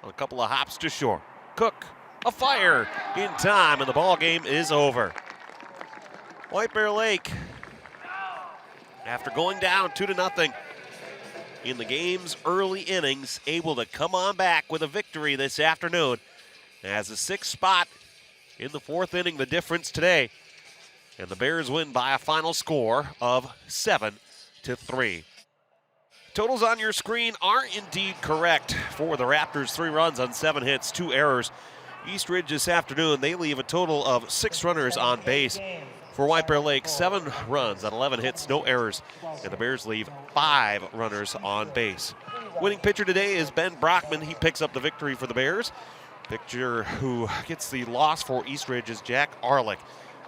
Speaker 1: on a couple of hops to short. Cook, a fire in time, and the ball game is over. White Bear Lake, after going down 2-0 in the game's early innings, able to come on back with a victory this afternoon. As a 6th spot in the 4th inning, the difference today. And the Bears win by a final score of 7-3. Totals on your screen are indeed correct for the Raptors. 3 runs on 7 hits, 2 errors. East Ridge this afternoon, they leave a total of 6 runners on base. For White Bear Lake, 7 runs on 11 hits, no errors, and the Bears leave 5 runners on base. Winning pitcher today is Ben Brockman. He picks up the victory for the Bears. Pitcher who gets the loss for East Ridge is Jack Arlick,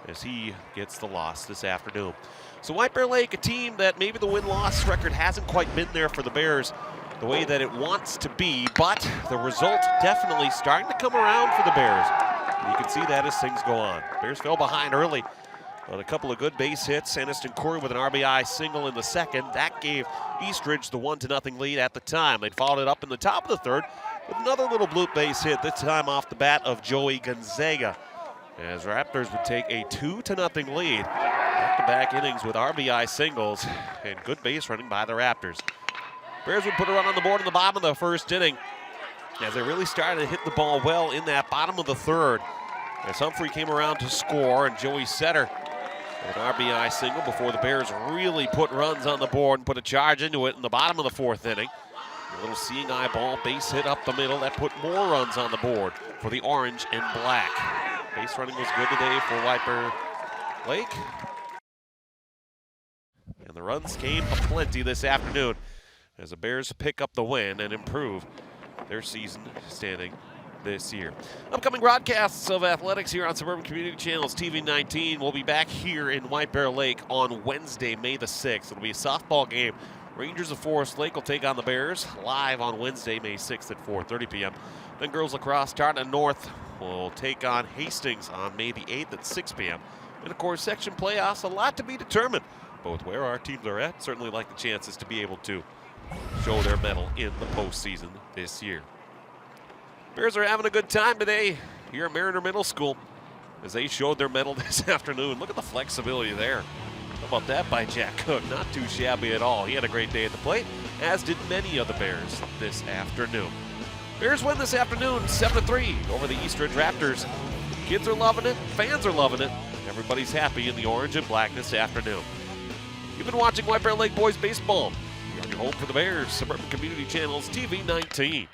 Speaker 1: as he gets the loss this afternoon. So White Bear Lake, a team that maybe the win-loss record hasn't quite been there for the Bears the way that it wants to be, but the result definitely starting to come around for the Bears. And you can see that as things go on. Bears fell behind early on a couple of good base hits. Aniston Corey with an RBI single in the 2nd. That gave Eastridge the 1-0 lead at the time. They followed it up in the top of the 3rd with another little bloop base hit, this time off the bat of Joey Gonzaga, as Raptors would take a 2-0 lead. Back-to-back innings with RBI singles and good base running by the Raptors. Bears would put a run on the board in the bottom of the 1st inning as they really started to hit the ball well in that bottom of the 3rd. As Humphrey came around to score and Joey Setter with an RBI single before the Bears really put runs on the board and put a charge into it in the bottom of the 4th inning. A little seeing eye ball, base hit up the middle that put more runs on the board for the orange and black. Base running was good today for White Bear Lake. And the runs came aplenty this afternoon as the Bears pick up the win and improve their season standing this year. Upcoming broadcasts of athletics here on Suburban Community Channels TV 19. We'll be back here in White Bear Lake on Wednesday, May the 6th. It'll be a softball game. Rangers of Forest Lake will take on the Bears live on Wednesday, May 6th at 4:30 p.m. Then girls lacrosse, Tartan North will take on Hastings on May the 8th at 6 p.m. And of course, section playoffs, a lot to be determined. Both where our teams are at, certainly like the chances to be able to show their mettle in the postseason this year. Bears are having a good time today here at Mariner Middle School as they showed their mettle this afternoon. Look at the flexibility there. How about that by Jack Cook? Not too shabby at all. He had a great day at the plate, as did many of the Bears this afternoon. Bears win this afternoon 7-3 over the East Ridge Raptors. Kids are loving it, fans are loving it. Everybody's happy in the orange and black this afternoon. You've been watching White Bear Lake Boys Baseball. You're on your home for the Bears, Suburban Community Channel's TV 19.